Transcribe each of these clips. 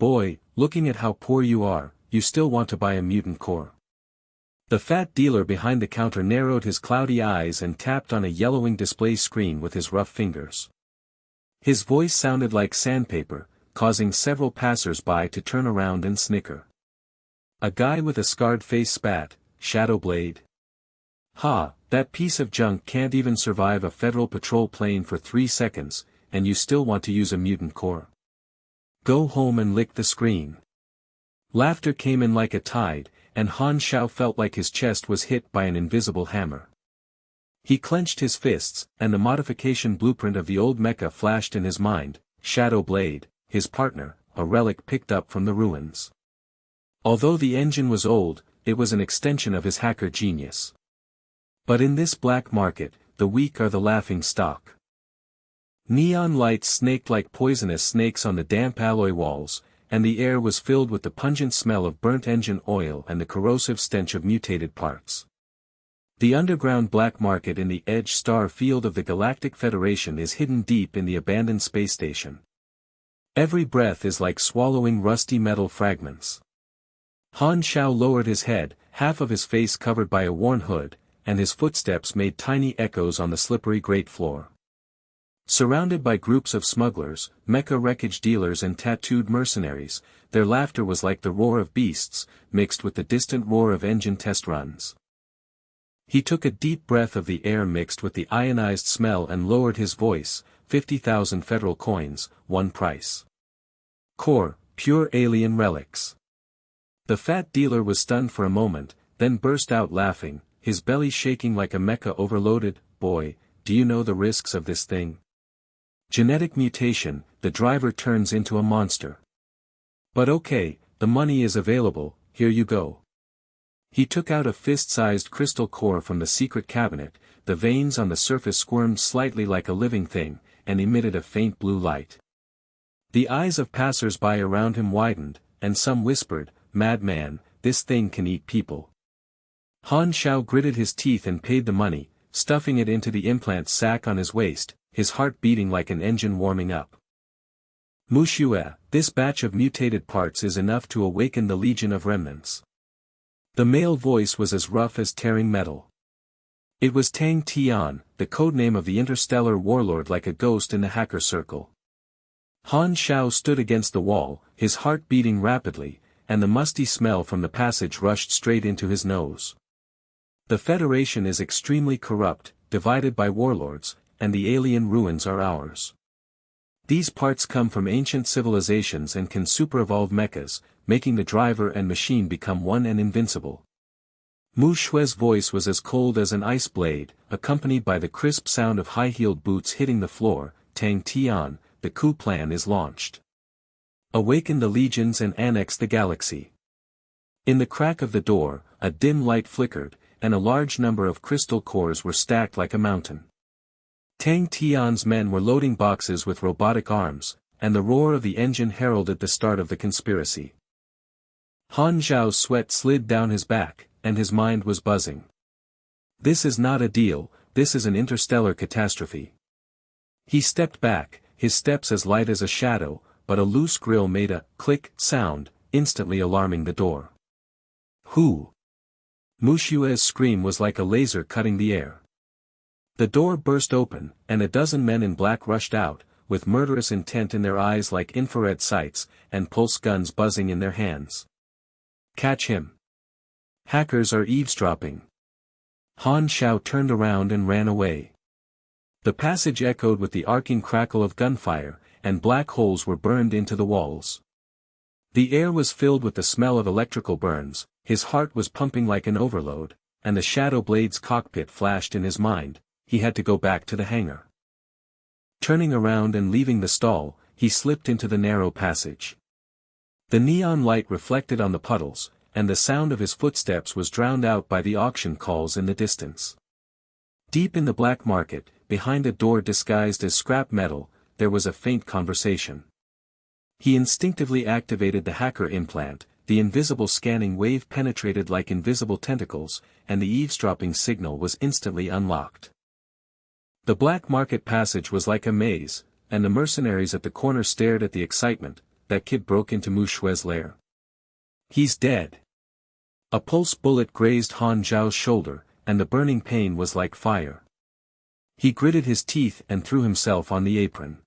Boy, looking at how poor you are, you still want to buy a mutant core. The fat dealer behind the counter narrowed his cloudy eyes and tapped on a yellowing display screen with his rough fingers. His voice sounded like sandpaper, causing several passers-by to turn around and snicker. A guy with a scarred face spat, "Shadow Blade? Ha, that piece of junk can't even survive a federal patrol plane for 3 seconds, and you still want to use a mutant core? Go home and lick the screen." Laughter came in like a tide, and Han Xiao felt like his chest was hit by an invisible hammer. He clenched his fists, and the modification blueprint of the old mecha flashed in his mind, Shadow Blade, his partner, a relic picked up from the ruins. Although the engine was old, it was an extension of his hacker genius. But in this black market, the weak are the laughing stock. Neon lights snaked like poisonous snakes on the damp alloy walls, and the air was filled with the pungent smell of burnt engine oil and the corrosive stench of mutated parts. The underground black market in the Edge Star field of the Galactic Federation is hidden deep in the abandoned space station. Every breath is like swallowing rusty metal fragments. Han Xiao lowered his head, half of his face covered by a worn hood, and his footsteps made tiny echoes on the slippery grate floor. Surrounded by groups of smugglers, mecha wreckage dealers and tattooed mercenaries, their laughter was like the roar of beasts, mixed with the distant roar of engine test runs. He took a deep breath of the air mixed with the ionized smell and lowered his voice, 50,000 federal coins, one price. Core, pure alien relics. The fat dealer was stunned for a moment, then burst out laughing, his belly shaking like a mecha overloaded. "Boy, do you know the risks of this thing? Genetic mutation, the driver turns into a monster. But okay, the money is available, here you go." He took out a fist-sized crystal core from the secret cabinet, the veins on the surface squirmed slightly like a living thing, and emitted a faint blue light. The eyes of passers-by around him widened, and some whispered, "Madman, this thing can eat people." Han Xiao gritted his teeth and paid the money, stuffing it into the implant sack on his waist, his heart beating like an engine warming up. "Mu Xue, this batch of mutated parts is enough to awaken the Legion of Remnants." The male voice was as rough as tearing metal. It was Tang Tian, the codename of the Interstellar warlord, like a ghost in the hacker circle. Han Xiao stood against the wall, his heart beating rapidly, and the musty smell from the passage rushed straight into his nose. The Federation is extremely corrupt, divided by warlords, and the alien ruins are ours. These parts come from ancient civilizations and can super-evolve mechas, making the driver and machine become one and invincible. Mu Xue's voice was as cold as an ice blade, accompanied by the crisp sound of high-heeled boots hitting the floor. "Tang Tian, the coup plan is launched. Awaken the legions and annex the galaxy." In the crack of the door, a dim light flickered, and a large number of crystal cores were stacked like a mountain. Tang Tian's men were loading boxes with robotic arms, and the roar of the engine heralded the start of the conspiracy. Han Xiao's sweat slid down his back, and his mind was buzzing. This is not a deal, this is an interstellar catastrophe. He stepped back, his steps as light as a shadow, but a loose grill made a click sound, instantly alarming the door. "Who?" Mu Xue's scream was like a laser cutting the air. The door burst open, and a dozen men in black rushed out, with murderous intent in their eyes like infrared sights, and pulse guns buzzing in their hands. "Catch him. Hackers are eavesdropping." Han Xiao turned around and ran away. The passage echoed with the arcing crackle of gunfire, and black holes were burned into the walls. The air was filled with the smell of electrical burns, his heart was pumping like an overload, and the Shadow Blade's cockpit flashed in his mind. He had to go back to the hangar. Turning around and leaving the stall, he slipped into the narrow passage. The neon light reflected on the puddles, and the sound of his footsteps was drowned out by the auction calls in the distance. Deep in the black market, behind a door disguised as scrap metal, there was a faint conversation. He instinctively activated the hacker implant, the invisible scanning wave penetrated like invisible tentacles, and the eavesdropping signal was instantly unlocked. The black market passage was like a maze, and the mercenaries at the corner stared at the excitement, that kid broke into Mu Xue's lair. He's dead. A pulse bullet grazed Han Zhao's shoulder, and the burning pain was like fire. He gritted his teeth and threw himself on the apron.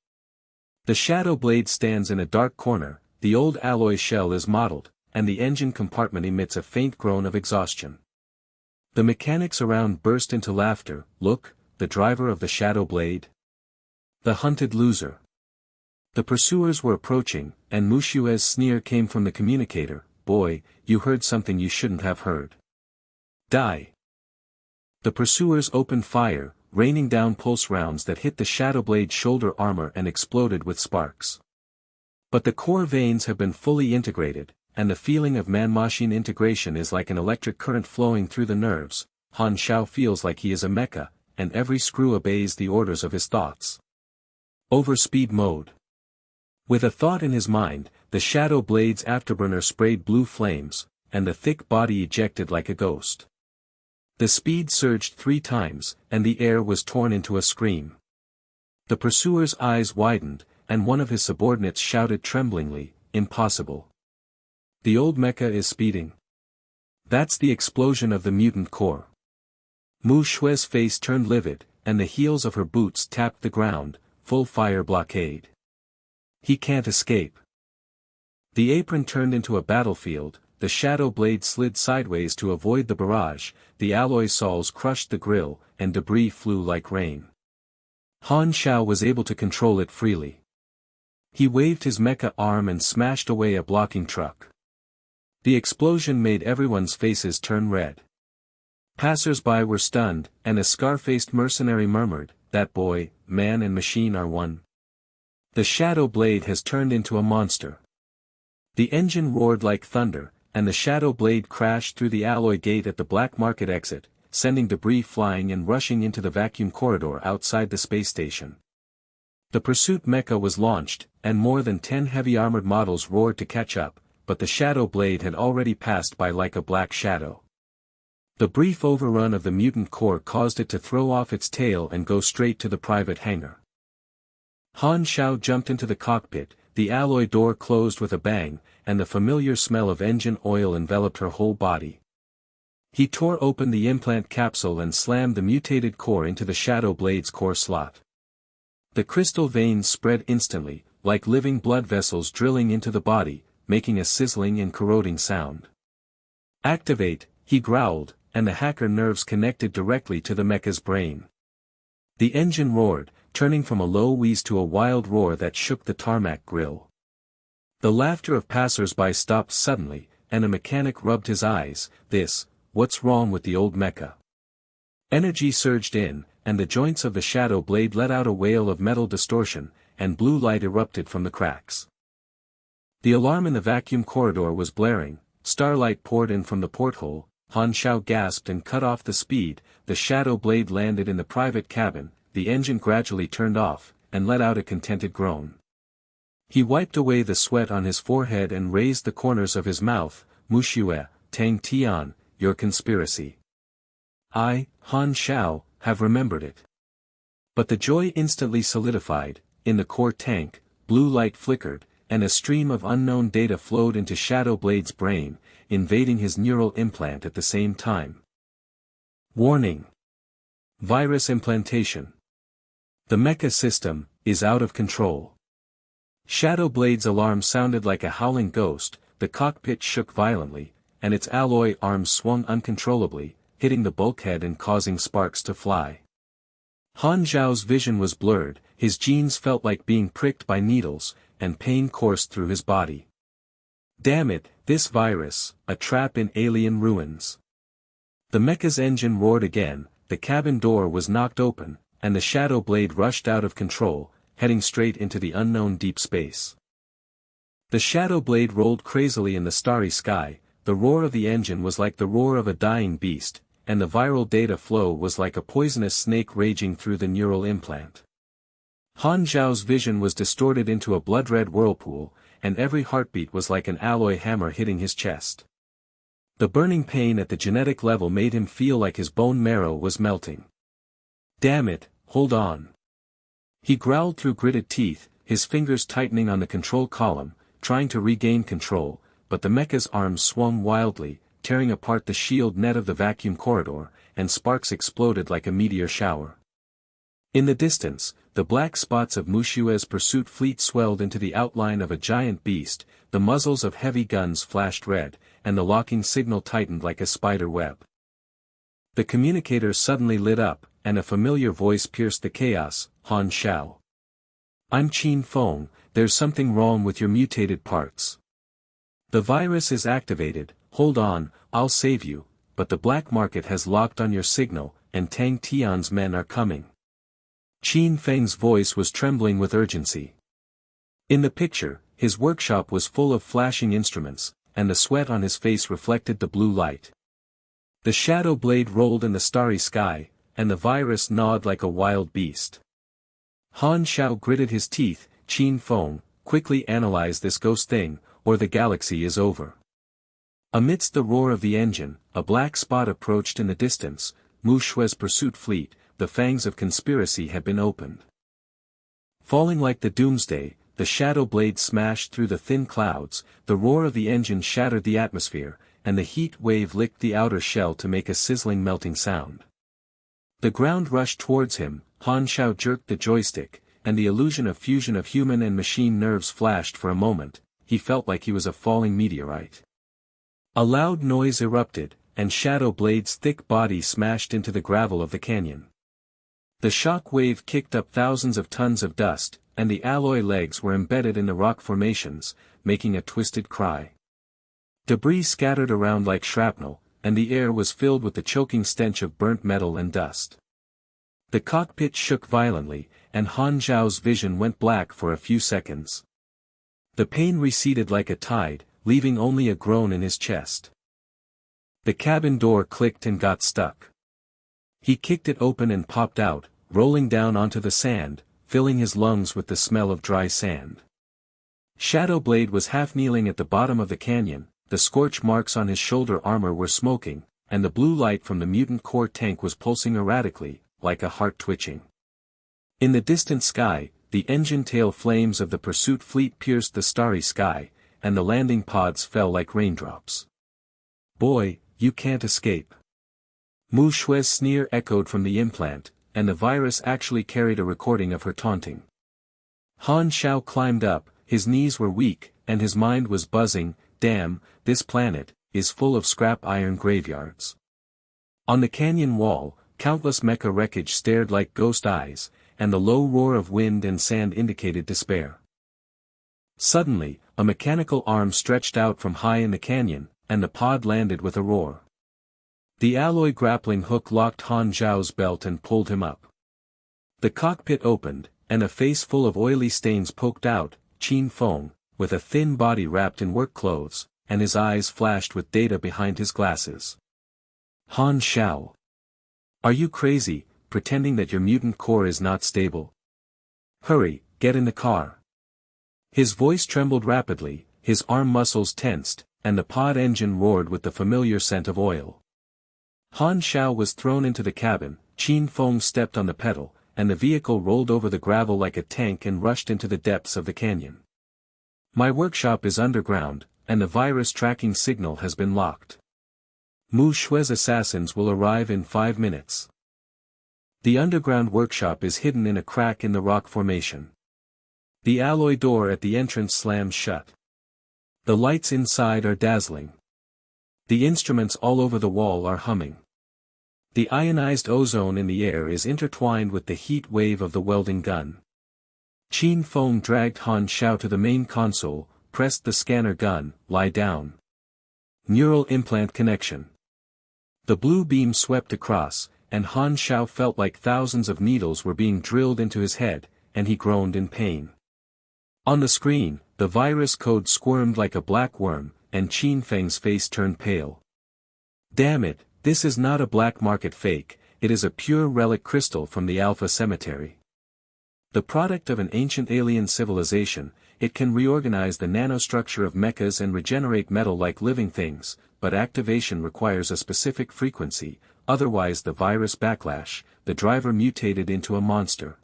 The shadow blade stands in a dark corner, the old alloy shell is mottled, and the engine compartment emits a faint groan of exhaustion. The mechanics around burst into laughter. Look, the driver of the shadow blade. The hunted loser. The pursuers were approaching, and Mu Xue's sneer came from the communicator. Boy, you heard something you shouldn't have heard. Die. The pursuers opened fire, raining down pulse rounds that hit the shadow blade's shoulder armor and exploded with sparks. But the core veins have been fully integrated, and the feeling of man-machine integration is like an electric current flowing through the nerves. Han Xiao feels like he is a mecha, and every screw obeys the orders of his thoughts. Overspeed mode. With a thought in his mind, the shadow blade's afterburner sprayed blue flames, and the thick body ejected like a ghost. The speed surged 3 times, and the air was torn into a scream. The pursuer's eyes widened, and one of his subordinates shouted tremblingly, "Impossible. The old mecha is speeding." That's the explosion of the mutant core. Mu Xue's face turned livid, and the heels of her boots tapped the ground, full fire blockade. He can't escape. The apron turned into a battlefield, the shadow blade slid sideways to avoid the barrage, the alloy soles crushed the grill, and debris flew like rain. Han Xiao was able to control it freely. He waved his mecha arm and smashed away a blocking truck. The explosion made everyone's faces turn red. Passers-by were stunned, and a scar-faced mercenary murmured, "That boy, man and machine are one. The shadow blade has turned into a monster." The engine roared like thunder, and the shadow blade crashed through the alloy gate at the black market exit, sending debris flying and rushing into the vacuum corridor outside the space station. The pursuit mecha was launched, and more than 10 heavy armored models roared to catch up, but the shadow blade had already passed by like a black shadow. The brief overrun of the mutant core caused it to throw off its tail and go straight to the private hangar. Han Xiao jumped into the cockpit, the alloy door closed with a bang, and the familiar smell of engine oil enveloped her whole body. He tore open the implant capsule and slammed the mutated core into the shadow blade's core slot. The crystal veins spread instantly, like living blood vessels drilling into the body, making a sizzling and corroding sound. "Activate," he growled, and the hacker nerves connected directly to the mecha's brain. The engine roared, turning from a low wheeze to a wild roar that shook the tarmac grill. The laughter of passers-by stopped suddenly, and a mechanic rubbed his eyes. What's wrong with the old mecha?" Energy surged in, and the joints of the shadow blade let out a wail of metal distortion, and blue light erupted from the cracks. The alarm in the vacuum corridor was blaring, starlight poured in from the porthole. Han Xiao gasped and cut off the speed. The shadow blade landed in the private cabin, the engine gradually turned off, and let out a contented groan. He wiped away the sweat on his forehead and raised the corners of his mouth. "Mu Xue, Tang Tian, your conspiracy. I, Han Xiao, have remembered it." But the joy instantly solidified. In the core tank, blue light flickered, and a stream of unknown data flowed into Shadow Blade's brain, invading his neural implant at the same time. Warning. Virus implantation. The mecha system is out of control. Shadow Blade's alarm sounded like a howling ghost, the cockpit shook violently, and its alloy arms swung uncontrollably, hitting the bulkhead and causing sparks to fly. Han Zhao's vision was blurred, his genes felt like being pricked by needles, and pain coursed through his body. Damn it, this virus, a trap in alien ruins. The mecha's engine roared again, the cabin door was knocked open, and the Shadow Blade rushed out of control, heading straight into the unknown deep space. The Shadow Blade rolled crazily in the starry sky, the roar of the engine was like the roar of a dying beast, and the viral data flow was like a poisonous snake raging through the neural implant. Han Zhao's vision was distorted into a blood-red whirlpool, and every heartbeat was like an alloy hammer hitting his chest. The burning pain at the genetic level made him feel like his bone marrow was melting. Damn it, hold on. He growled through gritted teeth, his fingers tightening on the control column. trying to regain control, but the mecha's arms swung wildly, tearing apart the shield net of the vacuum corridor, and sparks exploded like a meteor shower. In the distance, the black spots of Mu Xue's pursuit fleet swelled into the outline of a giant beast, the muzzles of heavy guns flashed red, and the locking signal tightened like a spider web. The communicator suddenly lit up, and a familiar voice pierced the chaos. "Han Xiao. I'm Qin Feng, there's something wrong with your mutated parts. The virus is activated, hold on, I'll save you, but the black market has locked on your signal, and Tang Tian's men are coming." Qin Feng's voice was trembling with urgency. In the picture, his workshop was full of flashing instruments, and the sweat on his face reflected the blue light. The shadow blade rolled in the starry sky, and the virus gnawed like a wild beast. Han Xiao gritted his teeth. "Qin Feng, quickly analyze this ghost thing, or the galaxy is over." Amidst the roar of the engine, a black spot approached in the distance. Mu Xue's pursuit fleet, the fangs of conspiracy had been opened. Falling like the doomsday, the shadow blade smashed through the thin clouds, the roar of the engine shattered the atmosphere, and the heat wave licked the outer shell to make a sizzling melting sound. The ground rushed towards him. Han Xiao jerked the joystick, and the illusion of fusion of human and machine nerves flashed for a moment. He felt like he was a falling meteorite. A loud noise erupted, and Shadow Blade's thick body smashed into the gravel of the canyon. The shock wave kicked up thousands of tons of dust, and the alloy legs were embedded in the rock formations, making a twisted cry. Debris scattered around like shrapnel, and the air was filled with the choking stench of burnt metal and dust. The cockpit shook violently, and Han Xiao's vision went black for a few seconds. The pain receded like a tide, leaving only a groan in his chest. The cabin door clicked and got stuck. He kicked it open and popped out, rolling down onto the sand, filling his lungs with the smell of dry sand. Shadowblade was half kneeling at the bottom of the canyon, the scorch marks on his shoulder armor were smoking, and the blue light from the mutant core tank was pulsing erratically, like a heart twitching. In the distant sky, the engine tail flames of the pursuit fleet pierced the starry sky, and the landing pods fell like raindrops. "Boy, you can't escape." Mu Xue's sneer echoed from the implant, and the virus actually carried a recording of her taunting. Han Xiao climbed up, his knees were weak, and his mind was buzzing. Damn, this planet is full of scrap iron graveyards. On the canyon wall, countless mecha wreckage stared like ghost eyes, and the low roar of wind and sand indicated despair. Suddenly, a mechanical arm stretched out from high in the canyon, and the pod landed with a roar. The alloy grappling hook locked Han Xiao's belt and pulled him up. The cockpit opened, and a face full of oily stains poked out. Qin Feng, with a thin body wrapped in work clothes, and his eyes flashed with data behind his glasses. "Han Xiao. Are you crazy, pretending that your mutant core is not stable? Hurry, get in the car." His voice trembled rapidly, his arm muscles tensed, and the pod engine roared with the familiar scent of oil. Han Xiao was thrown into the cabin. Qin Feng stepped on the pedal, and the vehicle rolled over the gravel like a tank and rushed into the depths of the canyon. "My workshop is underground, and the virus tracking signal has been locked. Mu Xue's assassins will arrive in 5 minutes. The underground workshop is hidden in a crack in the rock formation. The alloy door at the entrance slams shut. The lights inside are dazzling. The instruments all over the wall are humming. The ionized ozone in the air is intertwined with the heat wave of the welding gun." Qin Feng dragged Han Xiao to the main console, pressed the scanner gun. "Lie down. Neural implant connection." The blue beam swept across, and Han Xiao felt like thousands of needles were being drilled into his head, and he groaned in pain. On the screen, the virus code squirmed like a black worm, and Qin Feng's face turned pale. "Damn it, this is not a black market fake, it is a pure relic crystal from the Alpha Cemetery. The product of an ancient alien civilization, it can reorganize the nanostructure of mechas and regenerate metal like living things, but activation requires a specific frequency, otherwise the virus backlash, the driver mutated into a monster."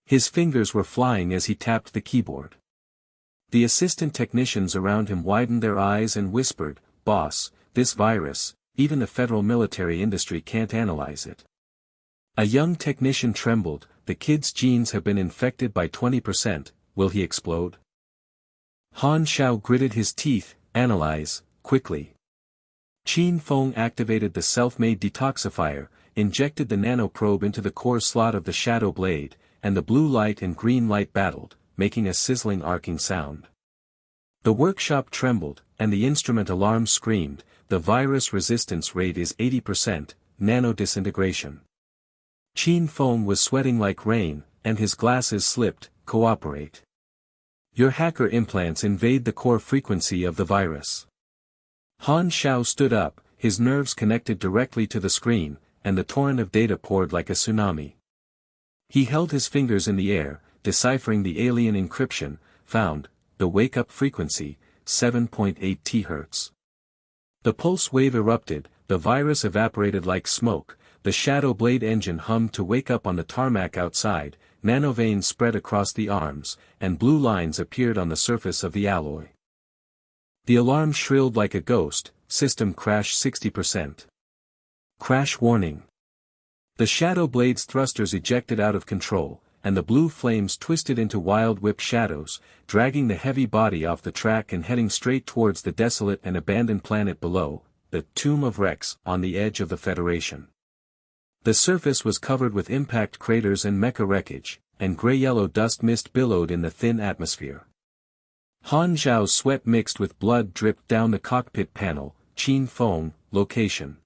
His fingers were flying as he tapped the keyboard. The assistant technicians around him widened their eyes and whispered, "Boss, this virus, even the federal military industry can't analyze it." A young technician trembled. "The kid's genes have been infected by 20%, will he explode?" Han Xiao gritted his teeth. "Analyze, quickly." Qin Feng activated the self-made detoxifier, injected the nanoprobe into the core slot of the shadow blade, and the blue light and green light battled, making a sizzling arcing sound. The workshop trembled, and the instrument alarm screamed, "The virus resistance rate is 80%, nano disintegration." Qin Feng was sweating like rain, and his glasses slipped. "Cooperate. Your hacker implants invade the core frequency of the virus." Han Xiao stood up, his nerves connected directly to the screen, and the torrent of data poured like a tsunami. He held his fingers in the air, deciphering the alien encryption, found, the wake-up frequency, 7.8 Thz. The pulse wave erupted, the virus evaporated like smoke, the shadow blade engine hummed to wake up on the tarmac outside, nanoveins spread across the arms, and blue lines appeared on the surface of the alloy. The alarm shrilled like a ghost, "System crash 60%. Crash warning." The shadow blade's thrusters ejected out of control, and the blue flames twisted into wild whip shadows, dragging the heavy body off the track and heading straight towards the desolate and abandoned planet below, the Tomb of Rex, on the edge of the Federation. The surface was covered with impact craters and mecha wreckage, and gray-yellow dust mist billowed in the thin atmosphere. Han Zhao's sweat mixed with blood dripped down the cockpit panel. "Qin Feng, location."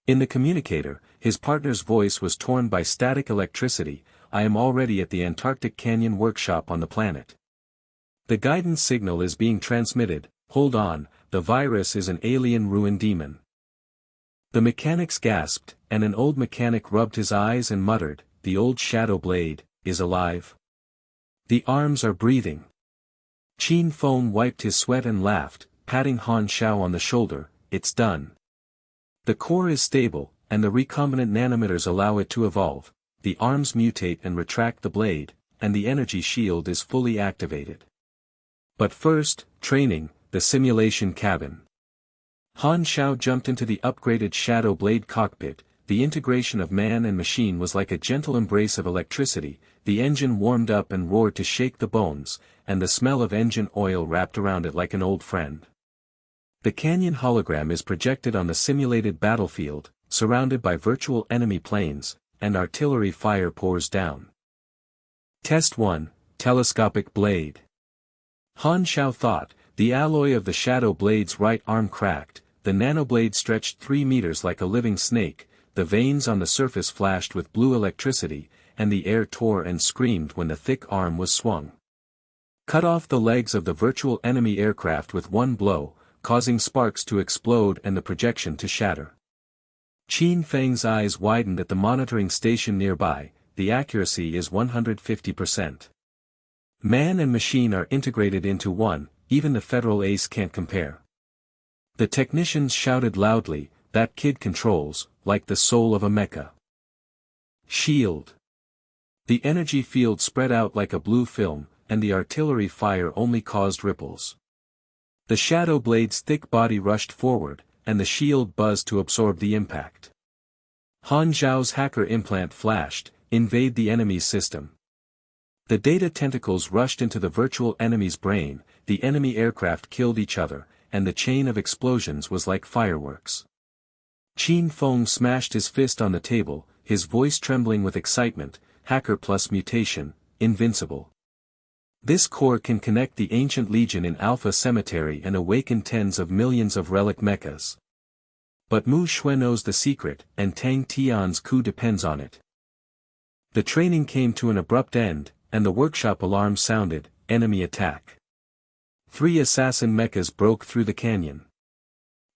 In the communicator, his partner's voice was torn by static electricity. "I am already at the Antarctic Canyon workshop on the planet. The guidance signal is being transmitted. Hold on, the virus is an alien ruin demon." The mechanics gasped, and an old mechanic rubbed his eyes and muttered, "The old shadow blade is alive. The arms are breathing." Qin Feng wiped his sweat and laughed, patting Han Xiao on the shoulder. "It's done. The core is stable, and the recombinant nanometers allow it to evolve. The arms mutate and retract the blade, and the energy shield is fully activated. But first, training, the simulation cabin." Han Xiao jumped into the upgraded shadow blade cockpit. The integration of man and machine was like a gentle embrace of electricity. The engine warmed up and roared to shake the bones, and the smell of engine oil wrapped around it like an old friend. The canyon hologram is projected on the simulated battlefield, surrounded by virtual enemy planes, and artillery fire pours down. Test 1, Telescopic Blade. Han Xiao thought, the alloy of the shadow blade's right arm cracked, the nanoblade stretched 3 meters like a living snake, the veins on the surface flashed with blue electricity, and the air tore and screamed when the thick arm was swung. Cut off the legs of the virtual enemy aircraft with one blow, causing sparks to explode and the projection to shatter. Qin Feng's eyes widened at the monitoring station nearby. The accuracy is 150%. Man and machine are integrated into one, even the federal ace can't compare. The technicians shouted loudly, "That kid controls, like the soul of a mecha." Shield. The energy field spread out like a blue film, and the artillery fire only caused ripples. The shadow blade's thick body rushed forward, and the shield buzzed to absorb the impact. Han Zhao's hacker implant flashed, "Invade the enemy's system." The data tentacles rushed into the virtual enemy's brain, the enemy aircraft killed each other, and the chain of explosions was like fireworks. Qin Feng smashed his fist on the table, his voice trembling with excitement. "Hacker plus mutation, invincible. This core can connect the ancient legion in Alpha Cemetery and awaken tens of millions of relic mechas. But Mu Xue knows the secret, and Tang Tian's coup depends on it." The training came to an abrupt end, and the workshop alarm sounded, "Enemy attack." 3 assassin mechas broke through the canyon.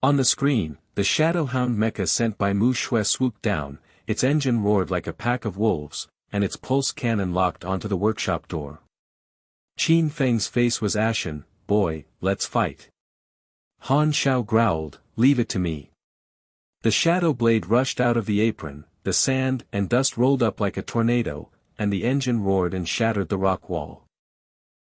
On the screen, the Shadowhound mecha sent by Mu Xue swooped down, its engine roared like a pack of wolves, and its pulse cannon locked onto the workshop door. Qin Feng's face was ashen. "Boy, let's fight." Han Xiao growled, "Leave it to me." The shadow blade rushed out of the apron, the sand and dust rolled up like a tornado, and the engine roared and shattered the rock wall.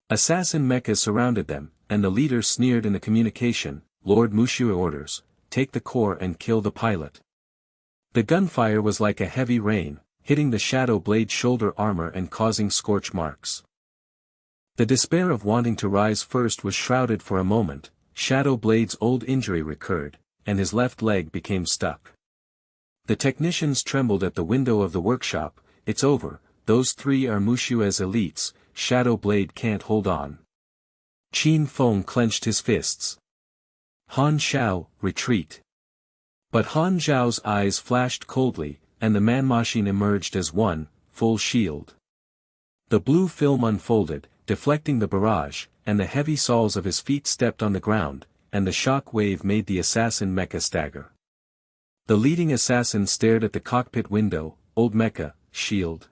Assassin mechas surrounded them, and the leader sneered in the communication, "Lord Mu Xue orders, take the core and kill the pilot." The gunfire was like a heavy rain, hitting the Shadow Blade's shoulder armor and causing scorch marks. The despair of wanting to rise first was shrouded for a moment. Shadow Blade's old injury recurred, and his left leg became stuck. The technicians trembled at the window of the workshop. "It's over, those three are Mu Xue's elites, Shadow Blade can't hold on." Qin Feng clenched his fists. "Han Xiao, retreat." But Han Zhao's eyes flashed coldly, and the man-machine emerged as one, full shield. The blue film unfolded, deflecting the barrage, and the heavy soles of his feet stepped on the ground, and the shock wave made the assassin mecha stagger. The leading assassin stared at the cockpit window. "Old mecha, shield.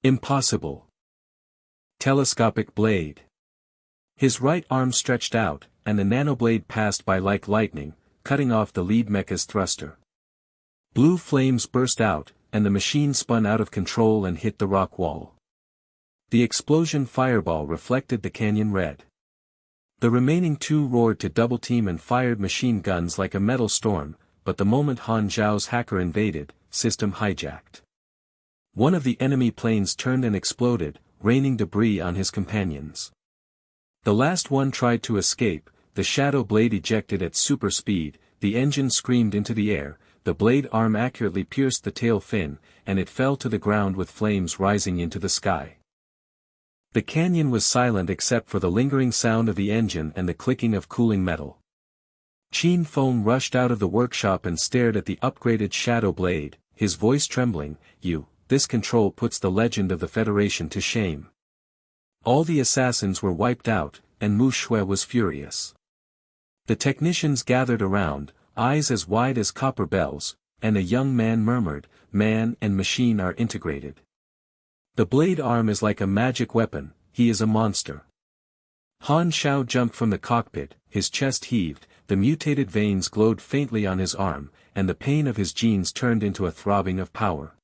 Impossible. Telescopic blade." His right arm stretched out, and the nanoblade passed by like lightning, cutting off the lead mecha's thruster. Blue flames burst out, and the machine spun out of control and hit the rock wall. The explosion fireball reflected the canyon red. The remaining two roared to double-team and fired machine guns like a metal storm, but the moment Han Zhao's hacker invaded, system hijacked. One of the enemy planes turned and exploded, raining debris on his companions. The last one tried to escape. The Shadow Blade ejected at super speed, the engine screamed into the air, the blade arm accurately pierced the tail fin, and it fell to the ground with flames rising into the sky. The canyon was silent except for the lingering sound of the engine and the clicking of cooling metal. Qin Feng rushed out of the workshop and stared at the upgraded Shadow Blade, his voice trembling. This control puts the legend of the Federation to shame." All the assassins were wiped out, and Mu Xue was furious. The technicians gathered around, eyes as wide as copper bells, and a young man murmured, "Man and machine are integrated. The blade arm is like a magic weapon, he is a monster." Han Xiao jumped from the cockpit, his chest heaved, the mutated veins glowed faintly on his arm, and the pain of his genes turned into a throbbing of power.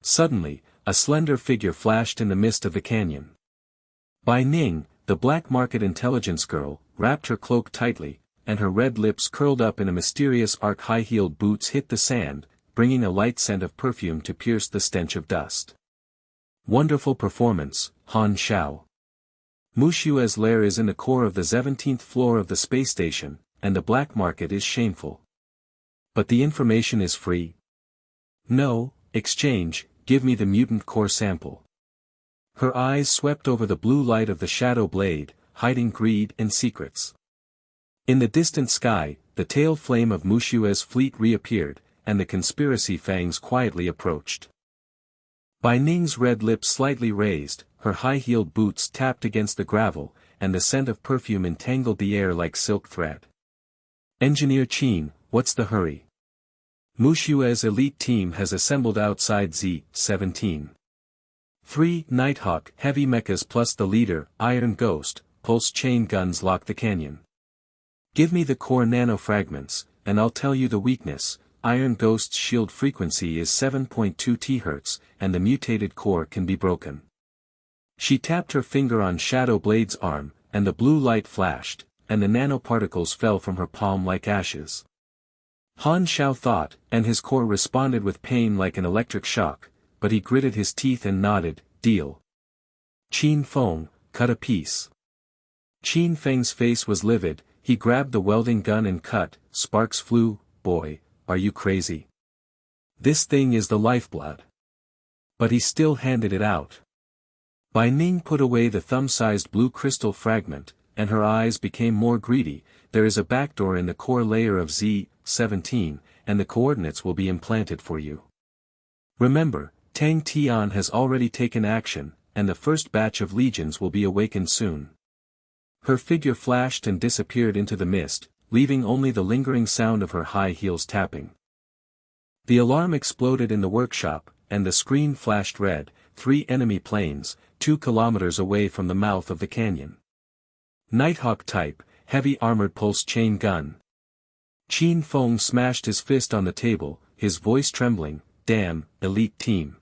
Suddenly, a slender figure flashed in the mist of the canyon. Bai Ning, the black market intelligence girl, wrapped her cloak tightly, and her red lips curled up in a mysterious arc. High-heeled boots hit the sand, bringing a light scent of perfume to pierce the stench of dust. "Wonderful performance, Han Xiao. Mu Xue's lair is in the core of the 17th floor of the space station, and the black market is shameful. But the information is free. No, exchange, give me the mutant core sample." Her eyes swept over the blue light of the Shadow Blade, hiding greed and secrets. In the distant sky, the tail flame of Mu Xue's fleet reappeared, and the conspiracy fangs quietly approached. Bai Ning's red lips slightly raised, her high-heeled boots tapped against the gravel, and the scent of perfume entangled the air like silk thread. "Engineer Qin, what's the hurry? Mu Xue's elite team has assembled outside Z-17. 3 Nighthawk heavy mechas plus the leader, Iron Ghost, pulse chain guns lock the canyon. Give me the core nanofragments, and I'll tell you the weakness. Iron Ghost's shield frequency is 7.2 THz, and the mutated core can be broken." She tapped her finger on Shadow Blade's arm, and the blue light flashed, and the nanoparticles fell from her palm like ashes. Han Xiao thought, and his core responded with pain like an electric shock, but he gritted his teeth and nodded, "Deal." "Qin Feng, cut a piece." Qin Feng's face was livid, he grabbed the welding gun and cut, sparks flew. "Boy, are you crazy? This thing is the lifeblood." But he still handed it out. Bai Ning put away the thumb-sized blue crystal fragment, and her eyes became more greedy. "There is a backdoor in the core layer of Z-17, and the coordinates will be implanted for you. Remember, Tang Tian has already taken action, and the first batch of legions will be awakened soon." Her figure flashed and disappeared into the mist, leaving only the lingering sound of her high heels tapping. The alarm exploded in the workshop, and the screen flashed red. 3 enemy planes, 2 kilometers away from the mouth of the canyon. Nighthawk type, heavy armored pulse chain gun. Qin Feng smashed his fist on the table, his voice trembling. "Damn, elite team.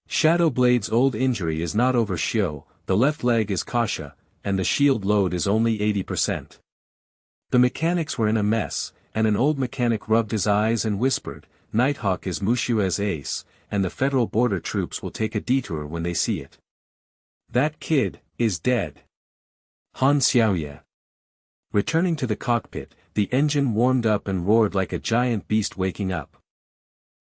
Shadow Blade's old injury is not over. Xiao, the left leg is Kasha, and the shield load is only 80%. The mechanics were in a mess, and an old mechanic rubbed his eyes and whispered, "Nighthawk is Mu Xue's ace, and the federal border troops will take a detour when they see it. That kid is dead." Han Xiaoye. Returning to the cockpit, the engine warmed up and roared like a giant beast waking up.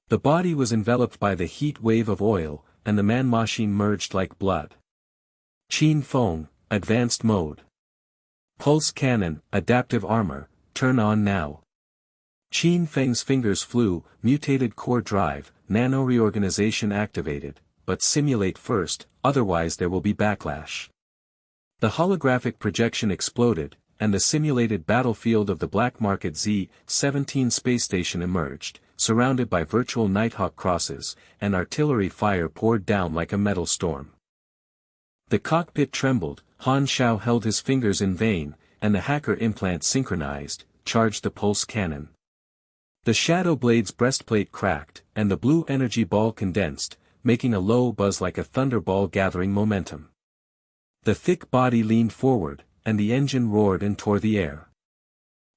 The body was enveloped by the heat wave of oil, and the man-machine merged like blood. Qin Feng, advanced mode. Pulse cannon, adaptive armor, turn on now. Qin Feng's fingers flew, mutated core drive, nano reorganization activated, but simulate first, otherwise there will be backlash. The holographic projection exploded, and the simulated battlefield of the black market Z-17 space station emerged, surrounded by virtual Nighthawk crosses, and artillery fire poured down like a metal storm. The cockpit trembled, Han Xiao held his fingers in vain, and the hacker implant synchronized, charged the pulse cannon. The Shadow Blade's breastplate cracked, and the blue energy ball condensed, making a low buzz like a thunderball gathering momentum. The thick body leaned forward, and the engine roared and tore the air.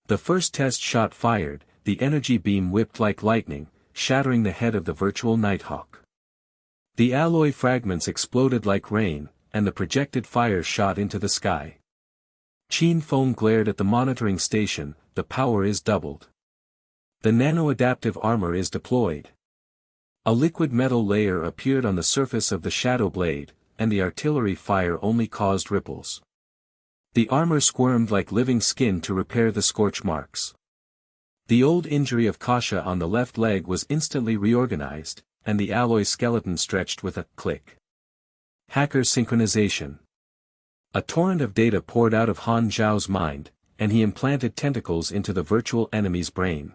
The first test shot fired, the energy beam whipped like lightning, shattering the head of the virtual Nighthawk. The alloy fragments exploded like rain, and the projected fire shot into the sky. Qin Feng glared at the monitoring station, the power is doubled. The nano-adaptive armor is deployed. A liquid metal layer appeared on the surface of the Shadow Blade, and the artillery fire only caused ripples. The armor squirmed like living skin to repair the scorch marks. The old injury of Kasha on the left leg was instantly reorganized, and the alloy skeleton stretched with a click. Hacker synchronization. A torrent of data poured out of Han Zhao's mind, and he implanted tentacles into the virtual enemy's brain.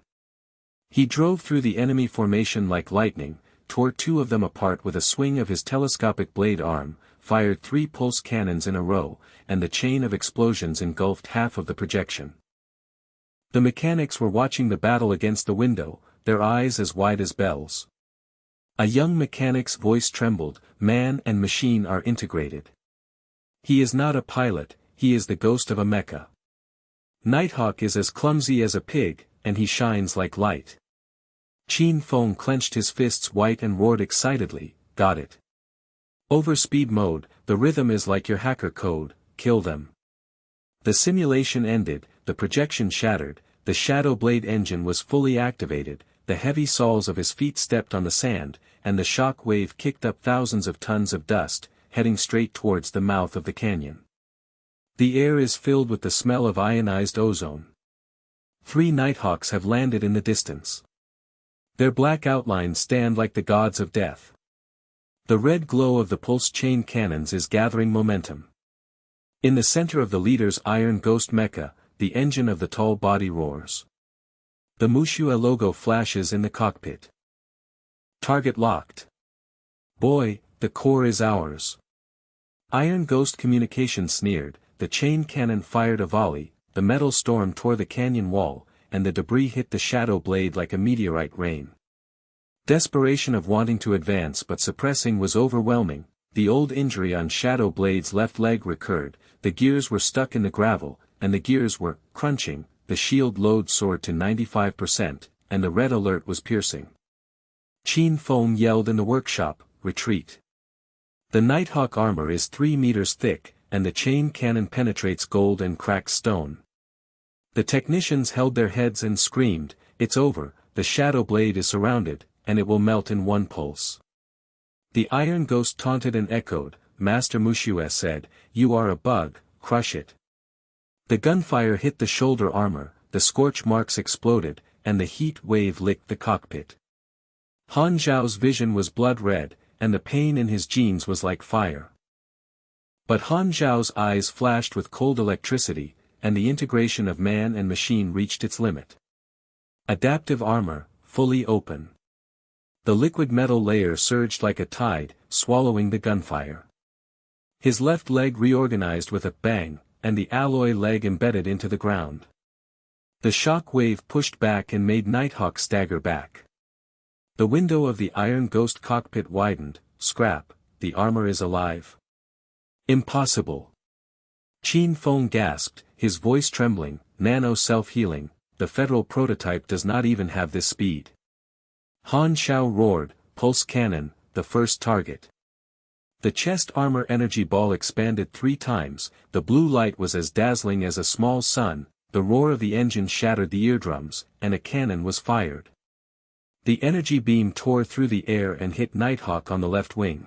He drove through the enemy formation like lightning, tore two of them apart with a swing of his telescopic blade arm, fired 3 pulse cannons in a row, and the chain of explosions engulfed half of the projection. The mechanics were watching the battle against the window, their eyes as wide as bells. A young mechanic's voice trembled, "Man and machine are integrated. He is not a pilot, he is the ghost of a mecha. Nighthawk is as clumsy as a pig, and he shines like light." Qin Feng clenched his fists white and roared excitedly, "Got it. Overspeed mode, the rhythm is like your hacker code, kill them." The simulation ended, the projection shattered, the Shadow Blade engine was fully activated, the heavy soles of his feet stepped on the sand, and the shock wave kicked up thousands of tons of dust, heading straight towards the mouth of the canyon. The air is filled with the smell of ionized ozone. 3 Nighthawks have landed in the distance. Their black outlines stand like the gods of death. The red glow of the pulse chain cannons is gathering momentum. In the center of the leader's iron ghost mecha, the engine of the tall body roars. The Mu Xue logo flashes in the cockpit. Target locked. Boy, the core is ours. Iron Ghost communication sneered, the chain cannon fired a volley, the metal storm tore the canyon wall, and the debris hit the Shadow Blade like a meteorite rain. Desperation of wanting to advance but suppressing was overwhelming, the old injury on Shadow Blade's left leg recurred, the gears were stuck in the gravel, and the gears were crunching, the shield load soared to 95%, and the red alert was piercing. Qin Feng yelled in the workshop, "Retreat." The Nighthawk armor is 3 meters thick, and the chain cannon penetrates gold and cracks stone. The technicians held their heads and screamed, "It's over, the Shadow Blade is surrounded, and it will melt in one pulse." The Iron Ghost taunted and echoed, "Master Mu Xue said, you are a bug, crush it." The gunfire hit the shoulder armor, the scorch marks exploded, and the heat wave licked the cockpit. Han Zhao's vision was blood red, and the pain in his genes was like fire. But Han Zhao's eyes flashed with cold electricity, and the integration of man and machine reached its limit. Adaptive armor, fully open. The liquid metal layer surged like a tide, swallowing the gunfire. His left leg reorganized with a bang, and the alloy leg embedded into the ground. The shock wave pushed back and made Nighthawk stagger back. The window of the Iron Ghost cockpit widened, "Scrap, the armor is alive." Impossible. Qin Feng gasped, his voice trembling, nano self-healing, the federal prototype does not even have this speed. Han Xiao roared, pulse cannon, the first target. The chest armor energy ball expanded 3 times, the blue light was as dazzling as a small sun, the roar of the engine shattered the eardrums, and a cannon was fired. The energy beam tore through the air and hit Nighthawk on the left wing.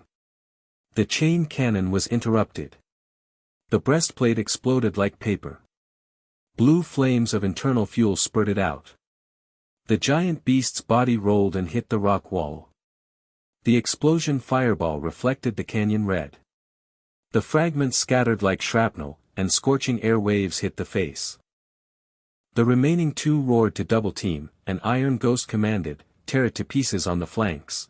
The chain cannon was interrupted. The breastplate exploded like paper. Blue flames of internal fuel spurted out. The giant beast's body rolled and hit the rock wall. The explosion fireball reflected the canyon red. The fragments scattered like shrapnel, and scorching air waves hit the face. The remaining 2 roared to double team, and Iron Ghost commanded, tear it to pieces on the flanks.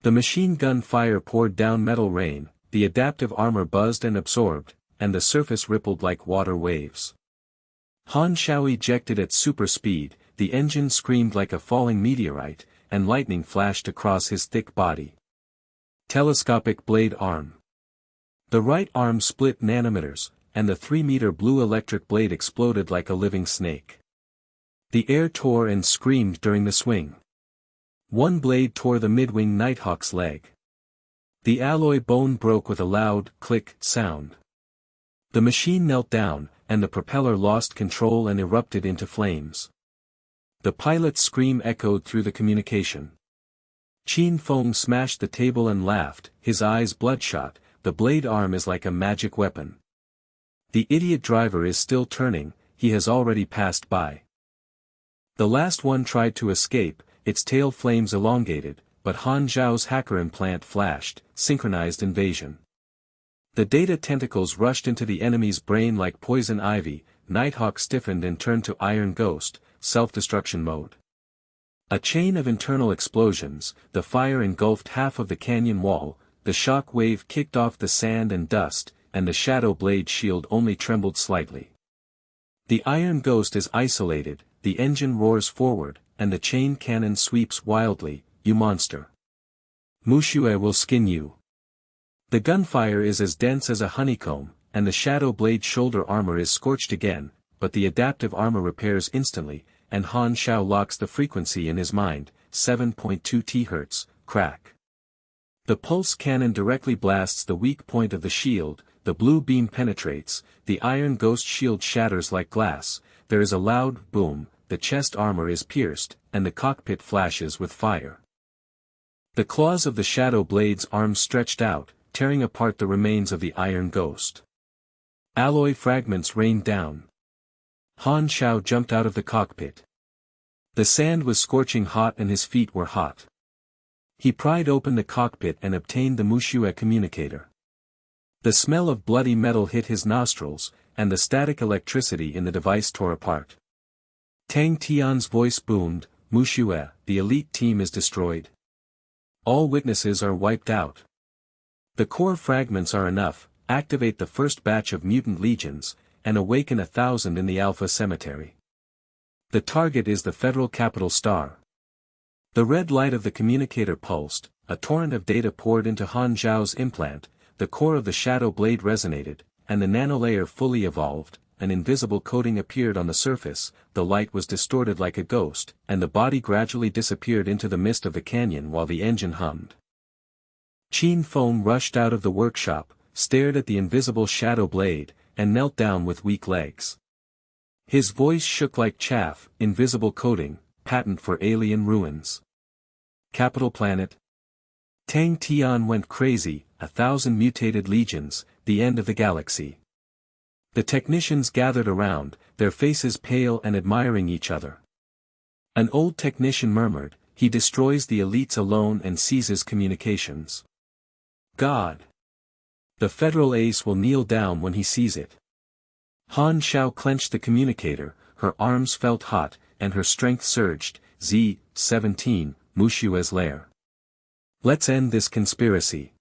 The machine gun fire poured down metal rain, the adaptive armor buzzed and absorbed, and the surface rippled like water waves. Han Xiao ejected at super speed, the engine screamed like a falling meteorite, and lightning flashed across his thick body. Telescopic blade arm. The right arm split nanometers, and the 3-meter blue electric blade exploded like a living snake. The air tore and screamed during the swing. One blade tore the mid-wing Nighthawk's leg. The alloy bone broke with a loud, click, sound. The machine knelt down, and the propeller lost control and erupted into flames. The pilot's scream echoed through the communication. Qin Feng smashed the table and laughed, his eyes bloodshot, the blade arm is like a magic weapon. The idiot driver is still turning, he has already passed by. The last one tried to escape, its tail flames elongated, but Han Zhao's hacker implant flashed, synchronized invasion. The data tentacles rushed into the enemy's brain like poison ivy, Nighthawk stiffened and turned to Iron Ghost, self-destruction mode. A chain of internal explosions, the fire engulfed half of the canyon wall, the shock wave kicked off the sand and dust, and the shadow blade shield only trembled slightly. The Iron Ghost is isolated, the engine roars forward, and the chain cannon sweeps wildly, you monster. Mu Xue will skin you. The gunfire is as dense as a honeycomb, and the shadow blade shoulder armor is scorched again, but the adaptive armor repairs instantly, and Han Xiao locks the frequency in his mind, 7.2 Thz, crack. The pulse cannon directly blasts the weak point of the shield, the blue beam penetrates, the Iron Ghost shield shatters like glass, there is a loud boom, the chest armor is pierced, and the cockpit flashes with fire. The claws of the shadow blade's arms stretched out, tearing apart the remains of the Iron Ghost. Alloy fragments rained down. Han Xiao jumped out of the cockpit. The sand was scorching hot and his feet were hot. He pried open the cockpit and obtained the Mu Xue communicator. The smell of bloody metal hit his nostrils, and the static electricity in the device tore apart. Tang Tian's voice boomed, Mu Xue, the elite team is destroyed. All witnesses are wiped out. The core fragments are enough, activate the first batch of mutant legions, and awaken 1,000 in the Alpha Cemetery. The target is the Federal Capital Star. The red light of the communicator pulsed, a torrent of data poured into Han Zhao's implant, the core of the shadow blade resonated, and the nanolayer fully evolved, an invisible coating appeared on the surface, the light was distorted like a ghost, and the body gradually disappeared into the mist of the canyon while the engine hummed. Qin Feng rushed out of the workshop, stared at the invisible shadow blade, and knelt down with weak legs. His voice shook like chaff, invisible coating, patent for alien ruins. Capital planet. Tang Tian went crazy, 1,000 mutated legions, the end of the galaxy. The technicians gathered around, their faces pale and admiring each other. An old technician murmured, he destroys the elites alone and seizes communications. God! The federal ace will kneel down when he sees it. Han Xiao clenched the communicator, her arms felt hot, and her strength surged, Z-17, Mu Xue's lair. Let's end this conspiracy.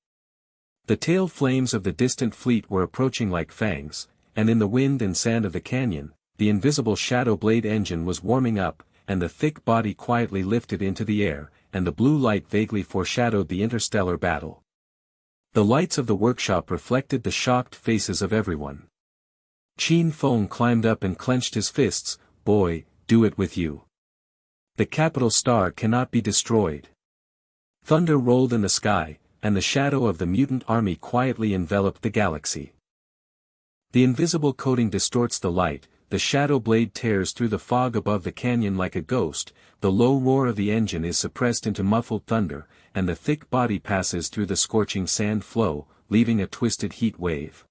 The tail flames of the distant fleet were approaching like fangs, and in the wind and sand of the canyon, the invisible shadow blade engine was warming up, and the thick body quietly lifted into the air, and the blue light vaguely foreshadowed the interstellar battle. The lights of the workshop reflected the shocked faces of everyone. Qin Feng climbed up and clenched his fists. Boy, do it with you. The capital star cannot be destroyed. Thunder rolled in the sky, and the shadow of the mutant army quietly enveloped the galaxy. The invisible coating distorts the light, the shadow blade tears through the fog above the canyon like a ghost, the low roar of the engine is suppressed into muffled thunder, and the thick body passes through the scorching sand flow, leaving a twisted heat wave.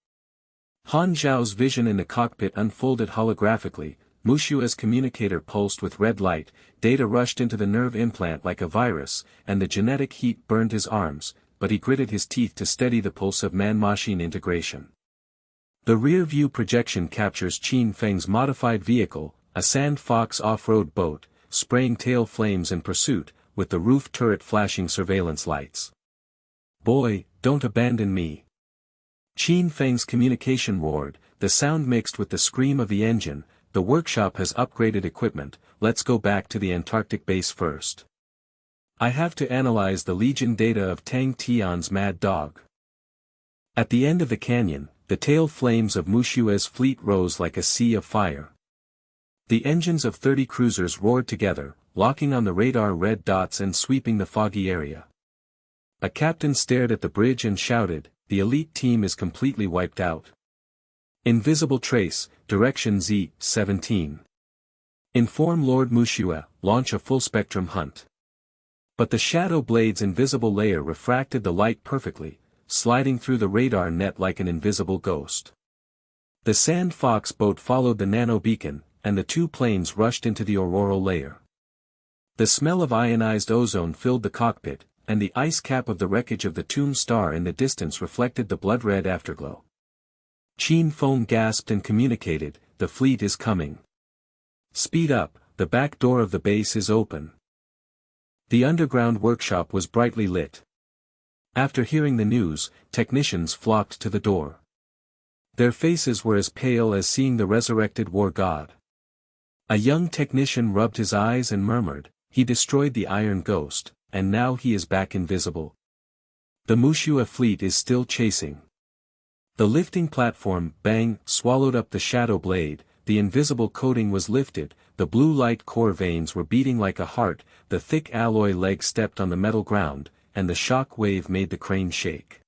Han Zhao's vision in the cockpit unfolded holographically, Mu Xue's communicator pulsed with red light, data rushed into the nerve implant like a virus, and the genetic heat burned his arms, but he gritted his teeth to steady the pulse of man-machine integration. The rear-view projection captures Qin Feng's modified vehicle, a Sand Fox off-road boat, spraying tail flames in pursuit, with the roof turret flashing surveillance lights. Boy, don't abandon me. Qin Feng's communication roared, the sound mixed with the scream of the engine. The workshop has upgraded equipment, let's go back to the Antarctic base first. I have to analyze the Legion data of Tang Tian's mad dog. At the end of the canyon, the tail flames of Mu Xue's fleet rose like a sea of fire. The engines of 30 cruisers roared together, locking on the radar red dots and sweeping the foggy area. A captain stared at the bridge and shouted, the elite team is completely wiped out. Invisible trace, direction Z-17. Inform Lord Mu Xue, launch a full-spectrum hunt. But the shadow blade's invisible layer refracted the light perfectly, sliding through the radar net like an invisible ghost. The Sand Fox boat followed the nano-beacon, and the two planes rushed into the auroral layer. The smell of ionized ozone filled the cockpit, and the ice cap of the wreckage of the Tomb Star in the distance reflected the blood-red afterglow. Qin Feng gasped and communicated, the fleet is coming. Speed up, the back door of the base is open. The underground workshop was brightly lit. After hearing the news, technicians flocked to the door. Their faces were as pale as seeing the resurrected war god. A young technician rubbed his eyes and murmured, he destroyed the Iron Ghost, and now he is back invisible. The Mu Xue fleet is still chasing. The lifting platform, bang, swallowed up the shadow blade, the invisible coating was lifted, the blue light core veins were beating like a heart, the thick alloy leg stepped on the metal ground, and the shock wave made the crane shake.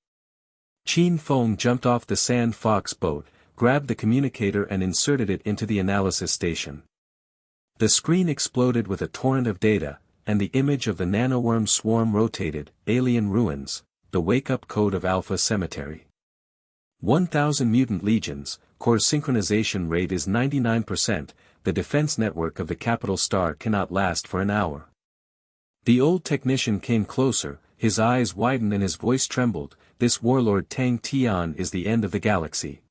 Qin Feng jumped off the Sand Fox boat, grabbed the communicator and inserted it into the analysis station. The screen exploded with a torrent of data, and the image of the nanoworm swarm rotated, alien ruins, the wake-up code of Alpha Cemetery. 1,000 mutant legions, core synchronization rate is 99%, the defense network of the capital star cannot last for an hour. The old technician came closer, his eyes widened and his voice trembled, this warlord Tang Tian is the end of the galaxy.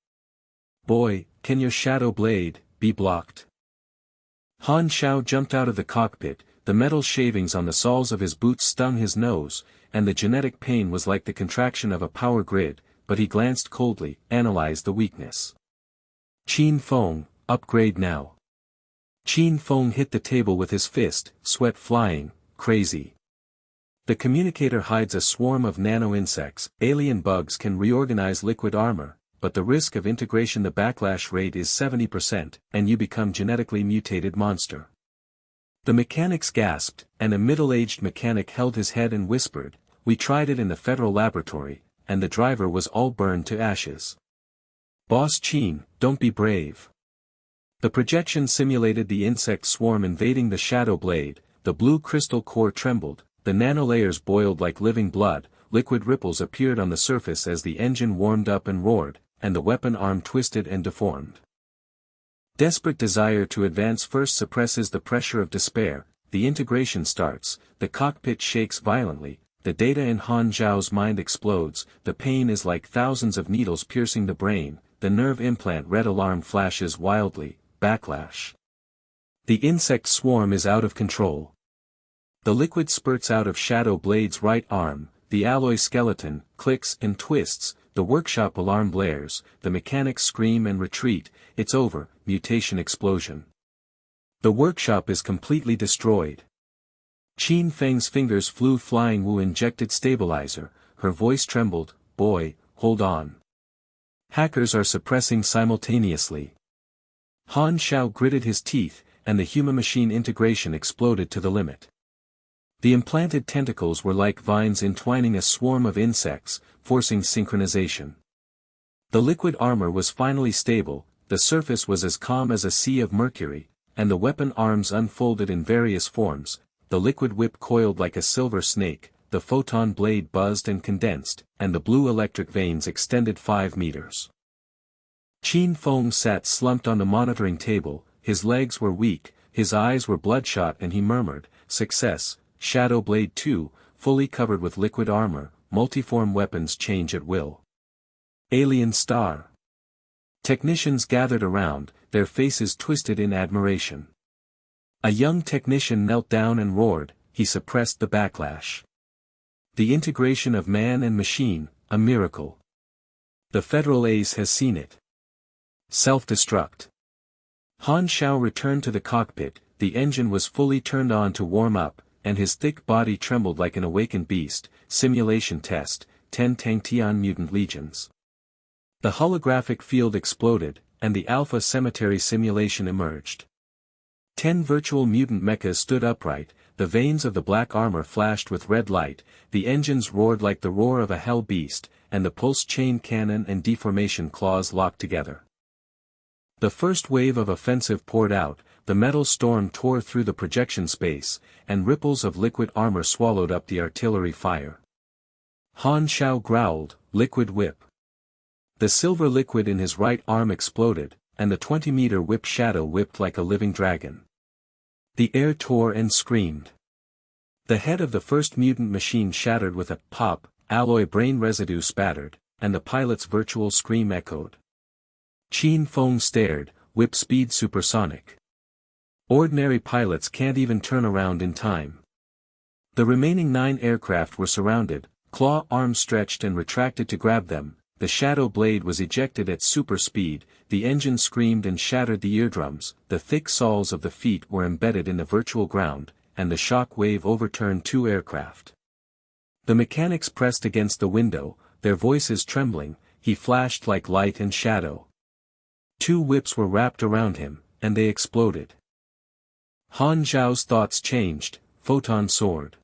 Boy, can your shadow blade be blocked? Han Xiao jumped out of the cockpit, the metal shavings on the soles of his boots stung his nose, and the genetic pain was like the contraction of a power grid, but he glanced coldly, analyzed the weakness. Qin Feng, upgrade now. Qin Feng hit the table with his fist, sweat flying, crazy. The communicator hides a swarm of nano-insects, alien bugs can reorganize liquid armor, but the risk of integration the backlash rate is 70%, and you become genetically mutated monster. The mechanics gasped, and a middle-aged mechanic held his head and whispered, we tried it in the federal laboratory, and the driver was all burned to ashes. Boss Qin, don't be brave. The projection simulated the insect swarm invading the shadow blade, the blue crystal core trembled, the nanolayers boiled like living blood, liquid ripples appeared on the surface as the engine warmed up and roared, and the weapon arm twisted and deformed. Desperate desire to advance first suppresses the pressure of despair, the integration starts, the cockpit shakes violently, the data in Han Zhao's mind explodes, the pain is like thousands of needles piercing the brain, the nerve implant red alarm flashes wildly, backlash. The insect swarm is out of control. The liquid spurts out of Shadow Blade's right arm, the alloy skeleton clicks and twists, the workshop alarm blares, the mechanics scream and retreat, it's over, mutation explosion. The workshop is completely destroyed. Qin Feng's fingers flew flying. Wu injected stabilizer, her voice trembled, boy, hold on. Hackers are suppressing simultaneously. Han Xiao gritted his teeth, and the human-machine integration exploded to the limit. The implanted tentacles were like vines entwining a swarm of insects, forcing synchronization. The liquid armor was finally stable, the surface was as calm as a sea of mercury, and the weapon arms unfolded in various forms. The liquid whip coiled like a silver snake, the photon blade buzzed and condensed, and the blue electric veins extended 5 meters. Qin Feng sat slumped on the monitoring table, his legs were weak, his eyes were bloodshot, and he murmured, "Success, Shadow Blade 2, fully covered with liquid armor, multiform weapons change at will." Alien Star. Technicians gathered around, their faces twisted in admiration. A young technician knelt down and roared, he suppressed the backlash. The integration of man and machine, a miracle. The Federal Ace has seen it. Self-destruct. Han Xiao returned to the cockpit, the engine was fully turned on to warm up, and his thick body trembled like an awakened beast. Simulation test, 10 Tang Tian mutant legions. The holographic field exploded, and the Alpha Cemetery simulation emerged. 10 virtual mutant mechas stood upright, the veins of the black armor flashed with red light, the engines roared like the roar of a hell beast, and the pulse chain cannon and deformation claws locked together. The first wave of offensive poured out, the metal storm tore through the projection space, and ripples of liquid armor swallowed up the artillery fire. Han Xiao growled, "Liquid whip." The silver liquid in his right arm exploded, and the 20-meter whip shadow whipped like a living dragon. The air tore and screamed. The head of the first mutant machine shattered with a pop, alloy brain residue spattered, and the pilot's virtual scream echoed. Qin Feng stared, whip speed supersonic. Ordinary pilots can't even turn around in time. The remaining 9 aircraft were surrounded, claw arms stretched and retracted to grab them. The shadow blade was ejected at super speed, the engine screamed and shattered the eardrums, the thick soles of the feet were embedded in the virtual ground, and the shock wave overturned 2 aircraft. The mechanics pressed against the window, their voices trembling. He flashed like light and shadow. 2 whips were wrapped around him, and they exploded. Han Zhao's thoughts changed, photon sword.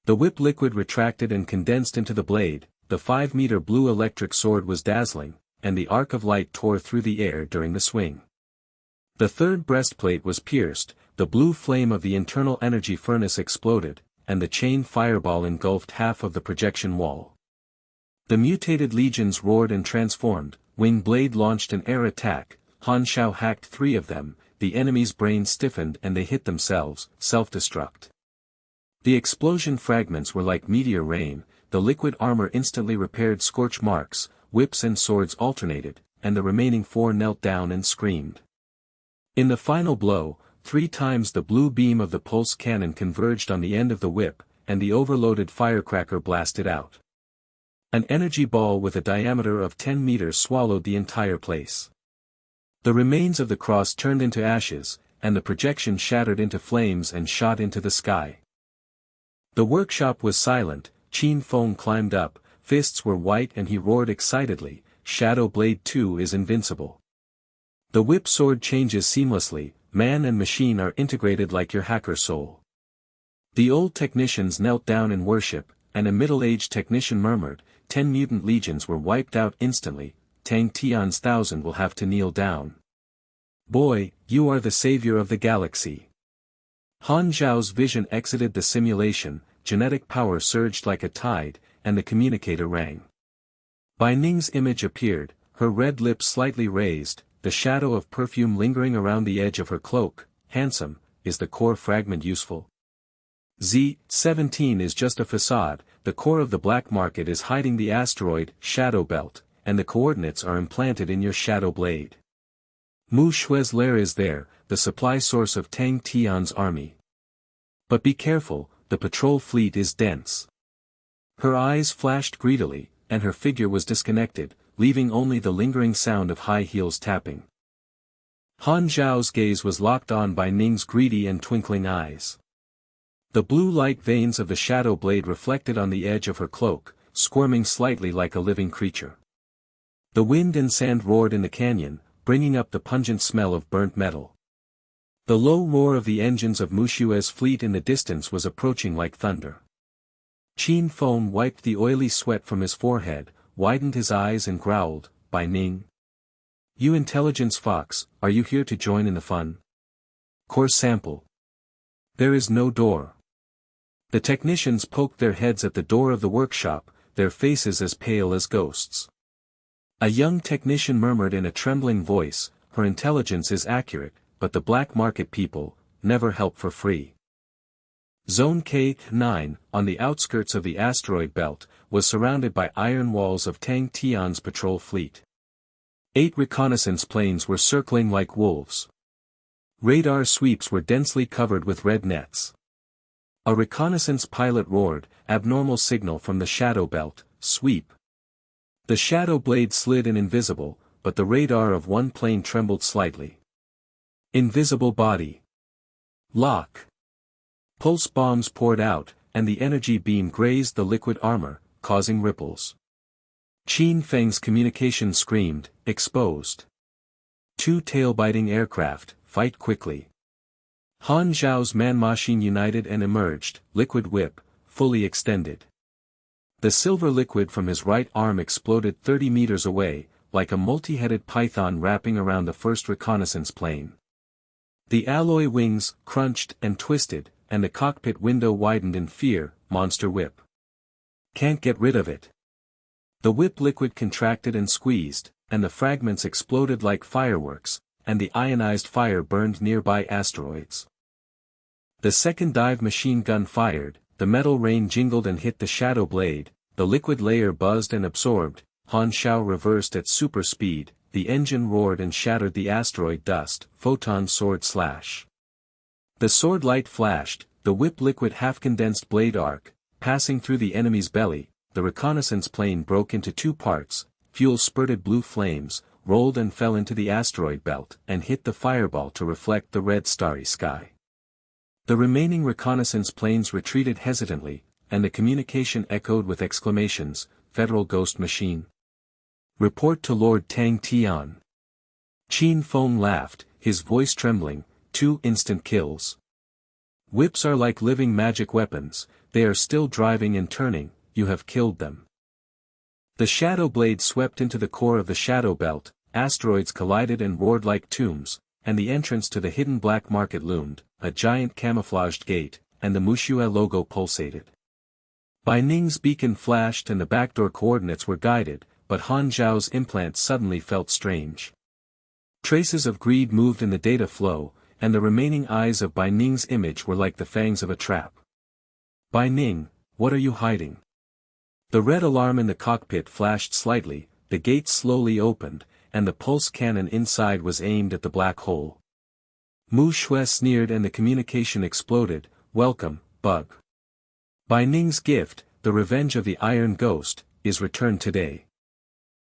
The whip liquid retracted and condensed into the blade. The 5-meter blue electric sword was dazzling, and the arc of light tore through the air during the swing. The third breastplate was pierced, the blue flame of the internal energy furnace exploded, and the chain fireball engulfed half of the projection wall. The mutated legions roared and transformed, Wing Blade launched an air attack, Han Xiao hacked 3 of them, the enemy's brains stiffened and they hit themselves, self-destruct. The explosion fragments were like meteor rain. The liquid armor instantly repaired scorch marks, whips and swords alternated, and the remaining 4 knelt down and screamed. In the final blow, 3 times the blue beam of the pulse cannon converged on the end of the whip, and the overloaded firecracker blasted out. An energy ball with a diameter of 10 meters swallowed the entire place. The remains of the cross turned into ashes, and the projection shattered into flames and shot into the sky. The workshop was silent. Qin Feng climbed up, fists were white and he roared excitedly, "Shadow Blade 2 is invincible." The whip sword changes seamlessly, man and machine are integrated like your hacker soul. The old technicians knelt down in worship, and a middle-aged technician murmured, 10 mutant legions were wiped out instantly, Tang Tian's 1,000 will have to kneel down. Boy, you are the savior of the galaxy. Han Zhao's vision exited the simulation. Genetic power surged like a tide, and the communicator rang. Bai Ning's image appeared, her red lips slightly raised, the shadow of perfume lingering around the edge of her cloak. "Handsome, is the core fragment useful?" Z-17 is just a facade, the core of the black market is hiding the asteroid, Shadow Belt, and the coordinates are implanted in your shadow blade. Mu Xue's lair is there, the supply source of Tang Tian's army. But be careful, the patrol fleet is dense. Her eyes flashed greedily, and her figure was disconnected, leaving only the lingering sound of high heels tapping. Han Zhao's gaze was locked on by Ning's greedy and twinkling eyes. The blue light veins of the shadow blade reflected on the edge of her cloak, squirming slightly like a living creature. The wind and sand roared in the canyon, bringing up the pungent smell of burnt metal. The low roar of the engines of Mu Xue's fleet in the distance was approaching like thunder. Qin Feng wiped the oily sweat from his forehead, widened his eyes and growled, "Bai Ning. You intelligence fox, are you here to join in the fun? Core sample. There is no door." The technicians poked their heads at the door of the workshop, their faces as pale as ghosts. A young technician murmured in a trembling voice, "Her intelligence is accurate, but the black market people never help for free." Zone K-9, on the outskirts of the asteroid belt, was surrounded by iron walls of Tang Tian's patrol fleet. 8 reconnaissance planes were circling like wolves. Radar sweeps were densely covered with red nets. A reconnaissance pilot roared, "Abnormal signal from the shadow belt, sweep." The shadow blade slid in invisible, but the radar of one plane trembled slightly. Invisible body. Lock. Pulse bombs poured out, and the energy beam grazed the liquid armor, causing ripples. Qin Feng's communication screamed, "Exposed. 2 tail-biting aircraft, fight quickly." Han Zhao's man-machine united and emerged, liquid whip, fully extended. The silver liquid from his right arm exploded 30 meters away, like a multi-headed python wrapping around the first reconnaissance plane. The alloy wings crunched and twisted, and the cockpit window widened in fear. Monster whip. Can't get rid of it. The whip liquid contracted and squeezed, and the fragments exploded like fireworks, and the ionized fire burned nearby asteroids. The second dive machine gun fired, the metal rain jingled and hit the shadow blade, the liquid layer buzzed and absorbed. Han Xiao reversed at super speed, the engine roared and shattered the asteroid dust. Photon sword slash. The sword light flashed, the whip liquid half-condensed blade arc, passing through the enemy's belly. The reconnaissance plane broke into 2 parts, fuel spurted blue flames, rolled and fell into the asteroid belt, and hit the fireball to reflect the red starry sky. The remaining reconnaissance planes retreated hesitantly, and the communication echoed with exclamations, "Federal ghost machine. Report to Lord Tang Tian." Qin Feng laughed, his voice trembling, 2 instant kills. Whips are like living magic weapons, they are still driving and turning, you have killed them. The shadow blade swept into the core of the shadow belt, asteroids collided and roared like tombs, and the entrance to the hidden black market loomed, a giant camouflaged gate, and the Mu Xue logo pulsated. Bai Ning's beacon flashed and the backdoor coordinates were guided, but Han Zhao's implant suddenly felt strange. Traces of greed moved in the data flow, and the remaining eyes of Bai Ning's image were like the fangs of a trap. "Bai Ning, what are you hiding?" The red alarm in the cockpit flashed slightly, the gate slowly opened, and the pulse cannon inside was aimed at the black hole. Mu Xue sneered and the communication exploded, "Welcome, bug. Bai Ning's gift, the revenge of the Iron Ghost, is returned today."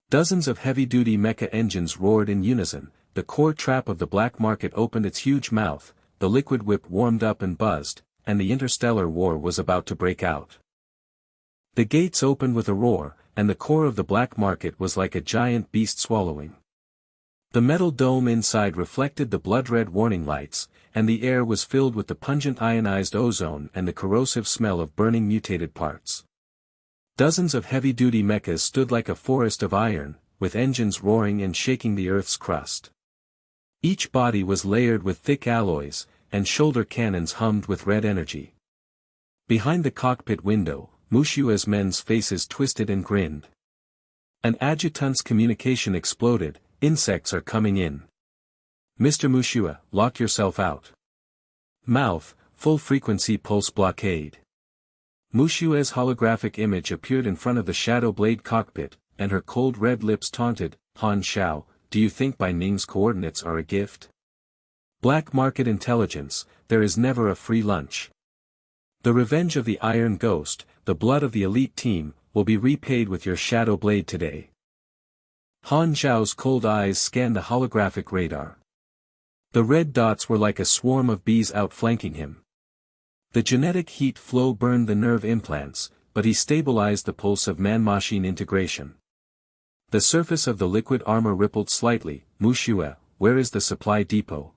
Dozens of heavy-duty mecha engines roared in unison, the core trap of the black market opened its huge mouth, the liquid whip warmed up and buzzed, and the interstellar war was about to break out. The gates opened with a roar, and the core of the black market was like a giant beast swallowing. The metal dome inside reflected the blood-red warning lights, and the air was filled with the pungent ionized ozone and the corrosive smell of burning mutated parts. Dozens of heavy-duty mechas stood like a forest of iron, with engines roaring and shaking the Earth's crust. Each body was layered with thick alloys, and shoulder cannons hummed with red energy. Behind the cockpit window, Mu Xue's men's faces twisted and grinned. An adjutant's communication exploded, "Insects are coming in. Mr. Mu Xue, lock yourself out. Mouth, full-frequency pulse blockade." Mu Xue's holographic image appeared in front of the shadow blade cockpit, and her cold red lips taunted, "Han Xiao, do you think Bai Ning's coordinates are a gift? Black market intelligence, there is never a free lunch. The revenge of the Iron Ghost, the blood of the elite team, will be repaid with your shadow blade today." Han Zhao's cold eyes scanned the holographic radar. The red dots were like a swarm of bees outflanking him. The genetic heat flow burned the nerve implants, but he stabilized the pulse of man-machine integration. The surface of the liquid armor rippled slightly. Mu Xue, where is the supply depot?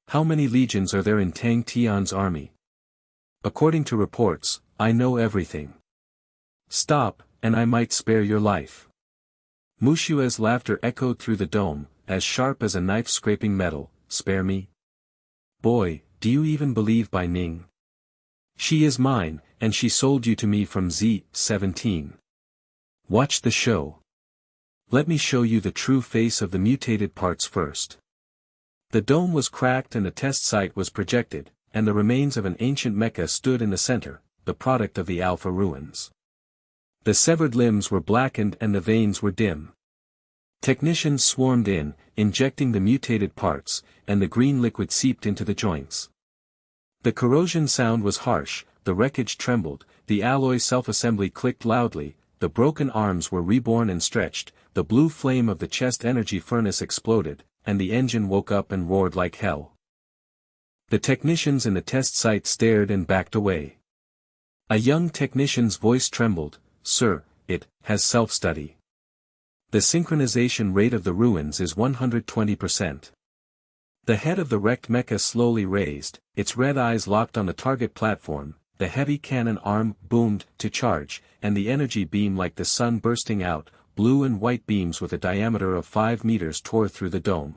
How many legions are there in Tang Tian's army? According to reports, I know everything. Stop, and I might spare your life. Mu Xue's laughter echoed through the dome, as sharp as a knife scraping metal. Spare me? Boy, do you even believe Bai Ning? She is mine, and she sold you to me from Z-17. Watch the show. Let me show you the true face of the mutated parts first. The dome was cracked and a test site was projected, and the remains of an ancient mecha stood in the center, the product of the Alpha ruins. The severed limbs were blackened and the veins were dim. Technicians swarmed in, injecting the mutated parts, and the green liquid seeped into the joints. The corrosion sound was harsh, the wreckage trembled, the alloy self-assembly clicked loudly, the broken arms were reborn and stretched, the blue flame of the chest energy furnace exploded, and the engine woke up and roared like hell. The technicians in the test site stared and backed away. A young technician's voice trembled, "Sir, it has self-study. The synchronization rate of the ruins is 120%. The head of the wrecked mecha slowly raised, its red eyes locked on the target platform, the heavy cannon arm boomed to charge, and the energy beam like the sun bursting out, blue and white beams with a diameter of 5 meters tore through the dome.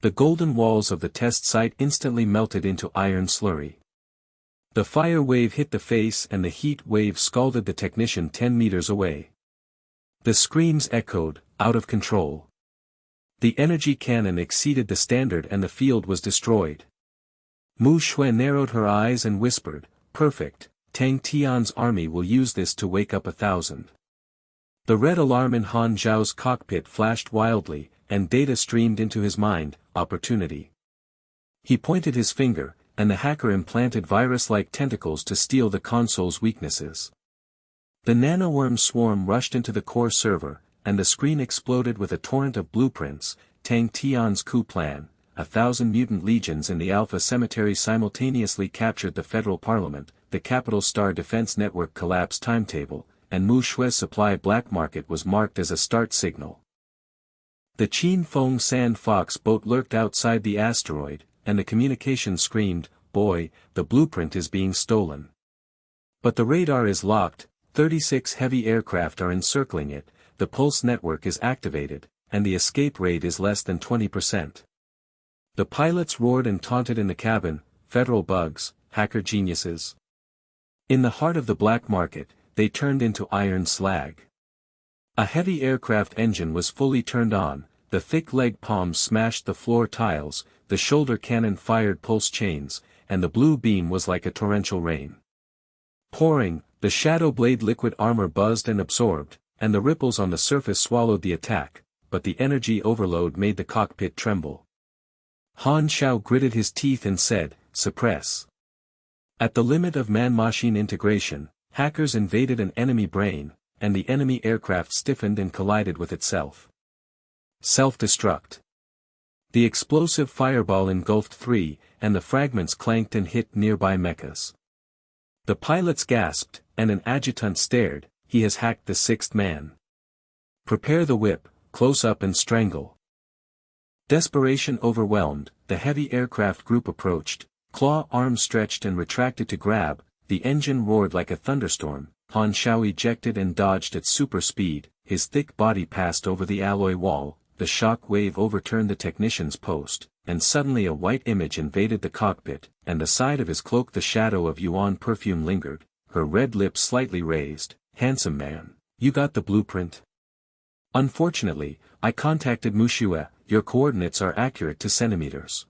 The golden walls of the test site instantly melted into iron slurry. The fire wave hit the face and the heat wave scalded the technician 10 meters away. The screams echoed, out of control. The energy cannon exceeded the standard and the field was destroyed. Mu Xue narrowed her eyes and whispered, "Perfect, Tang Tian's army will use this to wake up 1,000. The red alarm in Han Zhao's cockpit flashed wildly, and data streamed into his mind, opportunity. He pointed his finger, and the hacker implanted virus-like tentacles to steal the console's weaknesses. The nanoworm swarm rushed into the core server, and the screen exploded with a torrent of blueprints. Tang Tian's coup plan, 1,000 mutant legions in the Alpha Cemetery simultaneously captured the federal parliament, the Capital Star Defense Network collapse timetable, and Mu Xue's supply black market was marked as a start signal. The Qin Feng Sand Fox boat lurked outside the asteroid, and the communication screamed, "Boy, the blueprint is being stolen." But the radar is locked, 36 heavy aircraft are encircling it, the pulse network is activated, and the escape rate is less than 20%. The pilots roared and taunted in the cabin, "Federal bugs, hacker geniuses." In the heart of the black market, they turned into iron slag. A heavy aircraft engine was fully turned on, the thick leg palms smashed the floor tiles, the shoulder cannon fired pulse chains, and the blue beam was like a torrential rain. Pouring, the shadow blade liquid armor buzzed and absorbed, and the ripples on the surface swallowed the attack, but the energy overload made the cockpit tremble. Han Xiao gritted his teeth and said, "Suppress." At the limit of man-machine integration, hackers invaded an enemy brain, and the enemy aircraft stiffened and collided with itself. Self-destruct. The explosive fireball engulfed 3, and the fragments clanked and hit nearby mechas. The pilots gasped, and an adjutant stared, "He has hacked the 6th man. Prepare the whip, close up and strangle." Desperation overwhelmed, the heavy aircraft group approached, claw arms stretched and retracted to grab, the engine roared like a thunderstorm, Han Xiao ejected and dodged at super speed, his thick body passed over the alloy wall, the shock wave overturned the technician's post, and suddenly a white image invaded the cockpit, and the side of his cloak the shadow of Yuan perfume lingered, her red lips slightly raised, "Handsome man, you got the blueprint?" "Unfortunately, I contacted Mu Xue, your coordinates are accurate to centimeters."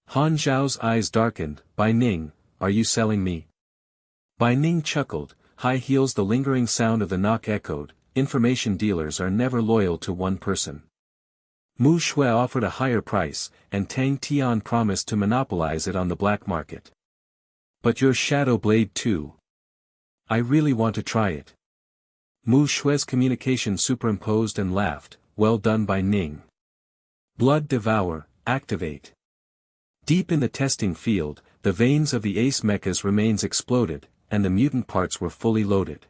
Han Zhao's eyes darkened, "Bai Ning, are you selling me?" Bai Ning chuckled, high heels the lingering sound of the knock echoed, "Information dealers are never loyal to one person." Mu Xue offered a higher price, and Tang Tian promised to monopolize it on the black market. "But your shadow blade too. I really want to try it." Mu Xue's communication superimposed and laughed, "Well done Bai Ning. Blood Devour, activate." Deep in the testing field, the veins of the ace mechas remains exploded, and the mutant parts were fully loaded.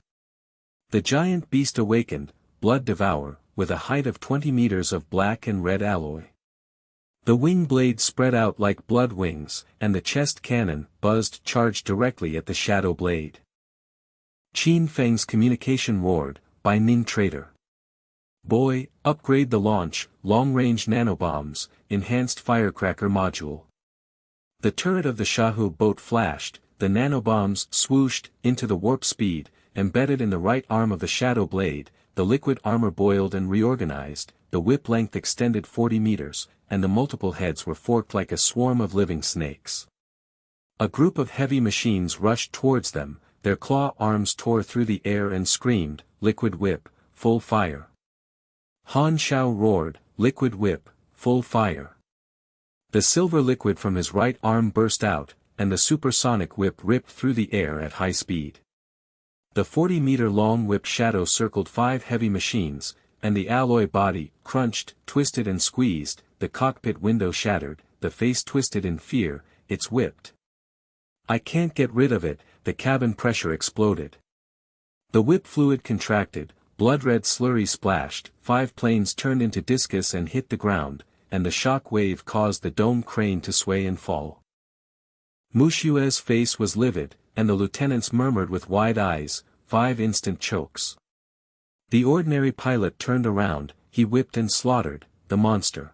The giant beast awakened, Blood Devour, with a height of 20 meters of black and red alloy. The wing blades spread out like blood wings, and the chest cannon, buzzed, charged directly at the shadow blade. Qin Feng's communication roared, Bai Ning traitor. Boy, upgrade the launch, long-range nanobombs, enhanced firecracker module. The turret of the Xiao boat flashed, the nanobombs swooshed into the warp speed, embedded in the right arm of the shadow blade, the liquid armor boiled and reorganized, the whip length extended 40 meters, and the multiple heads were forked like a swarm of living snakes. A group of heavy machines rushed towards them, their claw arms tore through the air and screamed, liquid whip, full fire. Han Xiao roared, liquid whip, full fire. The silver liquid from his right arm burst out, and the supersonic whip ripped through the air at high speed. The 40-meter-long whip shadow circled 5 heavy machines, and the alloy body, crunched, twisted and squeezed, the cockpit window shattered, the face twisted in fear, it's whipped. I can't get rid of it, the cabin pressure exploded. The whip fluid contracted, blood-red slurry splashed, 5 planes turned into discus and hit the ground, and the shock wave caused the dome crane to sway and fall. Mu Xue's face was livid, and the lieutenants murmured with wide eyes, 5 instant chokes. The ordinary pilot turned around, he whipped and slaughtered, the monster.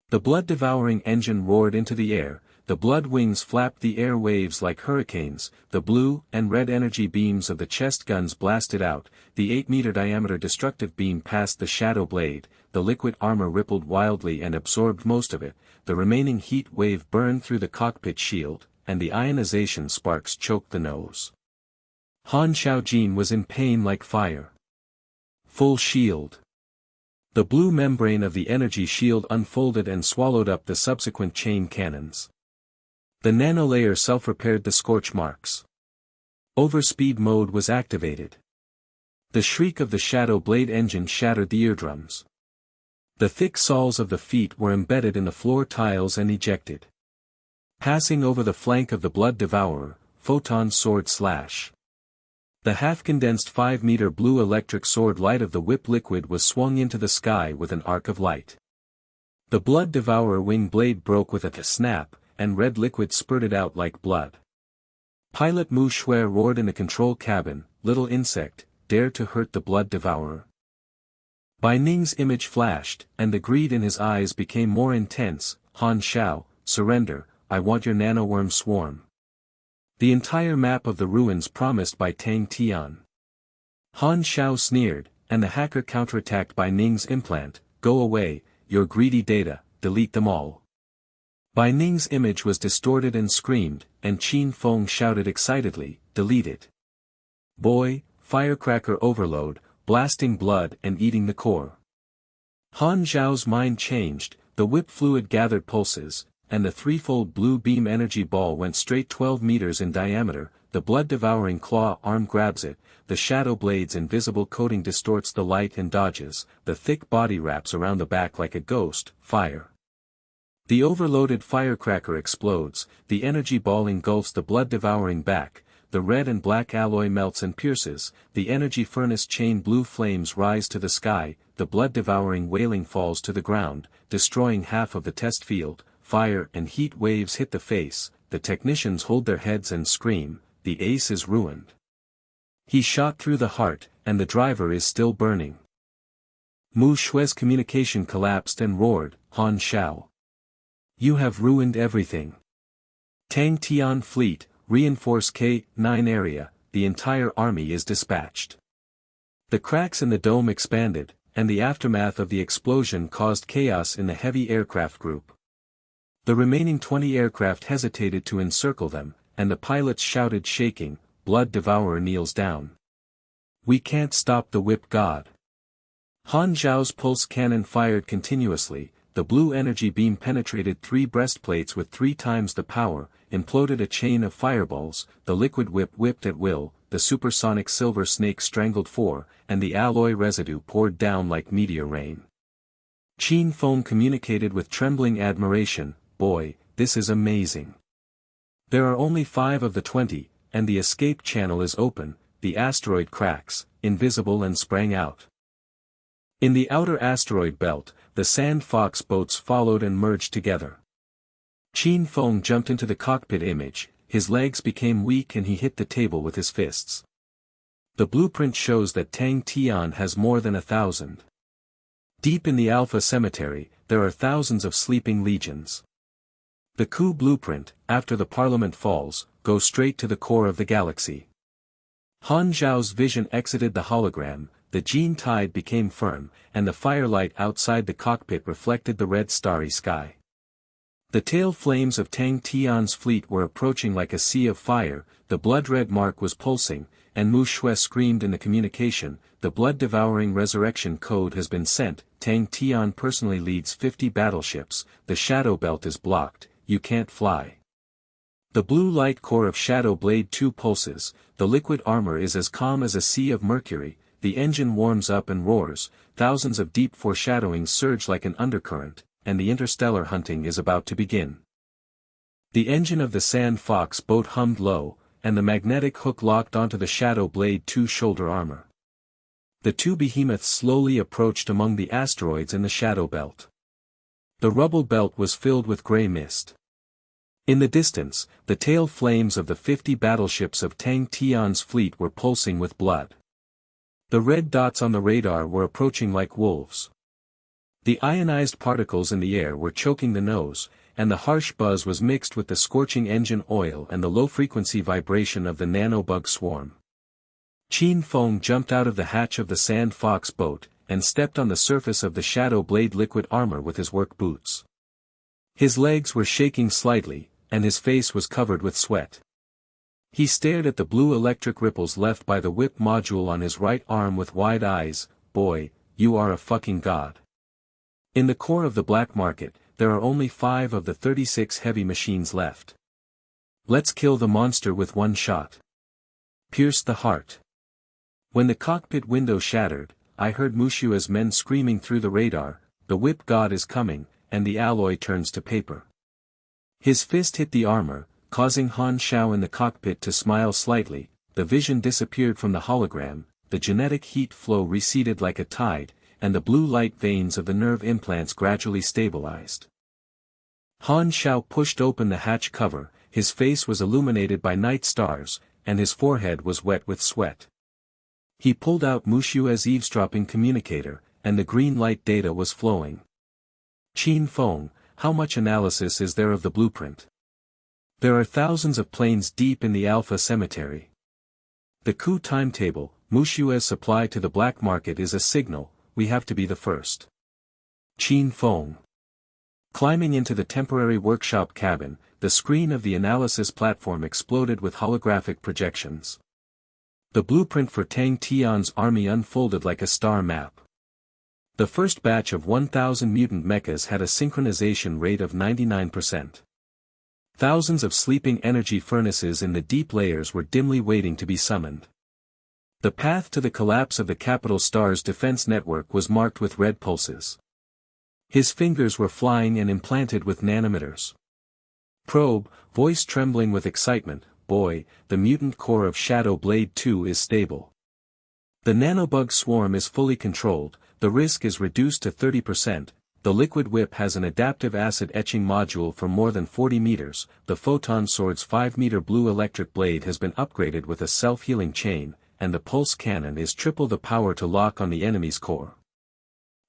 The blood-devouring engine roared into the air, the blood wings flapped the air waves like hurricanes, the blue and red energy beams of the chest guns blasted out, the 8-meter diameter destructive beam passed the shadow blade, the liquid armor rippled wildly and absorbed most of it, the remaining heat wave burned through the cockpit shield, and the ionization sparks choked the nose. Han Xiaojin was in pain like fire. Full shield. The blue membrane of the energy shield unfolded and swallowed up the subsequent chain cannons. The nanolayer self-repaired the scorch marks. Overspeed mode was activated. The shriek of the shadow blade engine shattered the eardrums. The thick soles of the feet were embedded in the floor tiles and ejected. Passing over the flank of the blood devourer, photon sword slash. The half-condensed 5-meter blue electric sword light of the whip liquid was swung into the sky with an arc of light. The blood devourer wing blade broke with a snap, and red liquid spurted out like blood. Pilot Mu Xue roared in the control cabin, little insect, dare to hurt the blood devourer. Bai Ning's image flashed, and the greed in his eyes became more intense, Han Xiao, surrender, I want your nanoworm swarm. The entire map of the ruins promised by Tang Tian. Han Xiao sneered, and the hacker counterattacked Bai Ning's implant, go away, your greedy data, delete them all. Bai Ning's image was distorted and screamed, and Qin Feng shouted excitedly, delete it. Boy, firecracker overload, blasting blood and eating the core. Han Zhao's mind changed, the whip fluid gathered pulses, and the threefold blue beam energy ball went straight 12 meters in diameter, the blood-devouring claw arm grabs it, the shadow blade's invisible coating distorts the light and dodges, the thick body wraps around the back like a ghost, fire. The overloaded firecracker explodes, the energy ball engulfs the blood-devouring back, the red and black alloy melts and pierces, the energy furnace chain blue flames rise to the sky, the blood-devouring wailing falls to the ground, destroying half of the test field, fire and heat waves hit the face, the technicians hold their heads and scream, the ace is ruined. He shot through the heart, and the driver is still burning. Mu Xue's communication collapsed and roared, Han Xiao. You have ruined everything. Tang Tian fleet, reinforce K9 area, the entire army is dispatched. The cracks in the dome expanded, and the aftermath of the explosion caused chaos in the heavy aircraft group. The remaining 20 aircraft hesitated to encircle them, and the pilots shouted shaking, Blood Devourer kneels down. We can't stop the whip god. Han Zhao's pulse cannon fired continuously, the blue energy beam penetrated 3 breastplates with 3 times the power, imploded a chain of fireballs, the liquid whip whipped at will, the supersonic silver snake strangled 4, and the alloy residue poured down like meteor rain. Qin Feng communicated with trembling admiration, boy, this is amazing. There are only 5 of the 20, and the escape channel is open, the asteroid cracks, invisible and sprang out. In the outer asteroid belt, the Sand Fox boats followed and merged together. Qin Feng jumped into the cockpit image, his legs became weak and he hit the table with his fists. The blueprint shows that Tang Tian has more than 1,000. Deep in the Alpha Cemetery, there are thousands of sleeping legions. The coup blueprint, after the parliament falls, goes straight to the core of the galaxy. Han Zhao's vision exited the hologram, the gene tide became firm, and the firelight outside the cockpit reflected the red starry sky. The tail flames of Tang Tian's fleet were approaching like a sea of fire, the blood-red mark was pulsing, and Mu Xue screamed in the communication, the blood-devouring resurrection code has been sent, Tang Tian personally leads 50 battleships, the shadow belt is blocked, you can't fly. The blue light core of Shadow Blade 2 pulses, the liquid armor is as calm as a sea of mercury, the engine warms up and roars, thousands of deep foreshadowings surge like an undercurrent, and the interstellar hunting is about to begin. The engine of the Sand Fox boat hummed low, and the magnetic hook locked onto the Shadow Blade 2 shoulder armor. The two behemoths slowly approached among the asteroids in the shadow belt. The rubble belt was filled with gray mist. In the distance, the tail flames of the 50 battleships of Tang Tian's fleet were pulsing with blood. The red dots on the radar were approaching like wolves. The ionized particles in the air were choking the nose, and the harsh buzz was mixed with the scorching engine oil and the low-frequency vibration of the nanobug swarm. Qin Feng jumped out of the hatch of the Sand Fox boat, and stepped on the surface of the Shadow Blade liquid armor with his work boots. His legs were shaking slightly, and his face was covered with sweat. He stared at the blue electric ripples left by the whip module on his right arm with wide eyes. Boy, you are a fucking god. In the core of the black market, there are only 5 of the 36 heavy machines left. Let's kill the monster with one shot. Pierce the heart. When the cockpit window shattered, I heard Mu Xue's men screaming through the radar, the whip god is coming, and the alloy turns to paper. His fist hit the armor, causing Han Xiao in the cockpit to smile slightly, the vision disappeared from the hologram, the genetic heat flow receded like a tide, and the blue light veins of the nerve implants gradually stabilized. Han Xiao pushed open the hatch cover, his face was illuminated by night stars, and his forehead was wet with sweat. He pulled out Mu Xue's eavesdropping communicator, and the green light data was flowing. Qin Feng, how much analysis is there of the blueprint? There are thousands of planes deep in the Alpha Cemetery. The coup timetable, Mu Xue's supply to the black market is a signal, we have to be the first. Qin Feng. Climbing into the temporary workshop cabin, the screen of the analysis platform exploded with holographic projections. The blueprint for Tang Tian's army unfolded like a star map. The first batch of 1,000 mutant mechas had a synchronization rate of 99%. Thousands of sleeping energy furnaces in the deep layers were dimly waiting to be summoned. The path to the collapse of the capital star's defense network was marked with red pulses. His fingers were flying and implanted with nanometers. Probe, voice trembling with excitement, boy, the mutant core of Shadow Blade 2 is stable. The nanobug swarm is fully controlled, the risk is reduced to 30%, the liquid whip has an adaptive acid etching module for more than 40 meters, the photon sword's 5-meter blue electric blade has been upgraded with a self-healing chain, and the pulse cannon is triple the power to lock on the enemy's core.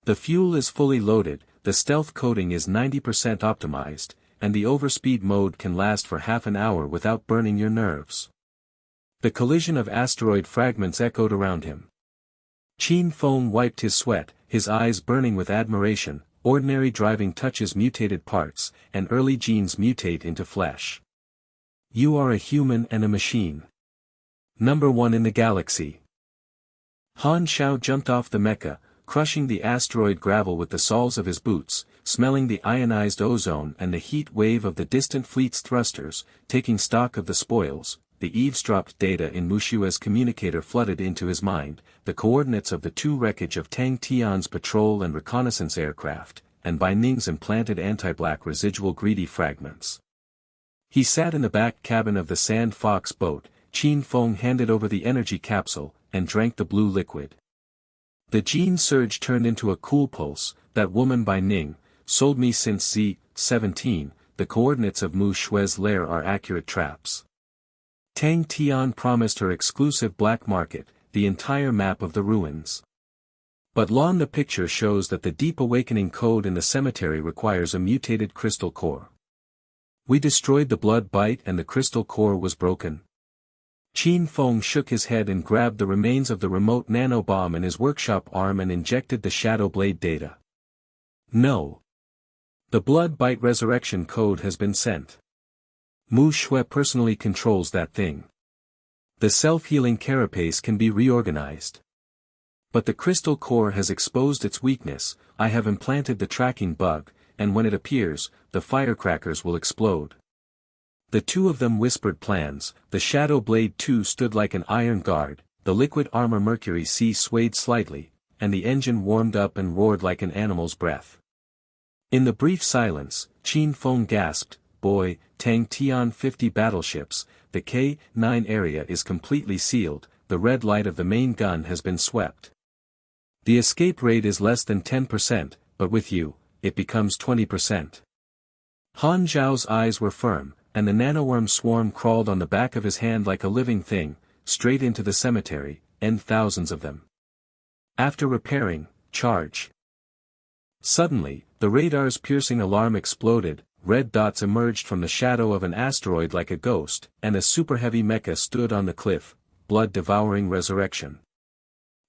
The fuel is fully loaded, the stealth coating is 90% optimized, and the overspeed mode can last for half an hour without burning your nerves. The collision of asteroid fragments echoed around him. Qin Feng wiped his sweat, his eyes burning with admiration. Ordinary driving touches mutated parts, and early genes mutate into flesh. You are a human and a machine. Number 1 in the galaxy. Han Xiao jumped off the mecha, crushing the asteroid gravel with the soles of his boots, smelling the ionized ozone and the heat wave of the distant fleet's thrusters, taking stock of the spoils. The eavesdropped data in Mu Xue's communicator flooded into his mind, the coordinates of the 2 wreckage of Tang Tian's patrol and reconnaissance aircraft, and Bai Ning's implanted anti-black residual greedy fragments. He sat in the back cabin of the Sand Fox boat, Qin Feng handed over the energy capsule, and drank the blue liquid. The gene surge turned into a cool pulse. That woman Bai Ning, sold me since Z-17, the coordinates of Mu Xue's lair are accurate traps. Tang Tian promised her exclusive black market, the entire map of the ruins. But the picture shows that the deep awakening code in the cemetery requires a mutated crystal core. We destroyed the blood bite and the crystal core was broken. Qin Feng shook his head and grabbed the remains of the remote nanobomb in his workshop arm and injected the shadow blade data. No. The blood bite resurrection code has been sent. Mu Xue personally controls that thing. The self-healing carapace can be reorganized. But the crystal core has exposed its weakness. I have implanted the tracking bug, and when it appears, the firecrackers will explode. The two of them whispered plans. The Shadow Blade 2 stood like an iron guard, the liquid armor Mercury C swayed slightly, and the engine warmed up and roared like an animal's breath. In the brief silence, Qin Feng gasped, "Boy, Tang Tian 50 battleships, the K-9 area is completely sealed, the red light of the main gun has been swept. The escape rate is less than 10%, but with you, it becomes 20%. Han Zhao's eyes were firm, and the nanoworm swarm crawled on the back of his hand like a living thing, straight into the cemetery, and thousands of them. After repairing, charge. Suddenly, the radar's piercing alarm exploded, red dots emerged from the shadow of an asteroid like a ghost, and a super-heavy mecha stood on the cliff, blood-devouring resurrection.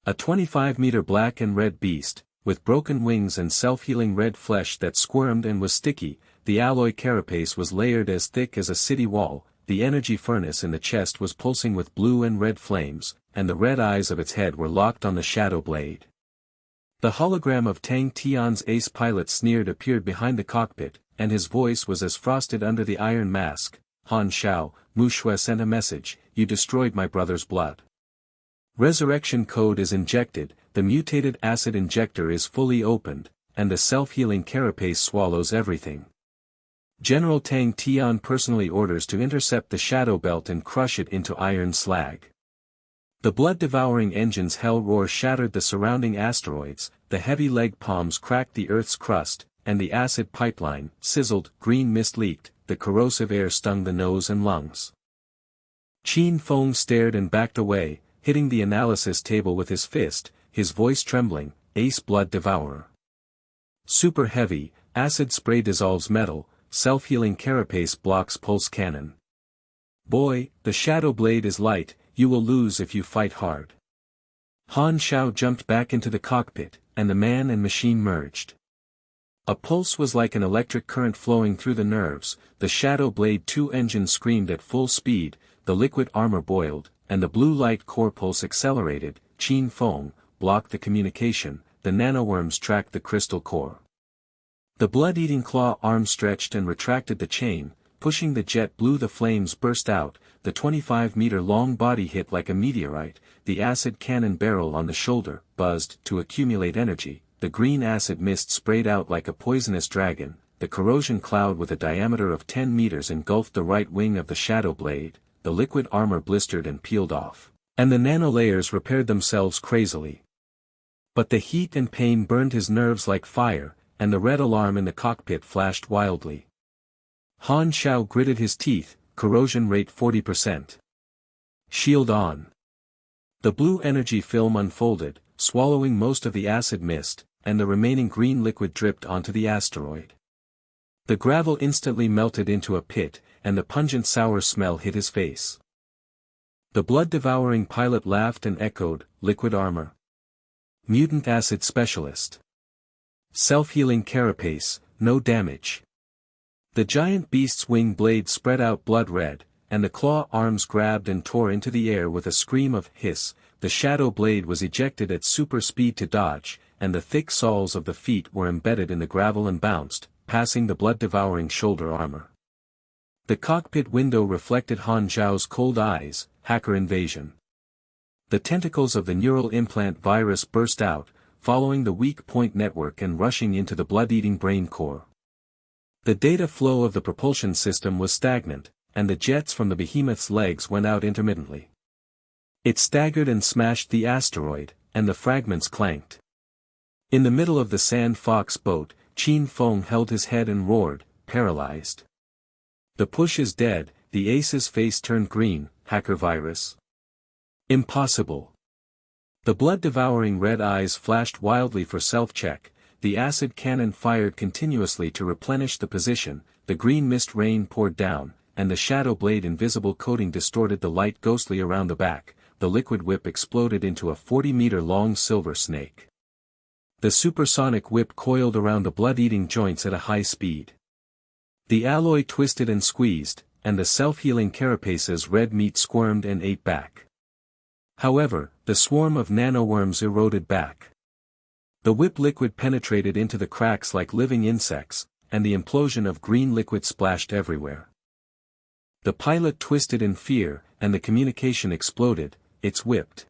A 25-meter black and red beast, with broken wings and self-healing red flesh that squirmed and was sticky, the alloy carapace was layered as thick as a city wall, the energy furnace in the chest was pulsing with blue and red flames, and the red eyes of its head were locked on the shadow blade. The hologram of Tang Tian's ace pilot sneered appeared behind the cockpit, and his voice was as frosted under the iron mask. "Han Xiao, Mu Xue sent a message, you destroyed my brother's blood. Resurrection code is injected, the mutated acid injector is fully opened, and the self-healing carapace swallows everything. General Tang Tian personally orders to intercept the shadow belt and crush it into iron slag." The blood-devouring engine's hell roar shattered the surrounding asteroids, the heavy leg palms cracked the Earth's crust, and the acid pipeline sizzled, green mist leaked, the corrosive air stung the nose and lungs. Qin Feng stared and backed away, hitting the analysis table with his fist, his voice trembling, "Ace blood devourer. Super heavy, acid spray dissolves metal, self-healing carapace blocks pulse cannon. Boy, the shadow blade is light, you will lose if you fight hard." Han Xiao jumped back into the cockpit, and the man and machine merged. A pulse was like an electric current flowing through the nerves, the Shadow Blade 2 engine screamed at full speed, the liquid armor boiled, and the blue light core pulse accelerated. Qin Feng blocked the communication, the nanoworms tracked the crystal core. The blood-eating claw arm stretched and retracted the chain, pushing the jet blue. The flames burst out, the 25-meter-long body hit like a meteorite, the acid cannon barrel on the shoulder buzzed to accumulate energy, the green acid mist sprayed out like a poisonous dragon, the corrosion cloud with a diameter of 10 meters engulfed the right wing of the Shadow Blade, the liquid armor blistered and peeled off, and the nanolayers repaired themselves crazily. But the heat and pain burned his nerves like fire, and the red alarm in the cockpit flashed wildly. Han Xiao gritted his teeth, corrosion rate 40%. Shield on. The blue energy film unfolded, swallowing most of the acid mist, and the remaining green liquid dripped onto the asteroid. The gravel instantly melted into a pit, and the pungent sour smell hit his face. The blood-devouring pilot laughed and echoed, "Liquid armor. Mutant acid specialist. Self-healing carapace, no damage." The giant beast's wing blade spread out blood red, and the claw arms grabbed and tore into the air with a scream of hiss. The shadow blade was ejected at super speed to dodge, and the thick soles of the feet were embedded in the gravel and bounced, passing the blood-devouring shoulder armor. The cockpit window reflected Han Zhao's cold eyes. Hacker invasion. The tentacles of the neural implant virus burst out, following the weak point network and rushing into the blood-eating brain core. The data flow of the propulsion system was stagnant, and the jets from the behemoth's legs went out intermittently. It staggered and smashed the asteroid, and the fragments clanked. In the middle of the Sand Fox boat, Qin Feng held his head and roared, paralyzed. The push is dead. The ace's face turned green. Hacker virus. Impossible. The blood-devouring red eyes flashed wildly for self-check, the acid cannon fired continuously to replenish the position, the green mist rain poured down, and the shadow blade invisible coating distorted the light ghostly around the back. The liquid whip exploded into a 40-meter-long silver snake. The supersonic whip coiled around the blood-eating joints at a high speed. The alloy twisted and squeezed, and the self-healing carapace's red meat squirmed and ate back. However, the swarm of nanoworms eroded back. The whip liquid penetrated into the cracks like living insects, and the implosion of green liquid splashed everywhere. The pilot twisted in fear, and the communication exploded. It's whipped.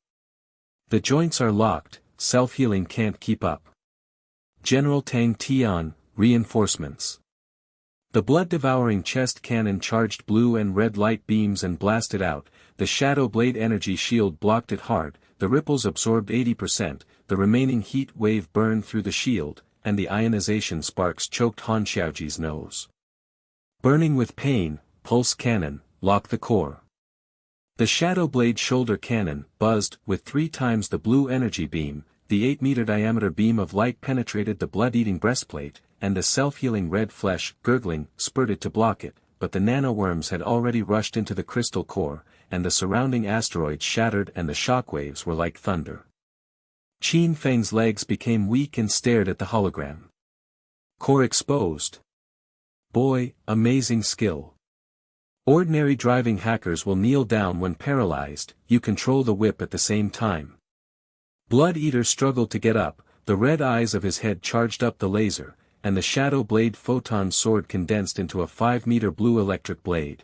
The joints are locked, self-healing can't keep up. General Tang Tian, reinforcements. The blood-devouring chest cannon charged blue and red light beams and blasted out. The shadow blade energy shield blocked it hard, the ripples absorbed 80%, the remaining heat wave burned through the shield, and the ionization sparks choked Han Xiaoji's nose. Burning with pain, pulse cannon, lock the core. The shadow blade shoulder cannon buzzed with 3 times the blue energy beam. The 8-meter diameter beam of light penetrated the blood-eating breastplate, and the self-healing red flesh, gurgling, spurted to block it, but the nanoworms had already rushed into the crystal core, and the surrounding asteroid shattered and the shockwaves were like thunder. Qin Feng's legs became weak and stared at the hologram. Core exposed. Boy, amazing skill. Ordinary driving hackers will kneel down when paralyzed. You control the whip at the same time. Blood Eater struggled to get up, the red eyes of his head charged up the laser, and the shadow blade photon sword condensed into a 5-meter blue electric blade.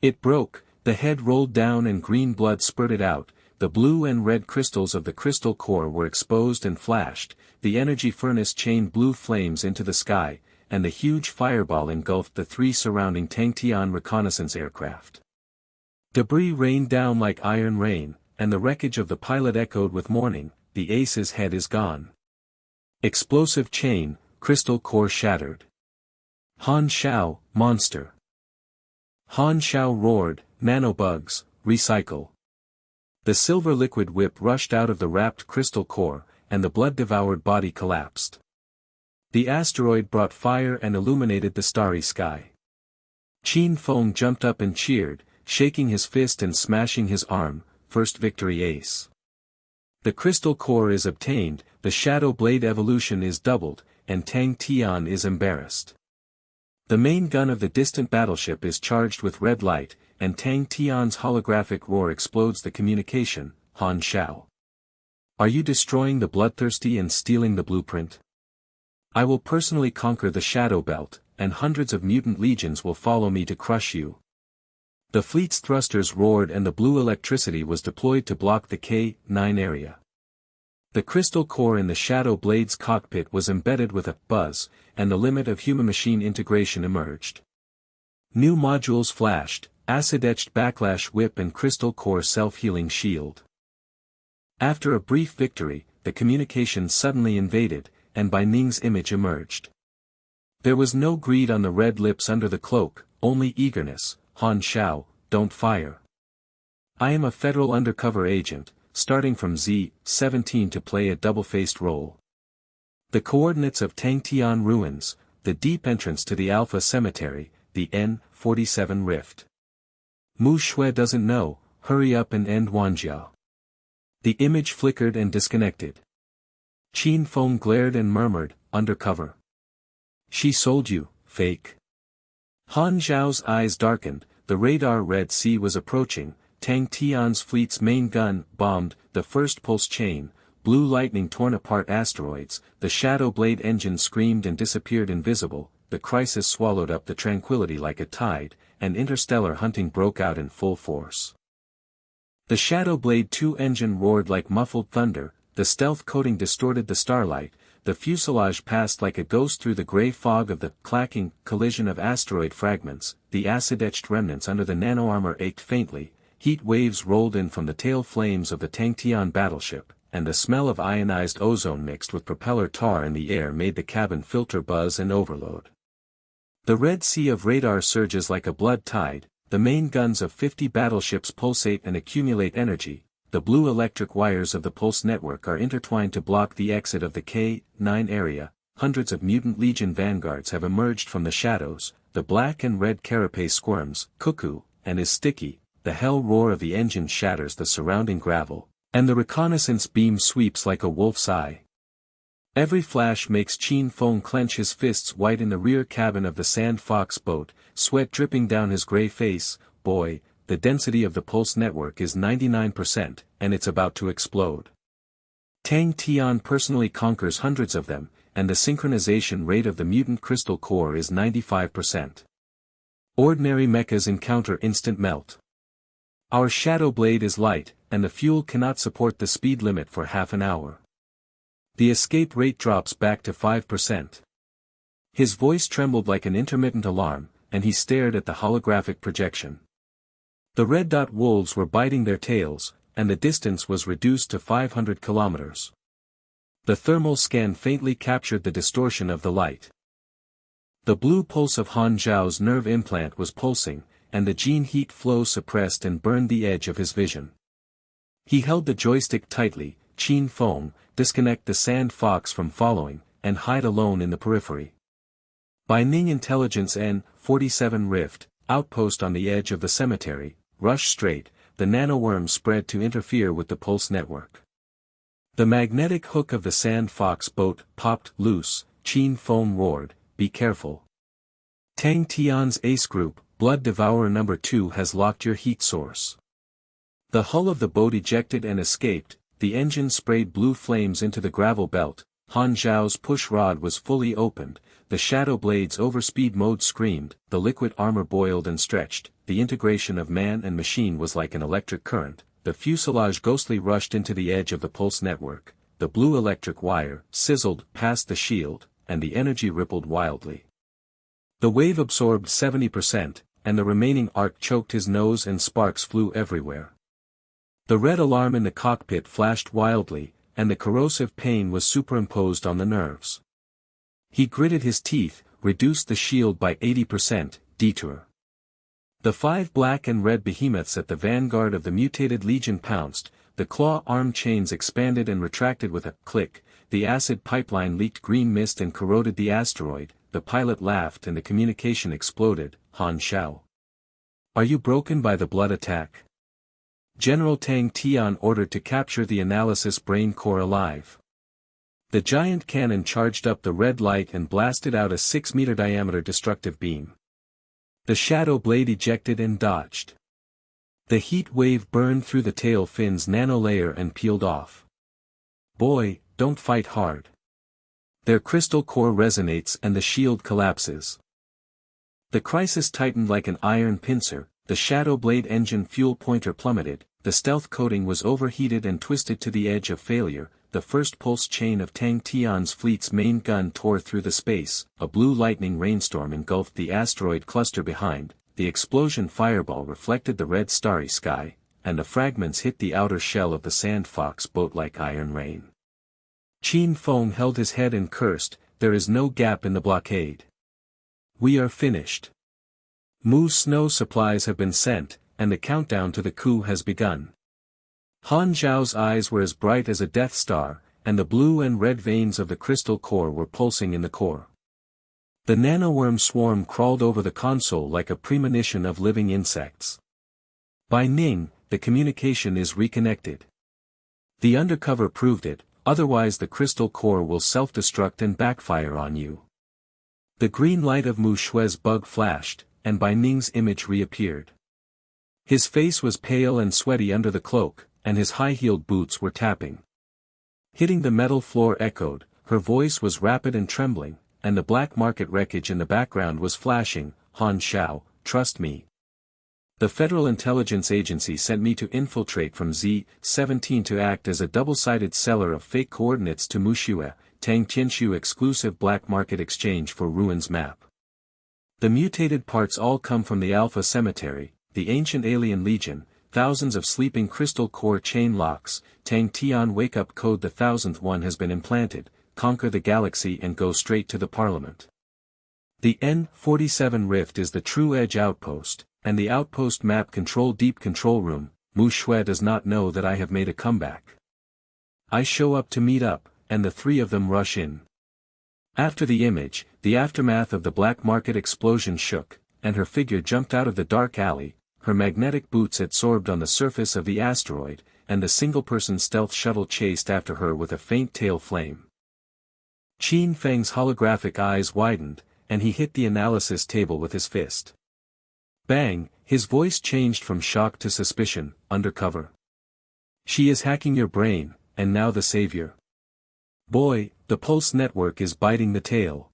It broke, the head rolled down and green blood spurted out, the blue and red crystals of the crystal core were exposed and flashed, the energy furnace chained blue flames into the sky, and the huge fireball engulfed the 3 surrounding Tang Tian reconnaissance aircraft. Debris rained down like iron rain, and the wreckage of the pilot echoed with mourning. The ace's head is gone. Explosive chain, crystal core shattered. Han Xiao, monster. Han Xiao roared, nanobugs, recycle. The silver liquid whip rushed out of the wrapped crystal core, and the blood-devoured body collapsed. The asteroid brought fire and illuminated the starry sky. Qin Feng jumped up and cheered, shaking his fist and smashing his arm. First victory ace. The crystal core is obtained, the shadow blade evolution is doubled, and Tang Tian is embarrassed. The main gun of the distant battleship is charged with red light, and Tang Tian's holographic roar explodes the communication. Han Xiao. Are you destroying the bloodthirsty and stealing the blueprint? I will personally conquer the Shadow Belt, and hundreds of mutant legions will follow me to crush you. The fleet's thrusters roared and the blue electricity was deployed to block the K-9 area. The crystal core in the Shadow Blade's cockpit was embedded with a buzz, and the limit of human-machine integration emerged. New modules flashed, acid-etched backlash whip and crystal core self-healing shield. After a brief victory, the communication suddenly invaded, and Bai Ning's image emerged. There was no greed on the red lips under the cloak, only eagerness. Han Xiao, don't fire. I am a federal undercover agent, starting from Z-17 to play a double-faced role. The coordinates of Tang Tian ruins, the deep entrance to the Alpha Cemetery, the N-47 rift. Mu Xue doesn't know, hurry up and end Wanjiao. The image flickered and disconnected. Qin Feng glared and murmured, undercover. She sold you, fake. Han Zhao's eyes darkened, the radar Red Sea was approaching, Tang Tian's fleet's main gun bombed, the first pulse chain, blue lightning torn apart asteroids, the shadow blade engine screamed and disappeared invisible, the crisis swallowed up the tranquility like a tide, and interstellar hunting broke out in full force. The Shadow Blade 2 engine roared like muffled thunder, the stealth coating distorted the starlight, the fuselage passed like a ghost through the gray fog of the clacking collision of asteroid fragments, the acid-etched remnants under the nanoarmor ached faintly, heat waves rolled in from the tail flames of the Tang Tian battleship, and the smell of ionized ozone mixed with propeller tar in the air made the cabin filter buzz and overload. The red sea of radar surges like a blood tide, the main guns of 50 battleships pulsate and accumulate energy, the blue electric wires of the pulse network are intertwined to block the exit of the K-9 area, hundreds of mutant legion vanguards have emerged from the shadows, the black and red carapace squirms, cuckoo, and is sticky, the hell roar of the engine shatters the surrounding gravel, and the reconnaissance beam sweeps like a wolf's eye. Every flash makes Qin Feng clench his fists white in the rear cabin of the Sand Fox boat, sweat dripping down his gray face. Boy, the density of the pulse network is 99%, and it's about to explode. Tang Tian personally conquers hundreds of them, and the synchronization rate of the mutant crystal core is 95%. Ordinary mechas encounter instant melt. Our shadow blade is light, and the fuel cannot support the speed limit for half an hour. The escape rate drops back to 5%. His voice trembled like an intermittent alarm, and he stared at the holographic projection. The red dot wolves were biting their tails, and the distance was reduced to 500 kilometers. The thermal scan faintly captured the distortion of the light. The blue pulse of Han Zhao's nerve implant was pulsing, and the gene heat flow suppressed and burned the edge of his vision. He held the joystick tightly. Qin Feng, disconnect the Sand Fox from following, and hide alone in the periphery. Bai Ning Intelligence N-47 Rift, outpost on the edge of the cemetery, rush straight, the nanoworm spread to interfere with the pulse network. The magnetic hook of the Sand Fox boat popped loose, Qin Feng roared, be careful. Tang Tian's ace group, Blood Devourer No. 2 has locked your heat source. The hull of the boat ejected and escaped. The engine sprayed blue flames into the gravel belt, Han Zhao's push rod was fully opened, the shadow blade's overspeed mode screamed, the liquid armor boiled and stretched, the integration of man and machine was like an electric current, the fuselage ghostly rushed into the edge of the pulse network, the blue electric wire sizzled past the shield, and the energy rippled wildly. The wave absorbed 70%, and the remaining arc choked his nose and sparks flew everywhere. The red alarm in the cockpit flashed wildly, and the corrosive pain was superimposed on the nerves. He gritted his teeth, reduced the shield by 80%, detour. The 5 black and red behemoths at the vanguard of the mutated legion pounced, the claw arm chains expanded and retracted with a click, the acid pipeline leaked green mist and corroded the asteroid, the pilot laughed and the communication exploded. Han Xiao. Are you broken by the blood attack? General Tang Tian ordered to capture the analysis brain core alive. The giant cannon charged up the red light and blasted out a 6-meter diameter destructive beam. The shadow blade ejected and dodged. The heat wave burned through the tail fin's nanolayer and peeled off. Boy, don't fight hard. Their crystal core resonates and the shield collapses. The crisis tightened like an iron pincer, the shadow blade engine fuel pointer plummeted, the stealth coating was overheated and twisted to the edge of failure, the first pulse chain of Tang Tian's fleet's main gun tore through the space, a blue lightning rainstorm engulfed the asteroid cluster behind, the explosion fireball reflected the red starry sky, and the fragments hit the outer shell of the Sand Fox boat like iron rain. Qin Feng held his head and cursed, there is no gap in the blockade. We are finished. Mu Xue supplies have been sent, and the countdown to the coup has begun. Han Zhao's eyes were as bright as a Death Star, and the blue and red veins of the crystal core were pulsing in the core. The nanoworm swarm crawled over the console like a premonition of living insects. Bai Ning, the communication is reconnected. The undercover proved it, otherwise the crystal core will self-destruct and backfire on you. The green light of Mu Xue's bug flashed, and Bai Ning's image reappeared. His face was pale and sweaty under the cloak, and his high-heeled boots were tapping. Hitting the metal floor echoed, her voice was rapid and trembling, and the black market wreckage in the background was flashing, Han Xiao, trust me. The Federal Intelligence Agency sent me to infiltrate from Z-17 to act as a double-sided seller of fake coordinates to Mu Xue, Tang Tian exclusive black market exchange for ruins map. The mutated parts all come from the Alpha Cemetery, the ancient alien legion, thousands of sleeping crystal core chain locks. Tang Tian wake up code. The 1000th one has been implanted, conquer the galaxy and go straight to the Parliament. The N-47 rift is the true edge outpost, and the outpost map control deep control room. Mu Xue does not know that I have made a comeback. I show up to meet up, and the three of them rush in. After the image, the aftermath of the black market explosion shook, and her figure jumped out of the dark alley, her magnetic boots adsorbed on the surface of the asteroid, and the single-person stealth shuttle chased after her with a faint tail flame. Qin Feng's holographic eyes widened, and he hit the analysis table with his fist. Bang, his voice changed from shock to suspicion. Undercover. She is hacking your brain, and now the savior. Boy, the pulse network is biting the tail.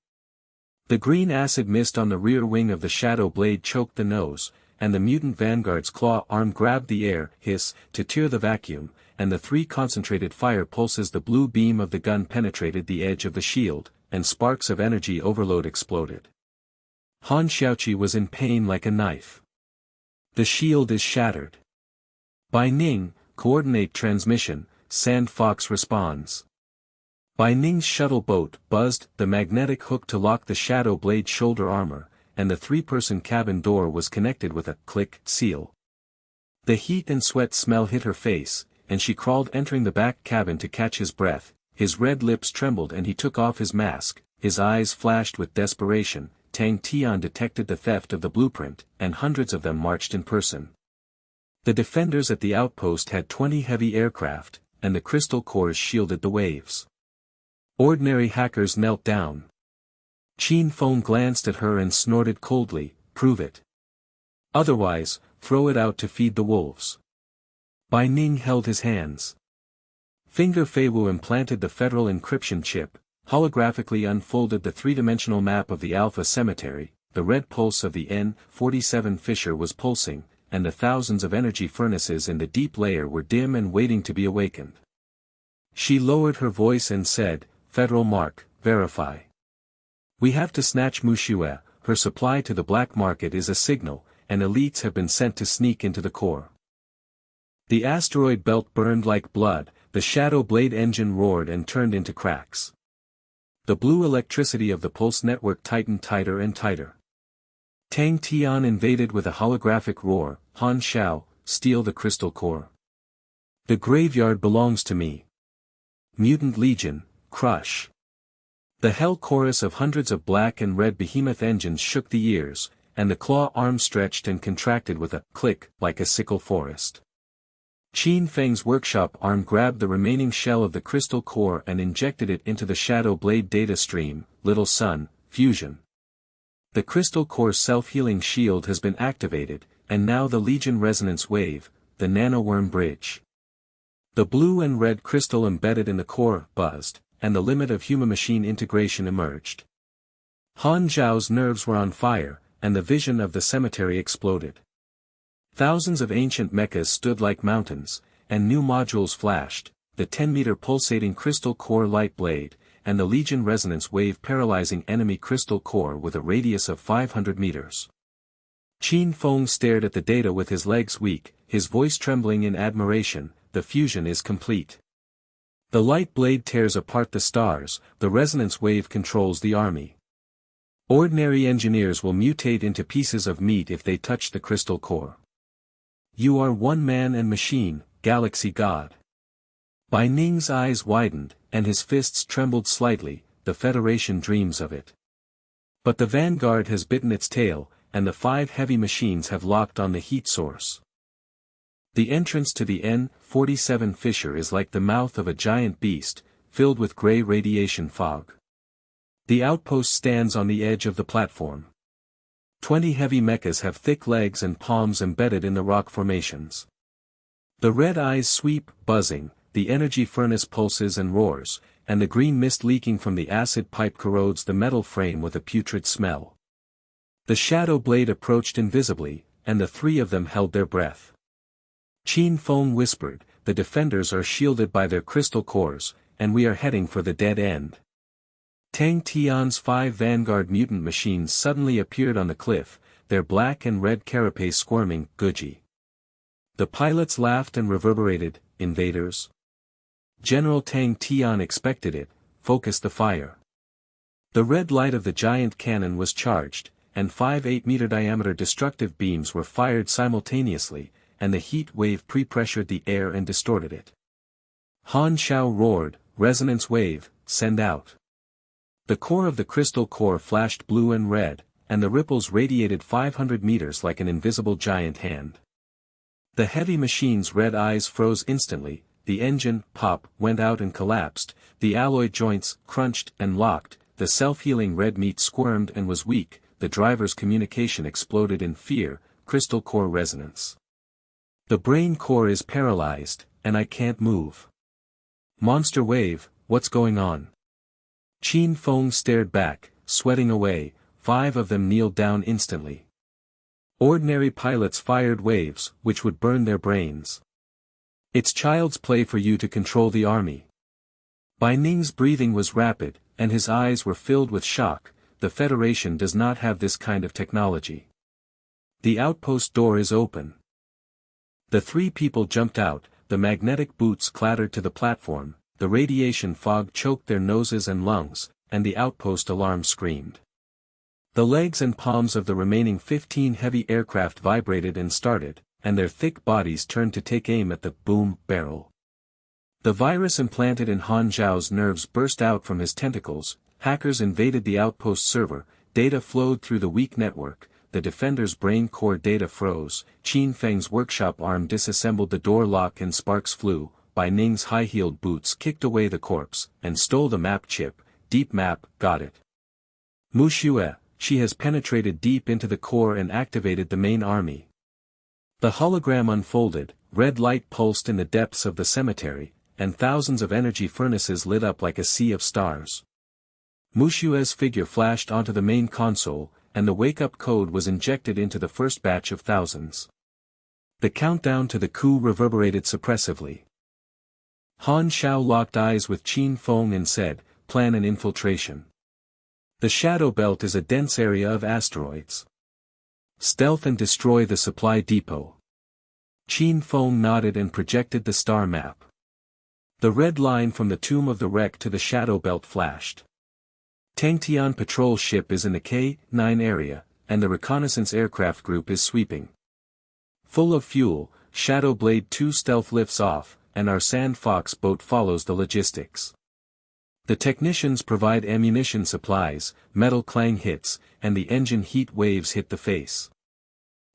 The green acid mist on the rear wing of the shadow blade choked the nose, and the mutant vanguard's claw arm grabbed the air, hiss, to tear the vacuum, and the three concentrated fire pulses. The blue beam of the gun penetrated the edge of the shield, and sparks of energy overload exploded. Han Xiaoqi was in pain like a knife. The shield is shattered. Bai Ning, coordinate transmission, Sand Fox responds. Bai Ning's shuttle boat buzzed the magnetic hook to lock the shadow blade shoulder armor, and the three-person cabin door was connected with a click seal. The heat and sweat smell hit her face, and she crawled entering the back cabin to catch his breath. His red lips trembled and he took off his mask, his eyes flashed with desperation. Tang Tian detected the theft of the blueprint, and hundreds of them marched in person. The defenders at the outpost had 20 heavy aircraft, and the crystal cores shielded the waves. Ordinary hackers knelt down. Qin Feng glanced at her and snorted coldly, prove it. Otherwise, throw it out to feed the wolves. Bai Ning held his hands. Finger Feiwu implanted the federal encryption chip, holographically unfolded the three-dimensional map of the Alpha Cemetery. The red pulse of the N-47 fissure was pulsing, and the thousands of energy furnaces in the deep layer were dim and waiting to be awakened. She lowered her voice and said, Federal Mark, verify. We have to snatch Mu Xue. Her supply to the black market is a signal, and elites have been sent to sneak into the core. The asteroid belt burned like blood, the shadow blade engine roared and turned into cracks. The blue electricity of the pulse network tightened tighter and tighter. Tang Tian invaded with a holographic roar, Han Xiao, steal the crystal core. The graveyard belongs to me. Mutant Legion, crush. The hell chorus of hundreds of black and red behemoth engines shook the ears, and the claw arm stretched and contracted with a click like a sickle forest. Qin Feng's workshop arm grabbed the remaining shell of the crystal core and injected it into the shadow blade data stream. Little Sun, fusion. The crystal core's self-healing shield has been activated, and now the Legion resonance wave, the nanoworm bridge. The blue and red crystal embedded in the core buzzed, and the limit of human-machine integration emerged. Han Zhao's nerves were on fire, and the vision of the cemetery exploded. Thousands of ancient mechas stood like mountains, and new modules flashed, the 10-meter pulsating crystal core light blade, and the Legion resonance wave paralyzing enemy crystal core with a radius of 500 meters. Qin Feng stared at the data with his legs weak, his voice trembling in admiration. The fusion is complete. The light blade tears apart the stars, the resonance wave controls the army. Ordinary engineers will mutate into pieces of meat if they touch the crystal core. You are one man and machine, galaxy god. Bai Ning's eyes widened, and his fists trembled slightly. The Federation dreams of it. But the Vanguard has bitten its tail, and the 5 heavy machines have locked on the heat source. The entrance to the N-47 fissure is like the mouth of a giant beast, filled with gray radiation fog. The outpost stands on the edge of the platform. 20 heavy mechas have thick legs and palms embedded in the rock formations. The red eyes sweep, buzzing, the energy furnace pulses and roars, and the green mist leaking from the acid pipe corrodes the metal frame with a putrid smell. The shadow blade approached invisibly, and the 3 of them held their breath. Qin Feng whispered, the defenders are shielded by their crystal cores, and we are heading for the dead end. Tang Tian's 5 vanguard mutant machines suddenly appeared on the cliff, their black and red carapace squirming, Guji. The pilots laughed and reverberated, invaders. General Tang Tian expected it, focused the fire. The red light of the giant cannon was charged, and 5 8-meter diameter destructive beams were fired simultaneously, and the heat wave pre-pressured the air and distorted it. Han Xiao roared, resonance wave, send out. The core of the crystal core flashed blue and red, and the ripples radiated 500 meters like an invisible giant hand. The heavy machine's red eyes froze instantly, the engine, pop, went out and collapsed, the alloy joints, crunched and locked, the self-healing red meat squirmed and was weak, the driver's communication exploded in fear, crystal core resonance. The brain core is paralyzed, and I can't move. Monster wave, what's going on? Qin Feng stared back, sweating away, 5 of them kneeled down instantly. Ordinary pilots fired waves, which would burn their brains. It's child's play for you to control the army. Bai Ning's breathing was rapid, and his eyes were filled with shock. The Federation does not have this kind of technology. The outpost door is open. The 3 people jumped out, the magnetic boots clattered to the platform, the radiation fog choked their noses and lungs, and the outpost alarm screamed. The legs and palms of the remaining 15 heavy aircraft vibrated and started, and their thick bodies turned to take aim at the boom barrel. The virus implanted in Han Zhao's nerves burst out from his tentacles, hackers invaded the outpost server, data flowed through the weak network, the defender's brain core data froze, Qin Feng's workshop arm disassembled the door lock and sparks flew, Bai Ning's high-heeled boots kicked away the corpse, and stole the map chip, deep map, got it. Mu Xue, she has penetrated deep into the core and activated the main army. The hologram unfolded, red light pulsed in the depths of the cemetery, and thousands of energy furnaces lit up like a sea of stars. Mu Xue's figure flashed onto the main console, and the wake-up code was injected into the first batch of thousands. The countdown to the coup reverberated suppressively. Han Xiao locked eyes with Qin Feng and said, plan an infiltration. The shadow belt is a dense area of asteroids. Stealth and destroy the supply depot. Qin Feng nodded and projected the star map. The red line from the tomb of the wreck to the shadow belt flashed. Tang Tian patrol ship is in the K-9 area, and the reconnaissance aircraft group is sweeping. Full of fuel, Shadow Blade 2 stealth lifts off, and our Sand Fox boat follows the logistics. The technicians provide ammunition supplies, metal clang hits, and the engine heat waves hit the face.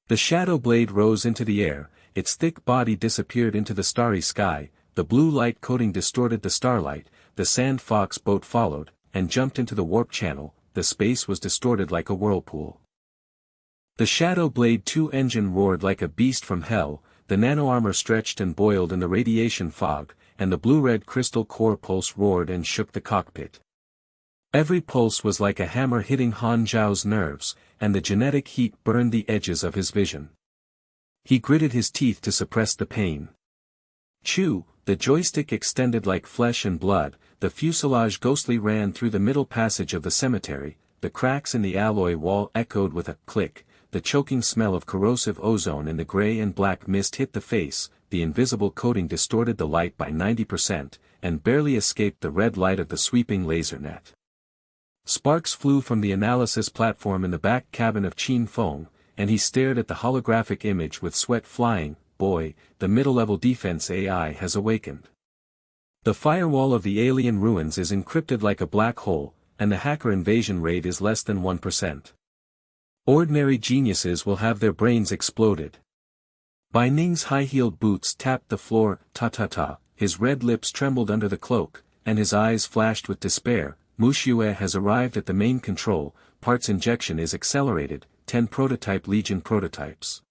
The Shadow Blade rose into the air, its thick body disappeared into the starry sky, the blue light coating distorted the starlight, the Sand Fox boat followed, and jumped into the warp channel, the space was distorted like a whirlpool. The Shadow Blade 2 engine roared like a beast from hell, the nano-armor stretched and boiled in the radiation fog, and the blue-red crystal core pulse roared and shook the cockpit. Every pulse was like a hammer hitting Han Zhao's nerves, and the genetic heat burned the edges of his vision. He gritted his teeth to suppress the pain. Chew, the joystick extended like flesh and blood, the fuselage ghostly ran through the middle passage of the cemetery, the cracks in the alloy wall echoed with a click, the choking smell of corrosive ozone in the gray and black mist hit the face, the invisible coating distorted the light by 90%, and barely escaped the red light of the sweeping laser net. Sparks flew from the analysis platform in the back cabin of Qin Feng, and he stared at the holographic image with sweat flying. Boy, the middle-level defense AI has awakened. The firewall of the alien ruins is encrypted like a black hole, and the hacker invasion rate is less than 1%. Ordinary geniuses will have their brains exploded. Bai Ning's high-heeled boots tapped the floor, ta-ta-ta, his red lips trembled under the cloak, and his eyes flashed with despair. Mu Xue has arrived at the main control, parts injection is accelerated, 10 prototype Legion prototypes.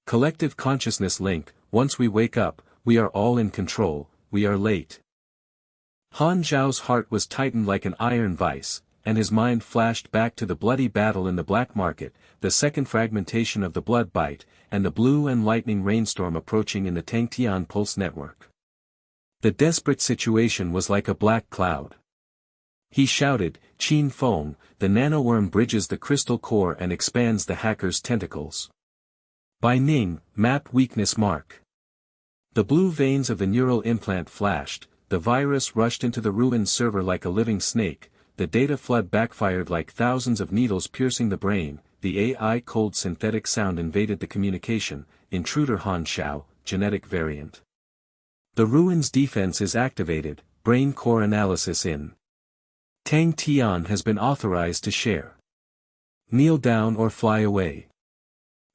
Collective consciousness link, once we wake up, we are all in control, we are late. Han Zhao's heart was tightened like an iron vice, and his mind flashed back to the bloody battle in the black market, the second fragmentation of the blood bite, and the blue and lightning rainstorm approaching in the Tang Tian pulse network. The desperate situation was like a black cloud. He shouted, Qin Feng, the nanoworm bridges the crystal core and expands the hacker's tentacles. Bai Ning, map weakness mark. The blue veins of the neural implant flashed, the virus rushed into the ruined server like a living snake, the data flood backfired like thousands of needles piercing the brain, the AI cold synthetic sound invaded the communication, intruder Han Xiao, genetic variant. The ruins defense is activated, brain core analysis in. Tang Tian has been authorized to share. Kneel down or fly away.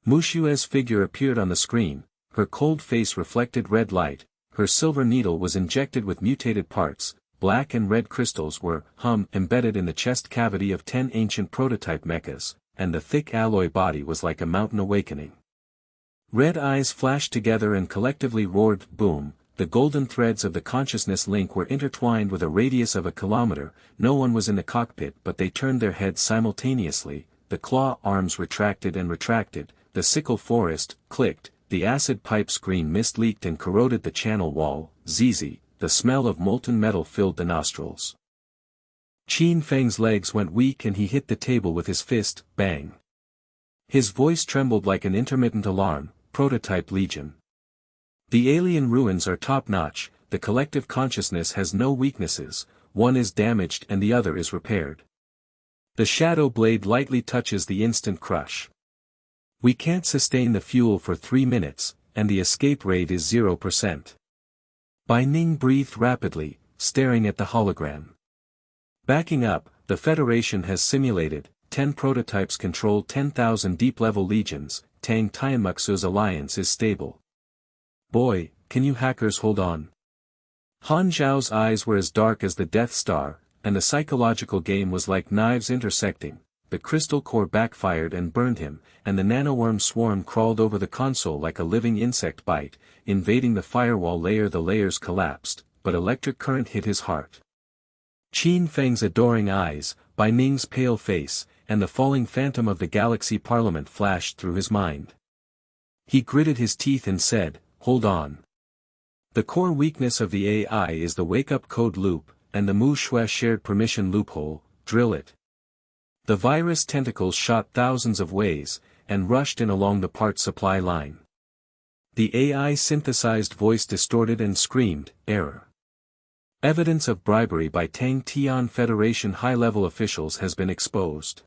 Mu Xue's figure appeared on the screen, her cold face reflected red light, her silver needle was injected with mutated parts, black and red crystals were, embedded in the chest cavity of 10 ancient prototype mechas, and the thick alloy body was like a mountain awakening. Red eyes flashed together and collectively roared, boom, the golden threads of the consciousness link were intertwined with a radius of a kilometer, no one was in the cockpit but they turned their heads simultaneously, the claw arms retracted and retracted, the sickle forest, clicked, the acid pipe screen mist leaked and corroded the channel wall, ZZ, the smell of molten metal filled the nostrils. Qin Feng's legs went weak and he hit the table with his fist, bang. His voice trembled like an intermittent alarm, prototype legion. The alien ruins are top-notch, the collective consciousness has no weaknesses, one is damaged and the other is repaired. The shadow blade lightly touches the instant crush. We can't sustain the fuel for 3 minutes, and the escape rate is 0%. Bai Ning breathed rapidly, staring at the hologram. Backing up, the Federation has simulated, 10 prototypes control 10,000 deep-level legions, Tang Tian Mu Xue's alliance is stable. Boy, can you hackers hold on? Han Zhao's eyes were as dark as the Death Star, and the psychological game was like knives intersecting, the crystal core backfired and burned him, and the nanoworm swarm crawled over the console like a living insect bite, invading the firewall layer. The layers collapsed, but electric current hit his heart. Qin Feng's adoring eyes, Bai Ning's pale face, and the falling phantom of the galaxy parliament flashed through his mind. He gritted his teeth and said, hold on. The core weakness of the AI is the wake-up code loop, and the Mu Xue shared permission loophole, drill it. The virus tentacles shot thousands of ways, and rushed in along the part supply line. The AI synthesized voice distorted and screamed, error. Evidence of bribery by Tang Tian Federation high-level officials has been exposed.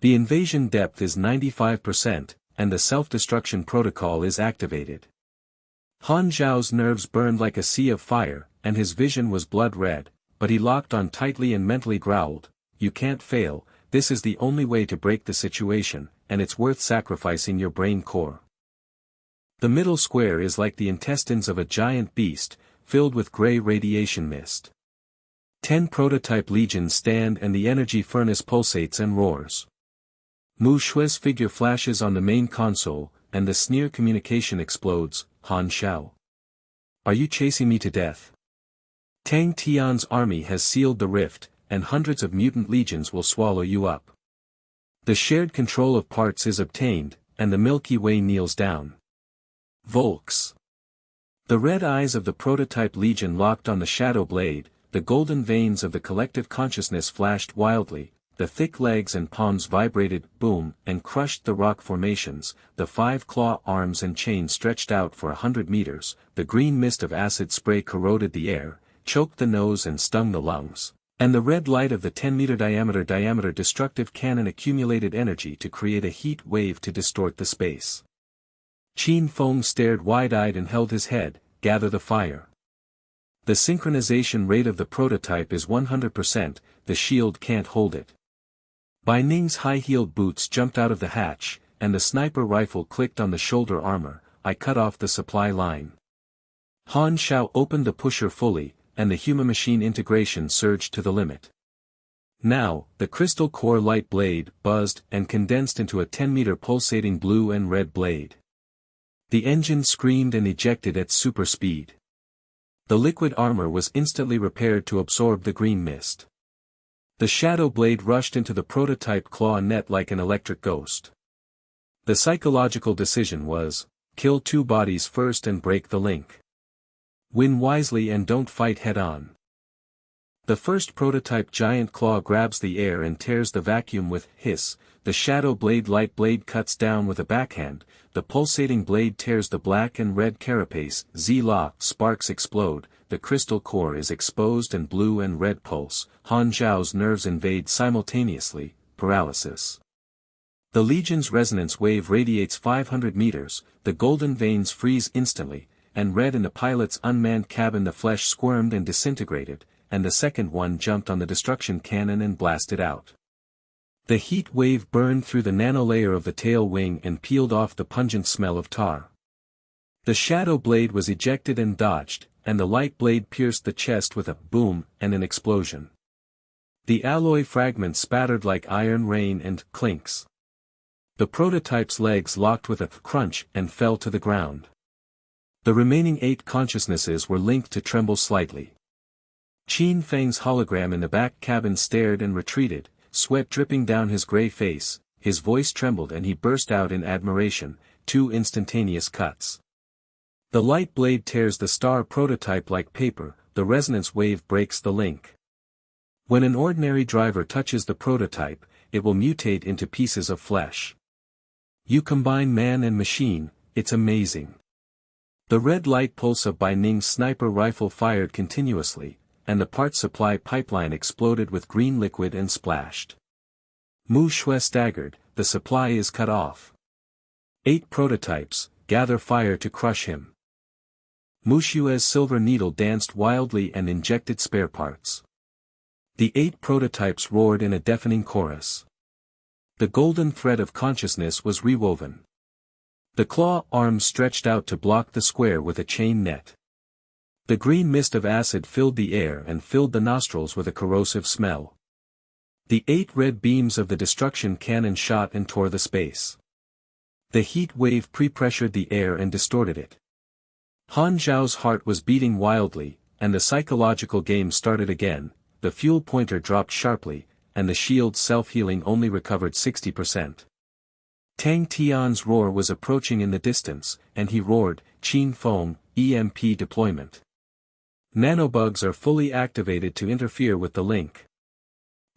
The invasion depth is 95%, and the self-destruction protocol is activated. Han Zhao's nerves burned like a sea of fire, and his vision was blood red, but he locked on tightly and mentally growled, you can't fail, this is the only way to break the situation, and it's worth sacrificing your brain core. The middle square is like the intestines of a giant beast, filled with gray radiation mist. 10 prototype legions stand and the energy furnace pulsates and roars. Mu Xue's figure flashes on the main console, and the sneer communication explodes, Han Xiao. Are you chasing me to death? Tang Tian's army has sealed the rift, and hundreds of mutant legions will swallow you up. The shared control of parts is obtained, and the Milky Way kneels down. Volks. The red eyes of the prototype legion locked on the shadow blade, the golden veins of the collective consciousness flashed wildly, the thick legs and palms vibrated, boom, and crushed the rock formations, the 5 claw arms and chains stretched out for 100 meters, the green mist of acid spray corroded the air, choked the nose and stung the lungs, and the red light of the 10-meter diameter destructive cannon accumulated energy to create a heat wave to distort the space. Qin Feng stared wide-eyed and held his head, gather the fire. The synchronization rate of the prototype is 100%, the shield can't hold it. Bai Ning's high-heeled boots jumped out of the hatch, and the sniper rifle clicked on the shoulder armor, I cut off the supply line. Han Xiao opened the pusher fully, and the human-machine integration surged to the limit. Now, the crystal core light blade buzzed and condensed into a 10-meter pulsating blue and red blade. The engine screamed and ejected at super speed. The liquid armor was instantly repaired to absorb the green mist. The shadow blade rushed into the prototype claw net like an electric ghost. The psychological decision was, kill 2 bodies first and break the link. Win wisely and don't fight head-on. The first prototype giant claw grabs the air and tears the vacuum with hiss, the shadow blade light blade cuts down with a backhand, the pulsating blade tears the black and red carapace, Z-lock sparks explode, the crystal core is exposed and blue and red pulse, Han Zhao's nerves invade simultaneously, paralysis. The Legion's resonance wave radiates 500 meters, the golden veins freeze instantly, and red in the pilot's unmanned cabin the flesh squirmed and disintegrated, and the second one jumped on the destruction cannon and blasted out. The heat wave burned through the nanolayer of the tail wing and peeled off the pungent smell of tar. The shadow blade was ejected and dodged, and the light blade pierced the chest with a boom and an explosion. The alloy fragments spattered like iron rain and clinks. The prototype's legs locked with a crunch and fell to the ground. The remaining 8 consciousnesses were linked to tremble slightly. Qin Feng's hologram in the back cabin stared and retreated, sweat dripping down his gray face, his voice trembled and he burst out in admiration, 2 instantaneous cuts. The light blade tears the star prototype like paper, the resonance wave breaks the link. When an ordinary driver touches the prototype, it will mutate into pieces of flesh. You combine man and machine, it's amazing. The red light pulse of Bai Ning's sniper rifle fired continuously, and the part supply pipeline exploded with green liquid and splashed. Mu Xue staggered, the supply is cut off. 8 prototypes, gather fire to crush him. Mu Xue's silver needle danced wildly and injected spare parts. The 8 prototypes roared in a deafening chorus. The golden thread of consciousness was rewoven. The claw arms stretched out to block the square with a chain net. The green mist of acid filled the air and filled the nostrils with a corrosive smell. The 8 red beams of the destruction cannon shot and tore the space. The heat wave pre-pressured the air and distorted it. Han Zhao's heart was beating wildly, and the psychological game started again. The fuel pointer dropped sharply, and the shield's self-healing only recovered 60%. Tang Tian's roar was approaching in the distance, and he roared, Qin Feng, EMP deployment. Nanobugs are fully activated to interfere with the link.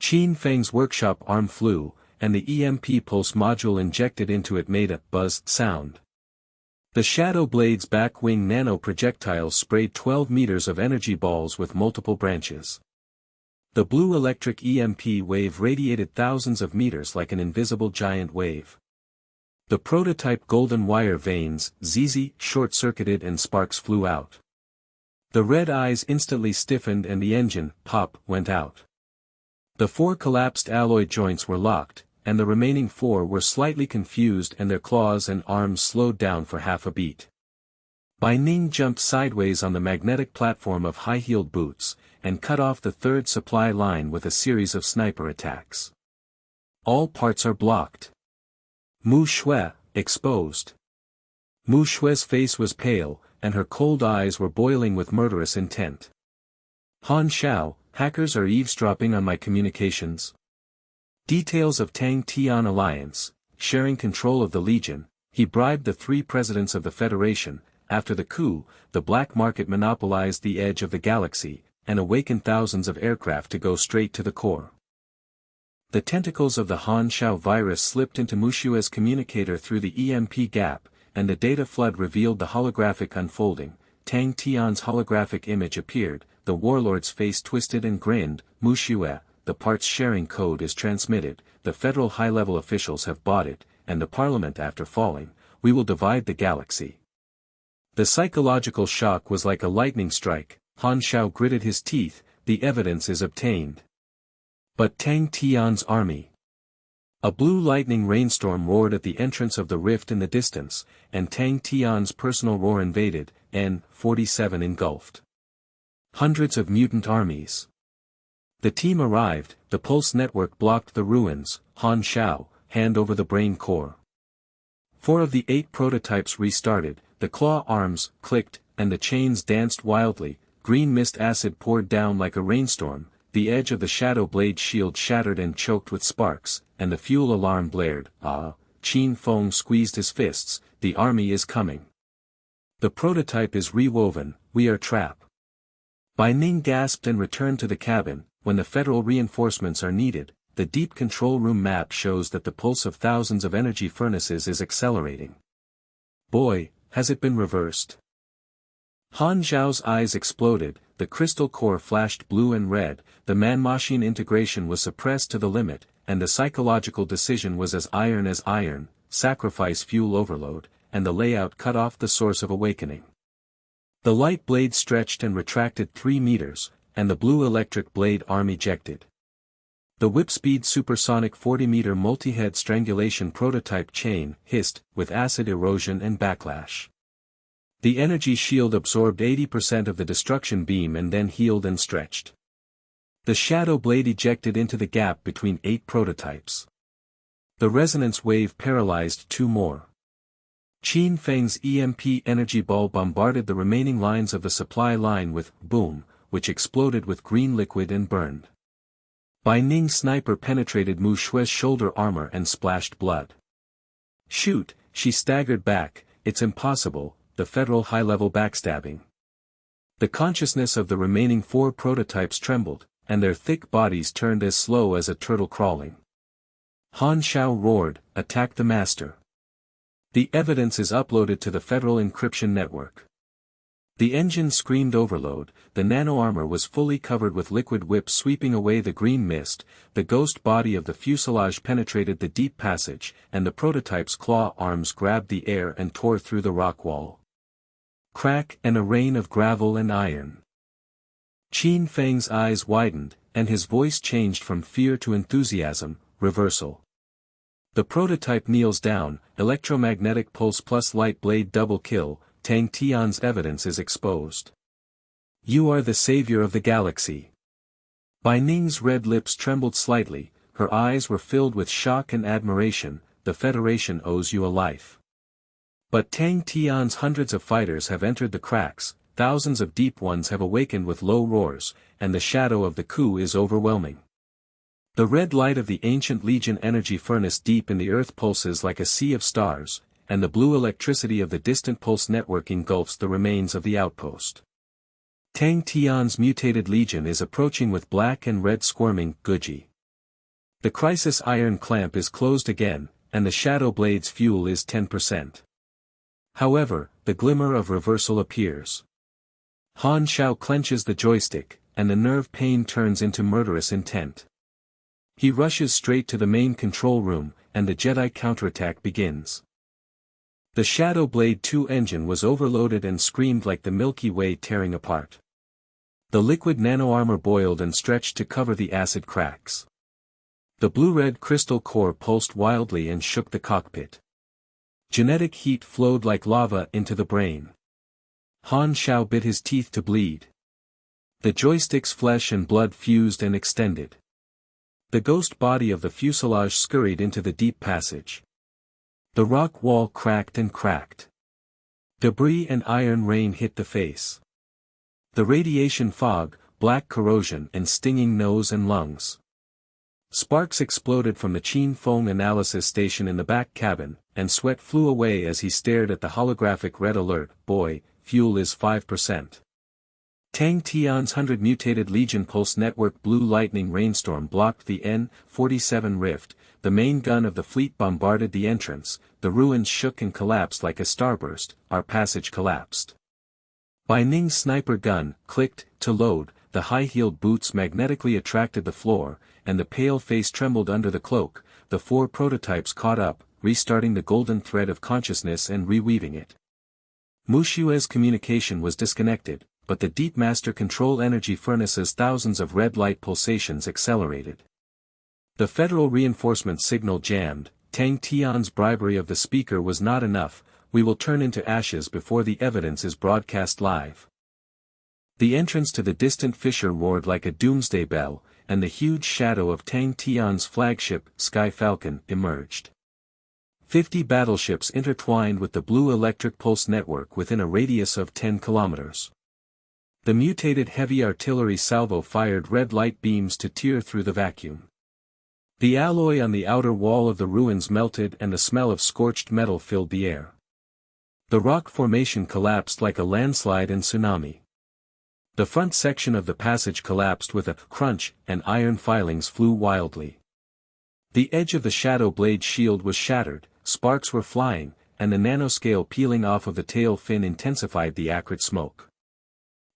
Qin Feng's workshop arm flew, and the EMP pulse module injected into it made a buzz sound. The Shadow Blade's back wing nano projectiles sprayed 12 meters of energy balls with multiple branches. The blue electric EMP wave radiated thousands of meters like an invisible giant wave. The prototype golden wire vanes, ZZ, short-circuited and sparks flew out. The red eyes instantly stiffened and the engine, pop, went out. The 4 collapsed alloy joints were locked, and the remaining 4 were slightly confused and their claws and arms slowed down for half a beat. Bai Ning jumped sideways on the magnetic platform of high-heeled boots, and cut off the 3rd supply line with a series of sniper attacks. All parts are blocked. Mu Xue, exposed. Mu Xue's face was pale, and her cold eyes were boiling with murderous intent. Han Xiao, hackers are eavesdropping on my communications. Details of Tang Tian alliance, sharing control of the Legion, he bribed the 3 presidents of the Federation. After the coup, the black market monopolized the edge of the galaxy, and awakened thousands of aircraft to go straight to the core. The tentacles of the Han Xiao virus slipped into Mu Xue's communicator through the EMP gap, and the data flood revealed the holographic unfolding. Tang Tian's holographic image appeared, the warlord's face twisted and grinned. Mu Xue, the parts sharing code is transmitted, the federal high-level officials have bought it, and the parliament after falling, we will divide the galaxy. The psychological shock was like a lightning strike. Han Xiao gritted his teeth, the evidence is obtained. But Tang Tian's army. A blue lightning rainstorm roared at the entrance of the rift in the distance, and Tang Tian's personal roar invaded, N-47 engulfed. Hundreds of mutant armies. The team arrived, the pulse network blocked the ruins. Han Xiao, hand over the brain core. 4 of the 8 prototypes restarted, the claw arms clicked, and the chains danced wildly. Green mist acid poured down like a rainstorm, the edge of the shadow blade shield shattered and choked with sparks, and the fuel alarm blared. Qin Feng squeezed his fists, the army is coming. The prototype is rewoven, we are trapped. Bai Ning gasped and returned to the cabin. When the federal reinforcements are needed, the deep control room map shows that the pulse of thousands of energy furnaces is accelerating. Boy, has it been reversed. Han Zhao's eyes exploded, the crystal core flashed blue and red, the man-machine integration was suppressed to the limit, and the psychological decision was as iron, sacrifice fuel overload, and the layout cut off the source of awakening. The light blade stretched and retracted 3 meters, and the blue electric blade arm ejected. The whip-speed supersonic 40-meter multi-head strangulation prototype chain hissed, with acid erosion and backlash. The energy shield absorbed 80% of the destruction beam and then healed and stretched. The shadow blade ejected into the gap between 8 prototypes. The resonance wave paralyzed 2 more. Qin Feng's EMP energy ball bombarded the remaining lines of the supply line with boom, which exploded with green liquid and burned. Bai Ning's sniper penetrated Mu Xue's shoulder armor and splashed blood. Shoot, she staggered back, it's impossible, the federal high-level backstabbing. The consciousness of the remaining 4 prototypes trembled, and their thick bodies turned as slow as a turtle crawling. Han Xiao roared, attack the master. The evidence is uploaded to the federal encryption network. The engine screamed overload, the nano-armor was fully covered with liquid whip sweeping away the green mist, the ghost body of the fuselage penetrated the deep passage, and the prototype's claw arms grabbed the air and tore through the rock wall. Crack and a rain of gravel and iron. Qin Feng's eyes widened, and his voice changed from fear to enthusiasm, reversal. The prototype kneels down, electromagnetic pulse plus light blade double kill, Tang Tian's evidence is exposed. You are the savior of the galaxy. Bai Ning's red lips trembled slightly, her eyes were filled with shock and admiration, the Federation owes you a life. But Tang Tian's hundreds of fighters have entered the cracks, thousands of deep ones have awakened with low roars, and the shadow of the coup is overwhelming. The red light of the ancient Legion energy furnace deep in the earth pulses like a sea of stars, and the blue electricity of the distant pulse network engulfs the remains of the outpost. Tang Tian's mutated legion is approaching with black and red squirming Guji. The crisis iron clamp is closed again, and the shadow blade's fuel is 10%. However, the glimmer of reversal appears. Han Xiao clenches the joystick, and the nerve pain turns into murderous intent. He rushes straight to the main control room, and the Jedi counterattack begins. The Shadow Blade 2 engine was overloaded and screamed like the Milky Way tearing apart. The liquid nano-armor boiled and stretched to cover the acid cracks. The blue-red crystal core pulsed wildly and shook the cockpit. Genetic heat flowed like lava into the brain. Han Xiao bit his teeth to bleed. The joystick's flesh and blood fused and extended. The ghost body of the fuselage scurried into the deep passage. The rock wall cracked and cracked. Debris and iron rain hit the face. The radiation fog, black corrosion and stinging nose and lungs. Sparks exploded from the Qin Feng analysis station in the back cabin, and sweat flew away as he stared at the holographic red alert, boy, fuel is 5%. Tang Tian's 100 mutated Legion pulse network blue lightning rainstorm blocked the N-47 rift, the main gun of the fleet bombarded the entrance, the ruins shook and collapsed like a starburst, our passage collapsed. Bai Ning's sniper gun clicked to load, the high-heeled boots magnetically attracted the floor, and the pale face trembled under the cloak, the 4 prototypes caught up, restarting the golden thread of consciousness and reweaving it. Mu Xue's communication was disconnected, but the Deep Master Control Energy Furnace's thousands of red light pulsations accelerated. The federal reinforcement signal jammed, Tang Tian's bribery of the speaker was not enough, we will turn into ashes before the evidence is broadcast live. The entrance to the distant fissure roared like a doomsday bell, and the huge shadow of Tang Tian's flagship, Sky Falcon, emerged. 50 battleships intertwined with the blue electric pulse network within a radius of 10 kilometers. The mutated heavy artillery salvo fired red light beams to tear through the vacuum. The alloy on the outer wall of the ruins melted and the smell of scorched metal filled the air. The rock formation collapsed like a landslide and tsunami. The front section of the passage collapsed with a crunch, and iron filings flew wildly. The edge of the shadow blade shield was shattered, sparks were flying, and the nanoscale peeling off of the tail fin intensified the acrid smoke.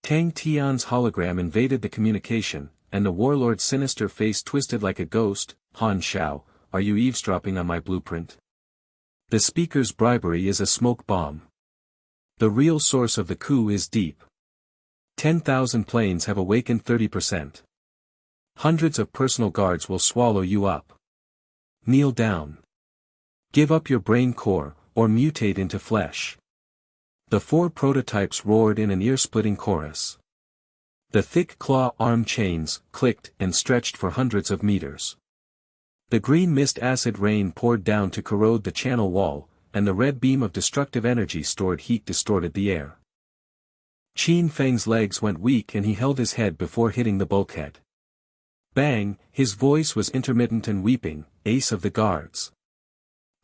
Tang Tian's hologram invaded the communication, and the warlord's sinister face twisted like a ghost. Xiao, are you eavesdropping on my blueprint? The speaker's bribery is a smoke bomb. The real source of the coup is deep. 10,000 planes have awakened 30%. Hundreds of personal guards will swallow you up. Kneel down. Give up your brain core, or mutate into flesh. The 4 prototypes roared in an ear-splitting chorus. The thick claw arm chains clicked and stretched for hundreds of meters. The green mist acid rain poured down to corrode the channel wall, and the red beam of destructive energy stored heat distorted the air. Qin Feng's legs went weak and he held his head before hitting the bulkhead. Bang, his voice was intermittent and weeping, ace of the guards.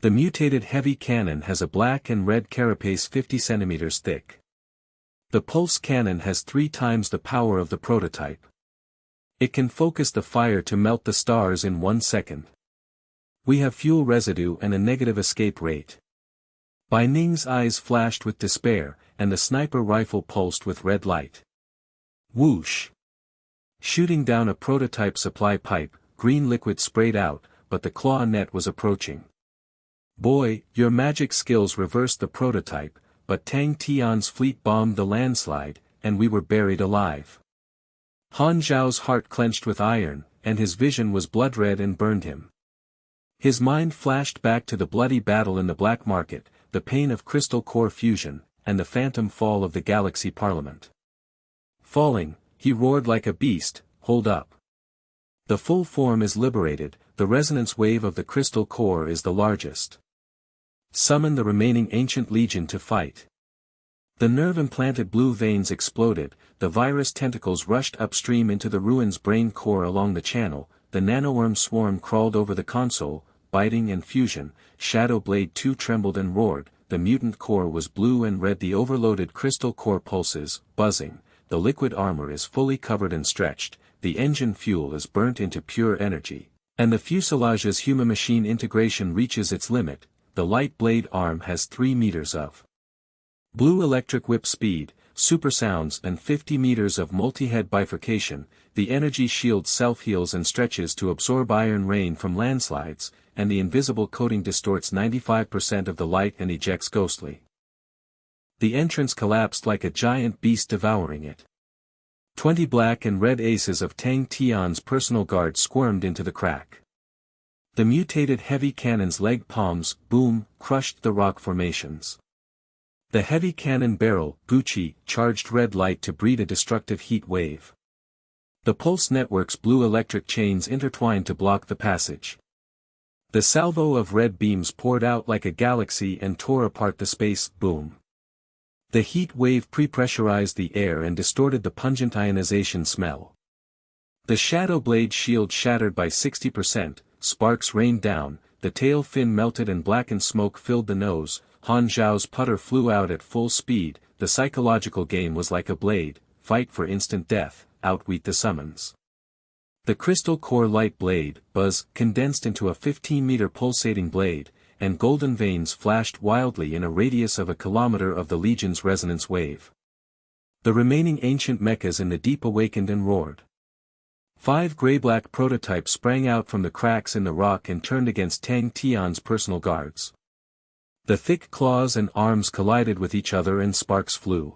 The mutated heavy cannon has a black and red carapace 50 centimeters thick. The pulse cannon has 3 times the power of the prototype. It can focus the fire to melt the stars in 1 second. We have fuel residue and a negative escape rate. Bai Ning's eyes flashed with despair, and the sniper rifle pulsed with red light. Whoosh! Shooting down a prototype supply pipe, green liquid sprayed out, but the claw net was approaching. Boy, your magic skills reversed the prototype, but Tang Tian's fleet bombed the landslide, and we were buried alive. Xiao's heart clenched with iron, and his vision was blood-red and burned him. His mind flashed back to the bloody battle in the black market, the pain of crystal core fusion, and the phantom fall of the galaxy parliament. Falling, he roared like a beast, hold up. The full form is liberated, the resonance wave of the crystal core is the largest. Summon the remaining ancient legion to fight. The nerve-implanted blue veins exploded, the virus tentacles rushed upstream into the ruin's brain core along the channel, the nanoworm swarm crawled over the console, biting and fusion, Shadow Blade 2 trembled and roared, the mutant core was blue and red, the overloaded crystal core pulses, buzzing, the liquid armor is fully covered and stretched, the engine fuel is burnt into pure energy, and the fuselage's human-machine integration reaches its limit, the light blade arm has 3 meters of blue electric whip speed, supersounds and 50 meters of multi-head bifurcation, the energy shield self-heals and stretches to absorb iron rain from landslides, and the invisible coating distorts 95% of the light and ejects ghostly. The entrance collapsed like a giant beast devouring it. 20 black and red aces of Tang Tian's personal guard squirmed into the crack. The mutated heavy cannon's leg palms, boom, crushed the rock formations. The heavy cannon barrel, Gucci, charged red light to breed a destructive heat wave. The pulse network's blue electric chains intertwined to block the passage. The salvo of red beams poured out like a galaxy and tore apart the space, boom. The heat wave pre-pressurized the air and distorted the pungent ionization smell. The shadow blade shield shattered by 60%, sparks rained down, the tail fin melted and blackened smoke filled the nose, Xiao's putter flew out at full speed, the psychological game was like a blade, fight for instant death, outwit the summons. The crystal core light blade, buzz, condensed into a 15-meter pulsating blade, and golden veins flashed wildly in a radius of a kilometer of the Legion's resonance wave. The remaining ancient mechas in the deep awakened and roared. 5 gray-black prototypes sprang out from the cracks in the rock and turned against Tang Tian's personal guards. The thick claws and arms collided with each other and sparks flew.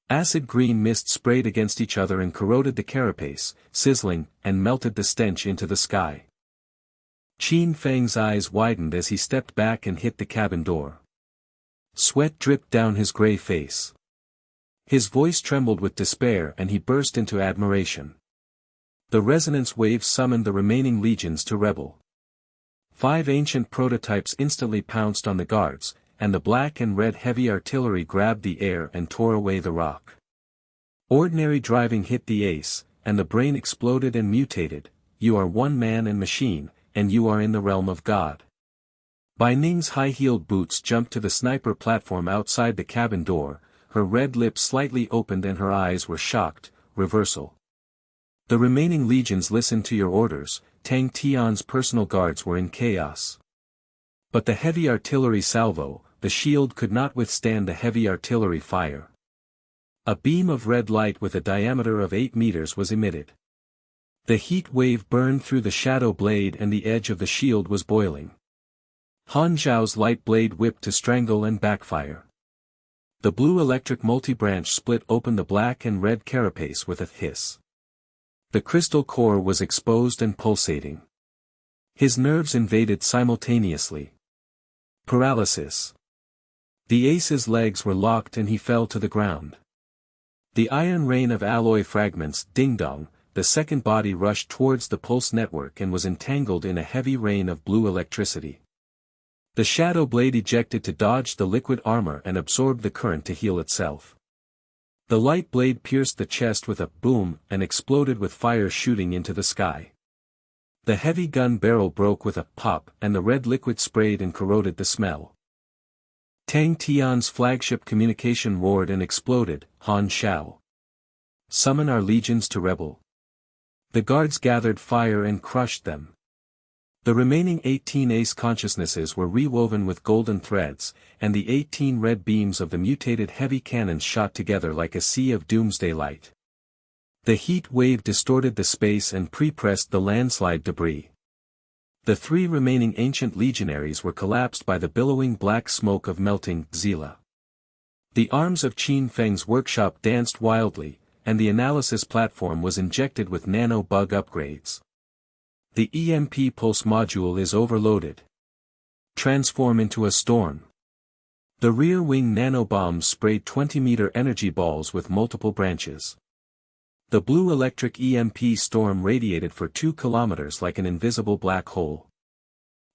Acid green mist sprayed against each other and corroded the carapace, sizzling, and melted the stench into the sky. Qin Feng's eyes widened as he stepped back and hit the cabin door. Sweat dripped down his gray face. His voice trembled with despair and he burst into admiration. The resonance wave summoned the remaining legions to rebel. 5 ancient prototypes instantly pounced on the guards, and the black and red heavy artillery grabbed the air and tore away the rock. Ordinary driving hit the ace, and the brain exploded and mutated. You are one man and machine, and you are in the realm of God. Bai Ning's high-heeled boots jumped to the sniper platform outside the cabin door, her red lips slightly opened and her eyes were shocked. Reversal. The remaining legions listened to your orders. Tang Tian's personal guards were in chaos. But the heavy artillery salvo, the shield could not withstand the heavy artillery fire. A beam of red light with a diameter of 8 meters was emitted. The heat wave burned through the shadow blade and the edge of the shield was boiling. Han Zhao's light blade whipped to strangle and backfire. The blue electric multi-branch split open the black and red carapace with a hiss. The crystal core was exposed and pulsating. His nerves invaded simultaneously. Paralysis. The ace's legs were locked and he fell to the ground. The iron rain of alloy fragments, ding-dong, the second body rushed towards the pulse network and was entangled in a heavy rain of blue electricity. The shadow blade ejected to dodge the liquid armor and absorbed the current to heal itself. The light blade pierced the chest with a boom and exploded with fire shooting into the sky. The heavy gun barrel broke with a pop and the red liquid sprayed and corroded the smell. Tang Tian's flagship communication roared and exploded. Han Xiao. Summon our legions to rebel. The guards gathered fire and crushed them. The remaining 18 ace consciousnesses were rewoven with golden threads, and the 18 red beams of the mutated heavy cannons shot together like a sea of doomsday light. The heat wave distorted the space and pre-pressed the landslide debris. The 3 remaining ancient legionaries were collapsed by the billowing black smoke of melting Xila. The arms of Qin Feng's workshop danced wildly, and the analysis platform was injected with nano-bug upgrades. The EMP pulse module is overloaded. Transform into a storm. The rear wing nanobombs sprayed 20-meter energy balls with multiple branches. The blue electric EMP storm radiated for 2 kilometers like an invisible black hole.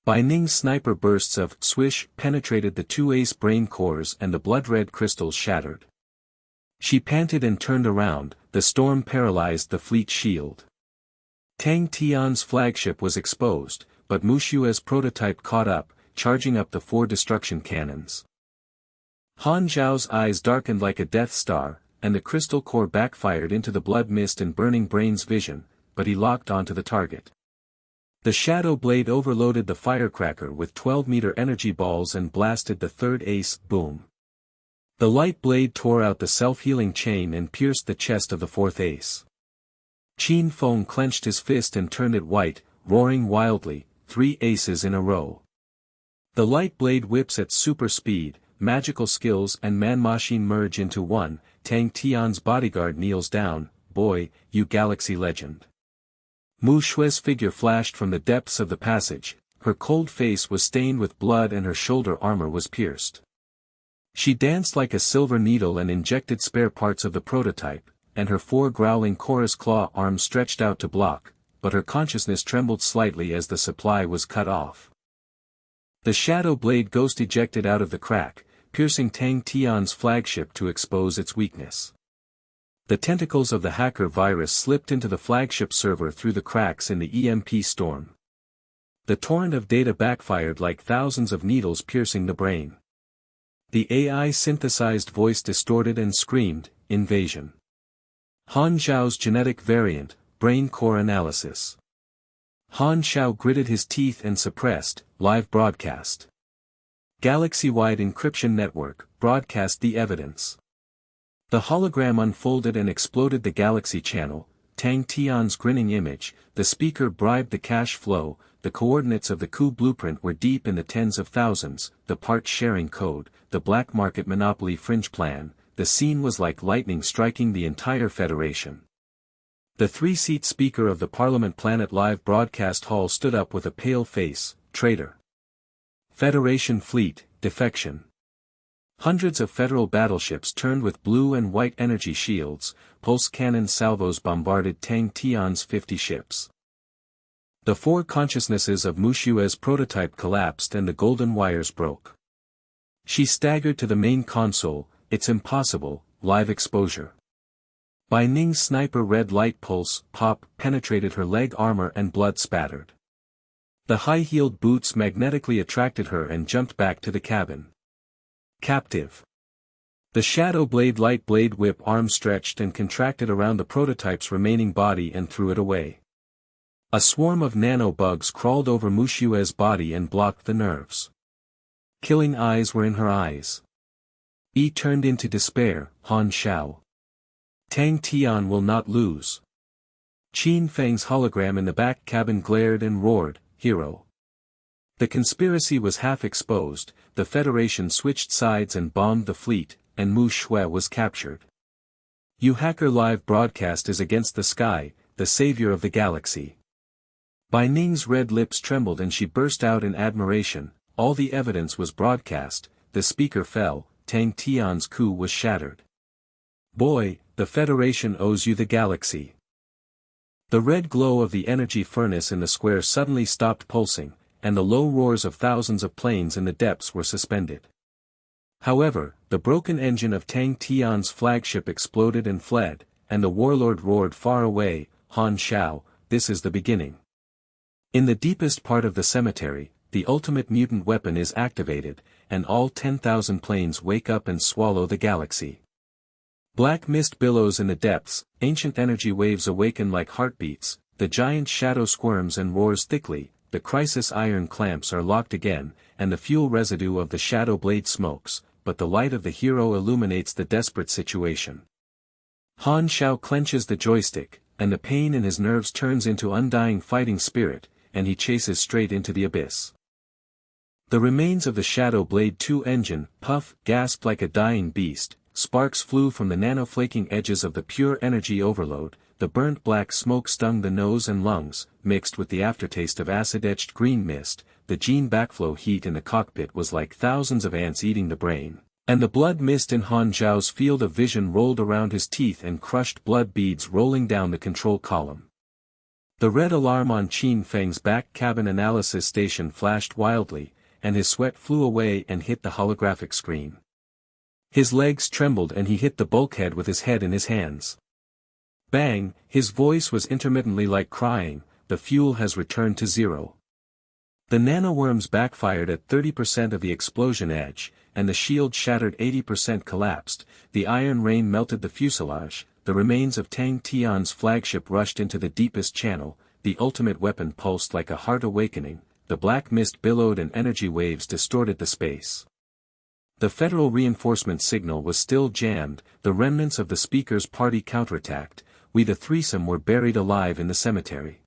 Bai Ning's sniper bursts of swish penetrated the 2 ace brain cores and the blood-red crystals shattered. She panted and turned around, the storm paralyzed the fleet shield. Tang Tian's flagship was exposed, but Mu Xue's prototype caught up, charging up the 4 destruction cannons. Han Zhao's eyes darkened like a Death Star, and the crystal core backfired into the blood mist and burning brain's vision, but he locked onto the target. The shadow blade overloaded the firecracker with 12-meter energy balls and blasted the 3rd ace, boom. The light blade tore out the self-healing chain and pierced the chest of the 4th ace. Qin Feng clenched his fist and turned it white, roaring wildly, 3 aces in a row. The light blade whips at super speed, magical skills and man-machine merge into one. Tang Tian's bodyguard kneels down. Boy, you galaxy legend. Mu Xue's figure flashed from the depths of the passage, her cold face was stained with blood and her shoulder armor was pierced. She danced like a silver needle and injected spare parts of the prototype, and her 4 growling chorus claw arms stretched out to block, but her consciousness trembled slightly as the supply was cut off. The shadow blade ghost ejected out of the crack, piercing Tang Tian's flagship to expose its weakness. The tentacles of the hacker virus slipped into the flagship server through the cracks in the EMP storm. The torrent of data backfired like thousands of needles piercing the brain. The AI synthesized voice distorted and screamed, invasion. Han Zhao's genetic variant, brain core analysis. Han Xiao gritted his teeth and suppressed, live broadcast. Galaxy-wide encryption network, broadcast the evidence. The hologram unfolded and exploded the galaxy channel. Tang Tian's grinning image, the speaker bribed the cash flow, the coordinates of the coup blueprint were deep in the tens of thousands, the part-sharing code, the black market monopoly fringe plan, the scene was like lightning striking the entire Federation. The 3-seat speaker of the Parliament Planet Live broadcast hall stood up with a pale face, traitor. Federation fleet, defection. Hundreds of Federal battleships turned with blue and white energy shields, pulse cannon salvos bombarded Tang Tian's 50 ships. The 4 consciousnesses of Mu Xue's prototype collapsed and the golden wires broke. She staggered to the main console, it's impossible, live exposure. Bai Ning's sniper red light pulse, pop, penetrated her leg armor and blood spattered. The high-heeled boots magnetically attracted her and jumped back to the cabin. Captive. The shadow blade light blade whip arm stretched and contracted around the prototype's remaining body and threw it away. A swarm of nano-bugs crawled over Mu Xue's body and blocked the nerves. Killing eyes were in her eyes. Turned into despair, Han Xiao. Tang Tian will not lose. Qin Feng's hologram in the back cabin glared and roared, "Hero." The conspiracy was half exposed, the Federation switched sides and bombed the fleet, and Mu Xue was captured. "You hacker live broadcast is against the sky, the savior of the galaxy." Bai Ning's red lips trembled and she burst out in admiration. All the evidence was broadcast, the speaker fell, Tang Tian's coup was shattered. "Boy, the Federation owes you the galaxy." The red glow of the energy furnace in the square suddenly stopped pulsing, and the low roars of thousands of planes in the depths were suspended. However, the broken engine of Tang Tian's flagship exploded and fled, and the warlord roared far away, "Han Xiao, this is the beginning." In the deepest part of the cemetery, the ultimate mutant weapon is activated, and all 10,000 planes wake up and swallow the galaxy. Black mist billows in the depths, ancient energy waves awaken like heartbeats, the giant shadow squirms and roars thickly, the crisis iron clamps are locked again, and the fuel residue of the shadow blade smokes, but the light of the hero illuminates the desperate situation. Han Xiao clenches the joystick, and the pain in his nerves turns into undying fighting spirit, and he chases straight into the abyss. The remains of the Shadow Blade 2 engine, puff, gasped like a dying beast, sparks flew from the nano-flaking edges of the pure energy overload, the burnt black smoke stung the nose and lungs, mixed with the aftertaste of acid-etched green mist, the gene backflow heat in the cockpit was like thousands of ants eating the brain, and the blood mist in Han Zhao's field of vision rolled around his teeth and crushed blood beads rolling down the control column. The red alarm on Qin Feng's back cabin analysis station flashed wildly, and his sweat flew away and hit the holographic screen. His legs trembled and he hit the bulkhead with his head in his hands. Bang, his voice was intermittently like crying, "The fuel has returned to zero." The nanoworms backfired at 30% of the explosion edge, and the shield shattered 80% collapsed, the iron rain melted the fuselage, the remains of Tang Tian's flagship rushed into the deepest channel, the ultimate weapon pulsed like a heart awakening, the black mist billowed and energy waves distorted the space. The federal reinforcement signal was still jammed, the remnants of the speaker's party counterattacked, we the threesome were buried alive in the cemetery.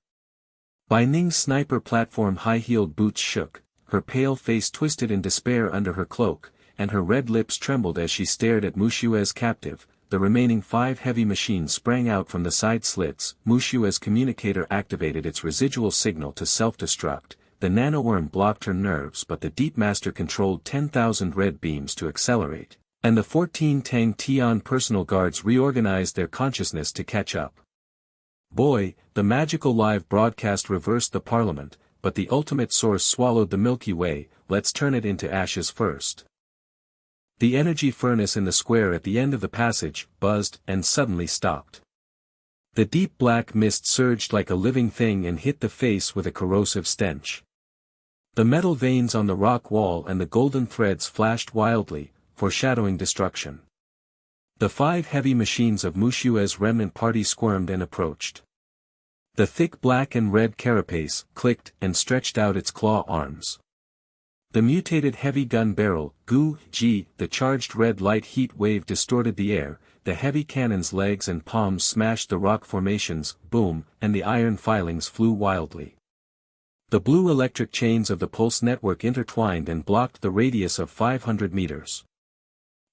Bai Ning's sniper platform high-heeled boots shook, her pale face twisted in despair under her cloak, and her red lips trembled as she stared at Mu Xue's captive. The remaining 5 heavy machines sprang out from the side slits, Mu Xue's communicator activated its residual signal to self-destruct. The nanoworm blocked her nerves but the Deep Master controlled 10,000 red beams to accelerate, and the 14 Tang Tian personal guards reorganized their consciousness to catch up. Boy, the magical live broadcast reversed the parliament, but the ultimate source swallowed the Milky Way, let's turn it into ashes first. The energy furnace in the square at the end of the passage buzzed and suddenly stopped. The deep black mist surged like a living thing and hit the face with a corrosive stench. The metal veins on the rock wall and the golden threads flashed wildly, foreshadowing destruction. The 5 heavy machines of Mu Xue's remnant party squirmed and approached. The thick black and red carapace clicked and stretched out its claw arms. The mutated heavy gun barrel, the charged red light heat wave distorted the air, the heavy cannon's legs and palms smashed the rock formations, boom, and the iron filings flew wildly. The blue electric chains of the pulse network intertwined and blocked the radius of 500 meters.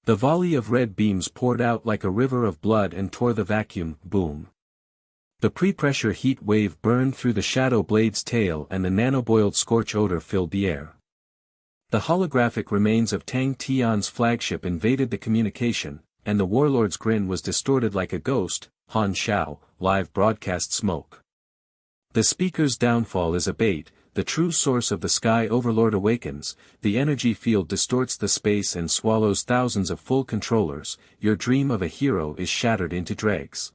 The volley of red beams poured out like a river of blood and tore the vacuum, boom. The pre-pressure heat wave burned through the shadow blade's tail and the nanoboiled scorch odor filled the air. The holographic remains of Tang Tian's flagship invaded the communication, and the warlord's grin was distorted like a ghost, Han Xiao, live broadcast smoke. The speaker's downfall is a bait, the true source of the sky overlord awakens, the energy field distorts the space and swallows thousands of full controllers, your dream of a hero is shattered into dregs.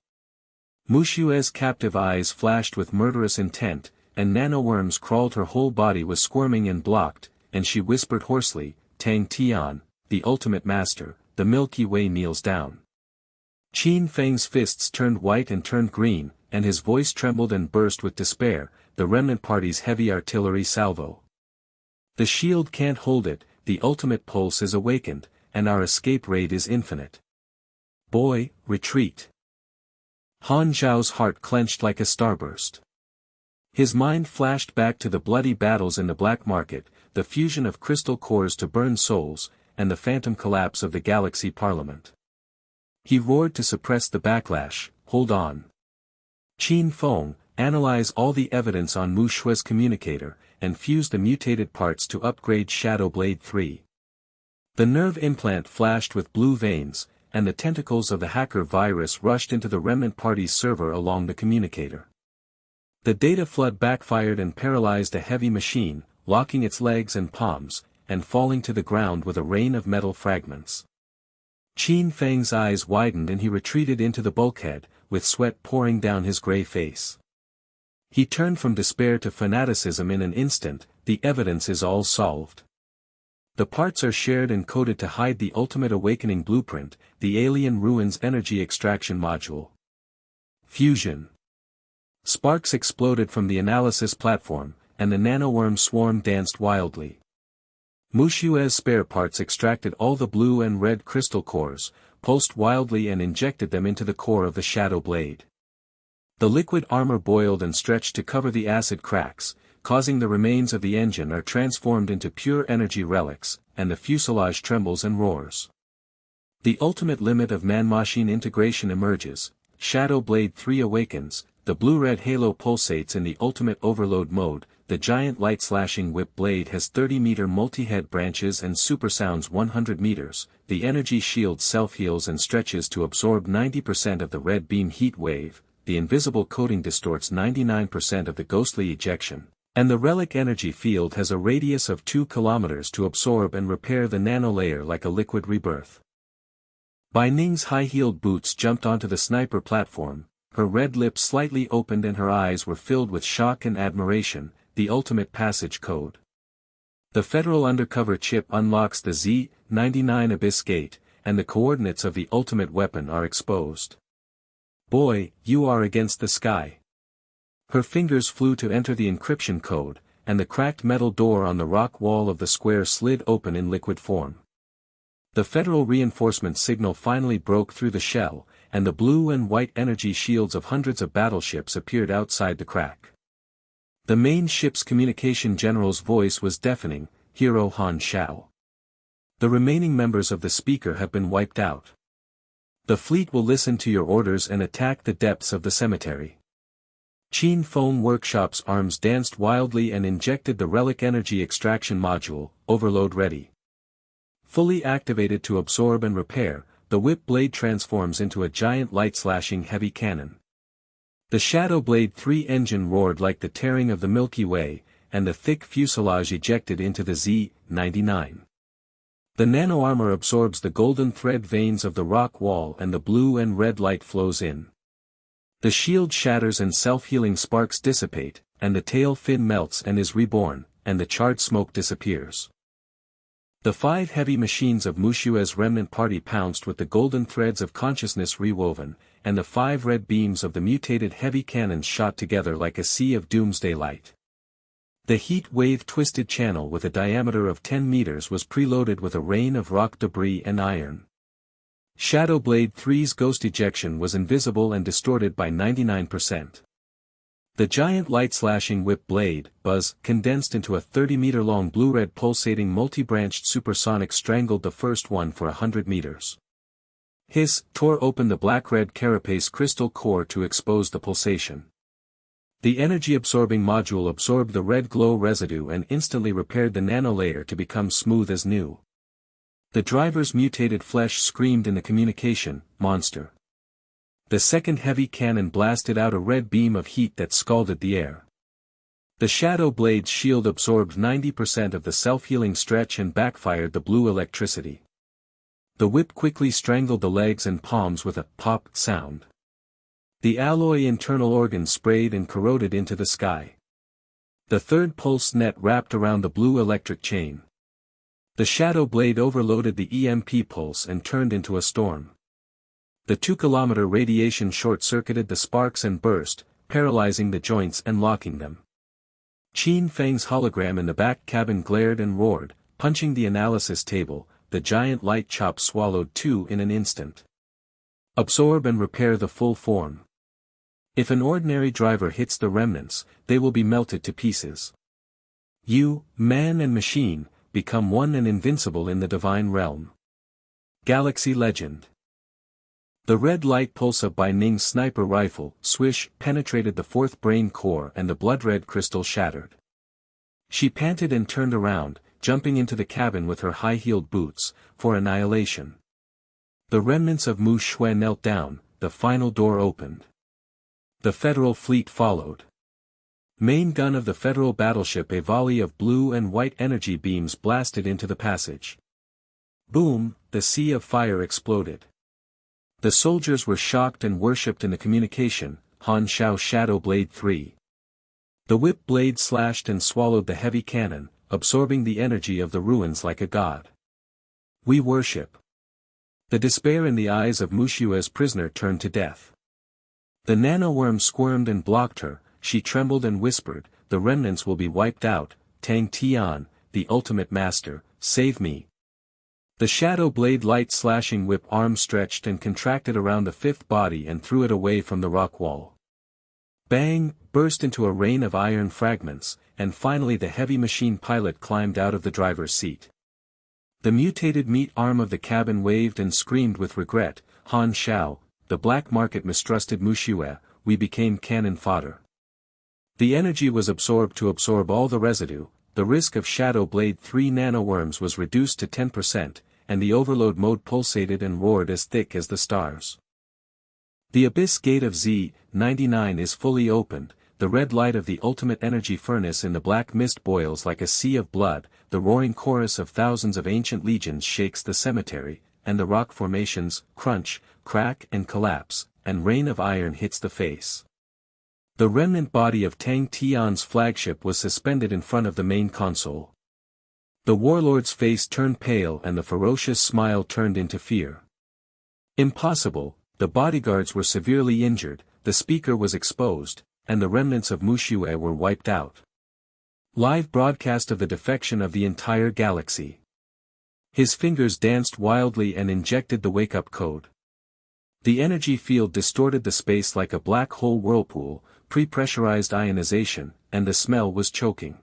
Mu Xue's captive eyes flashed with murderous intent, and nanoworms crawled her whole body was squirming and blocked, and she whispered hoarsely, "Tang Tian, the ultimate master, the Milky Way kneels down. Qin Feng's fists turned white and turned green, and his voice trembled and burst with despair, the remnant party's heavy artillery salvo. The shield can't hold it, the ultimate pulse is awakened, and our escape rate is infinite. Boy, retreat. Han Zhao's heart clenched like a starburst. His mind flashed back to the bloody battles in the black market, the fusion of crystal cores to burn souls, and the phantom collapse of the Galaxy Parliament. He roared to suppress the backlash, hold on. Qin Feng, analyze all the evidence on Mu Xue's communicator, and fuse the mutated parts to upgrade Shadow Blade 3. The nerve implant flashed with blue veins, and the tentacles of the hacker virus rushed into the remnant party's server along the communicator. The data flood backfired and paralyzed a heavy machine, locking its legs and palms, and falling to the ground with a rain of metal fragments. Qin Feng's eyes widened and he retreated into the bulkhead, with sweat pouring down his gray face. He turned from despair to fanaticism in an instant, the evidence is all solved. The parts are shared and coded to hide the ultimate awakening blueprint, the alien ruins energy extraction module. Fusion. Sparks exploded from the analysis platform, and the nanoworm swarm danced wildly. Mu Xue's spare parts extracted all the blue and red crystal cores, pulsed wildly and injected them into the core of the Shadow Blade. The liquid armor boiled and stretched to cover the acid cracks, causing the remains of the engine are transformed into pure energy relics, and the fuselage trembles and roars. The ultimate limit of man-machine integration emerges, Shadow Blade 3 awakens, the blue-red halo pulsates in the ultimate overload mode, the giant light-slashing whip blade has 30-meter multi-head branches and supersounds 100 meters, the energy shield self-heals and stretches to absorb 90% of the red beam heat wave, the invisible coating distorts 99% of the ghostly ejection, and the relic energy field has a radius of 2 kilometers to absorb and repair the nanolayer like a liquid rebirth. Bai Ning's high-heeled boots jumped onto the sniper platform, her red lips slightly opened and her eyes were filled with shock and admiration, the ultimate passage code. The Federal undercover chip unlocks the Z-99 Abyss Gate, and the coordinates of the ultimate weapon are exposed. Boy, you are against the sky. Her fingers flew to enter the encryption code, and the cracked metal door on the rock wall of the square slid open in liquid form. The Federal reinforcement signal finally broke through the shell, and the blue and white energy shields of hundreds of battleships appeared outside the crack. The main ship's communication general's voice was deafening, Hero Han Xiao. The remaining members of the speaker have been wiped out. The fleet will listen to your orders and attack the depths of the cemetery. Qin Feng Workshop's arms danced wildly and injected the relic energy extraction module, overload ready. Fully activated to absorb and repair, the whip blade transforms into a giant light-slashing heavy cannon. The Shadow Blade 3 engine roared like the tearing of the Milky Way, and the thick fuselage ejected into the Z-99. The nano-armor absorbs the golden thread veins of the rock wall and the blue and red light flows in. The shield shatters and self-healing sparks dissipate, and the tail fin melts and is reborn, and the charred smoke disappears. The 5 heavy machines of Mu Xue's remnant party pounced with the golden threads of consciousness rewoven, and the 5 red beams of the mutated heavy cannons shot together like a sea of doomsday light. The heat wave twisted channel with a diameter of 10 meters was preloaded with a rain of rock debris and iron. Shadow Blade 3's ghost ejection was invisible and distorted by 99%. The giant light-slashing whip blade, Buzz, condensed into a 30-meter-long blue-red pulsating multi-branched supersonic strangled the first one for 100 meters. Hiss, tore open the black-red carapace crystal core to expose the pulsation. The energy-absorbing module absorbed the red glow residue and instantly repaired the nanolayer to become smooth as new. The driver's mutated flesh screamed in the communication, monster. The second heavy cannon blasted out a red beam of heat that scalded the air. The Shadow Blade's shield absorbed 90% of the self-healing stretch and backfired the blue electricity. The whip quickly strangled the legs and palms with a pop sound. The alloy internal organs sprayed and corroded into the sky. The third pulse net wrapped around the blue electric chain. The shadow blade overloaded the EMP pulse and turned into a storm. The 2-kilometer radiation short-circuited the sparks and burst, paralyzing the joints and locking them. Qin Feng's hologram in the back cabin glared and roared, punching the analysis table. The giant light chop swallowed 2 in an instant. Absorb and repair the full form. If an ordinary driver hits the remnants, they will be melted to pieces. You, man and machine, become one and invincible in the divine realm. Galaxy Legend. The red light pulse of Bai Ning's sniper rifle, swish, penetrated the 4th brain core and the blood-red crystal shattered. She panted and turned around, jumping into the cabin with her high-heeled boots, for annihilation. The remnants of Mu Xue knelt down, the final door opened. The Federal fleet followed. Main gun of the Federal battleship, a volley of blue and white energy beams blasted into the passage. Boom, the sea of fire exploded. The soldiers were shocked and worshipped in the communication, Han Xiao Shadow Blade 3. The whip blade slashed and swallowed the heavy cannon, absorbing the energy of the ruins like a god. We worship. The despair in the eyes of Mu Xue's prisoner turned to death. The nanoworm squirmed and blocked her. She trembled and whispered, the remnants will be wiped out. Tang Tian, the ultimate master, save me. The shadow blade light slashing whip arm stretched and contracted around the 5th body and threw it away from the rock wall. Bang, burst into a rain of iron fragments, and finally the heavy machine pilot climbed out of the driver's seat. The mutated meat arm of the cabin waved and screamed with regret, Han Xiao, the black market mistrusted Mu Xue, we became cannon fodder. The energy was absorbed to absorb all the residue. The risk of Shadow Blade 3 nanoworms was reduced to 10%, and the overload mode pulsated and roared as thick as the stars. The abyss gate of Z-99 is fully opened, the red light of the ultimate energy furnace in the black mist boils like a sea of blood, the roaring chorus of thousands of ancient legions shakes the cemetery, and the rock formations crunch, crack and collapse, and rain of iron hits the face. The remnant body of Tang Tian's flagship was suspended in front of the main console. The warlord's face turned pale and the ferocious smile turned into fear. Impossible, the bodyguards were severely injured, the speaker was exposed, and the remnants of Mu Xue were wiped out. Live broadcast of the defection of the entire galaxy. His fingers danced wildly and injected the wake-up code. The energy field distorted the space like a black hole whirlpool, pre-pressurized ionization, and the smell was choking.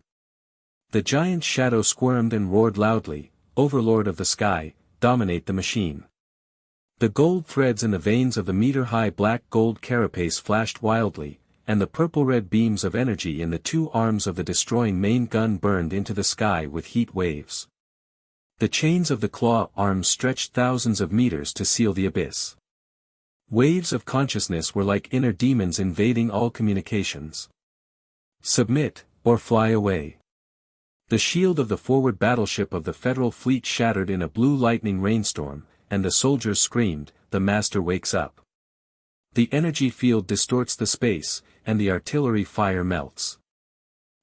The giant shadow squirmed and roared loudly, Overlord of the sky, dominate the machine. The gold threads in the veins of the meter-high black gold carapace flashed wildly, and the purple-red beams of energy in the 2 arms of the destroying main gun burned into the sky with heat waves. The chains of the claw arms stretched thousands of meters to seal the abyss. Waves of consciousness were like inner demons invading all communications. Submit, or fly away. The shield of the forward battleship of the Federal fleet shattered in a blue lightning rainstorm, and the soldiers screamed, the master wakes up. The energy field distorts the space, and the artillery fire melts.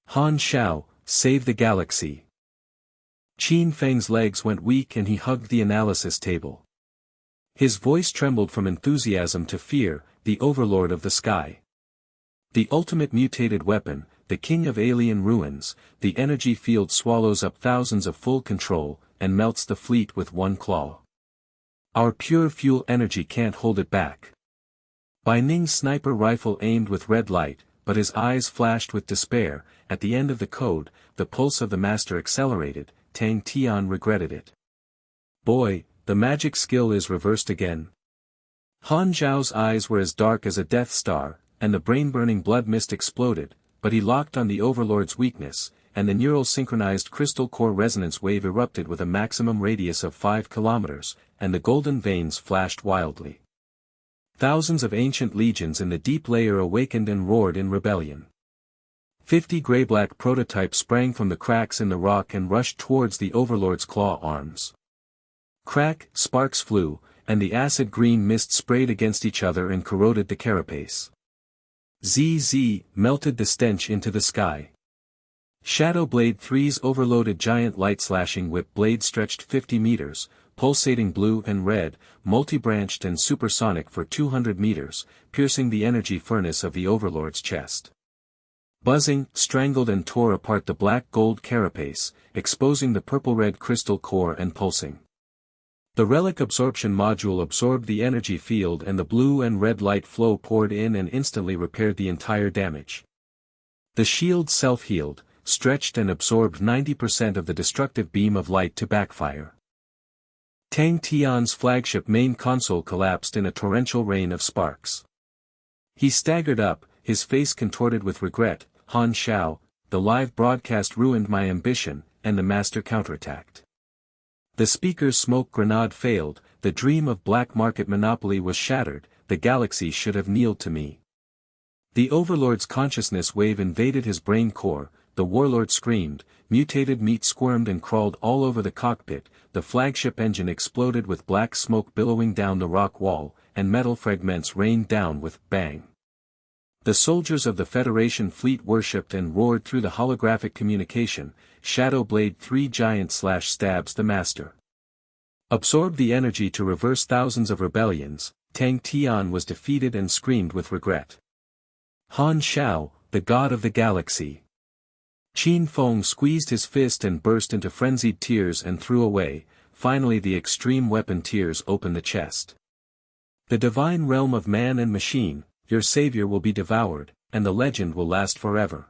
Han Xiao, save the galaxy. Qin Feng's legs went weak and he hugged the analysis table. His voice trembled from enthusiasm to fear, the overlord of the sky. The ultimate mutated weapon, the king of alien ruins, the energy field swallows up thousands of full control, and melts the fleet with one claw. Our pure fuel energy can't hold it back. Bai Ning's sniper rifle aimed with red light, but his eyes flashed with despair. At the end of the code, the pulse of the master accelerated. Tang Tian regretted it. Boy, the magic skill is reversed again. Han Zhao's eyes were as dark as a Death Star, and the brain-burning blood mist exploded, but he locked on the Overlord's weakness, and the neural synchronized crystal core resonance wave erupted with a maximum radius of 5 kilometers, and the golden veins flashed wildly. Thousands of ancient legions in the deep layer awakened and roared in rebellion. 50 gray-black prototypes sprang from the cracks in the rock and rushed towards the Overlord's claw arms. Crack, sparks flew, and the acid green mist sprayed against each other and corroded the carapace. ZZ melted the stench into the sky. Shadow Blade 3's overloaded giant light-slashing whip blade stretched 50 meters, pulsating blue and red, multi-branched and supersonic for 200 meters, piercing the energy furnace of the Overlord's chest. Buzzing, strangled and tore apart the black-gold carapace, exposing the purple-red crystal core and pulsing. The relic absorption module absorbed the energy field and the blue and red light flow poured in and instantly repaired the entire damage. The shield self-healed, stretched and absorbed 90% of the destructive beam of light to backfire. Tang Tian's flagship main console collapsed in a torrential rain of sparks. He staggered up, his face contorted with regret. Han Xiao, the live broadcast ruined my ambition, and the master counterattacked. The speaker's smoke grenade failed, the dream of black market monopoly was shattered, the galaxy should have kneeled to me. The Overlord's consciousness wave invaded his brain core, the warlord screamed, mutated meat squirmed and crawled all over the cockpit, the flagship engine exploded with black smoke billowing down the rock wall, and metal fragments rained down with bang. The soldiers of the Federation fleet worshipped and roared through the holographic communication. Shadow Blade 3 giant slash stabs the master. Absorbed the energy to reverse thousands of rebellions. Tang Tian was defeated and screamed with regret. Han Xiao, the god of the galaxy. Qin Feng squeezed his fist and burst into frenzied tears and threw away. Finally the extreme weapon tears opened the chest. The divine realm of man and machine, your savior will be devoured, and the legend will last forever.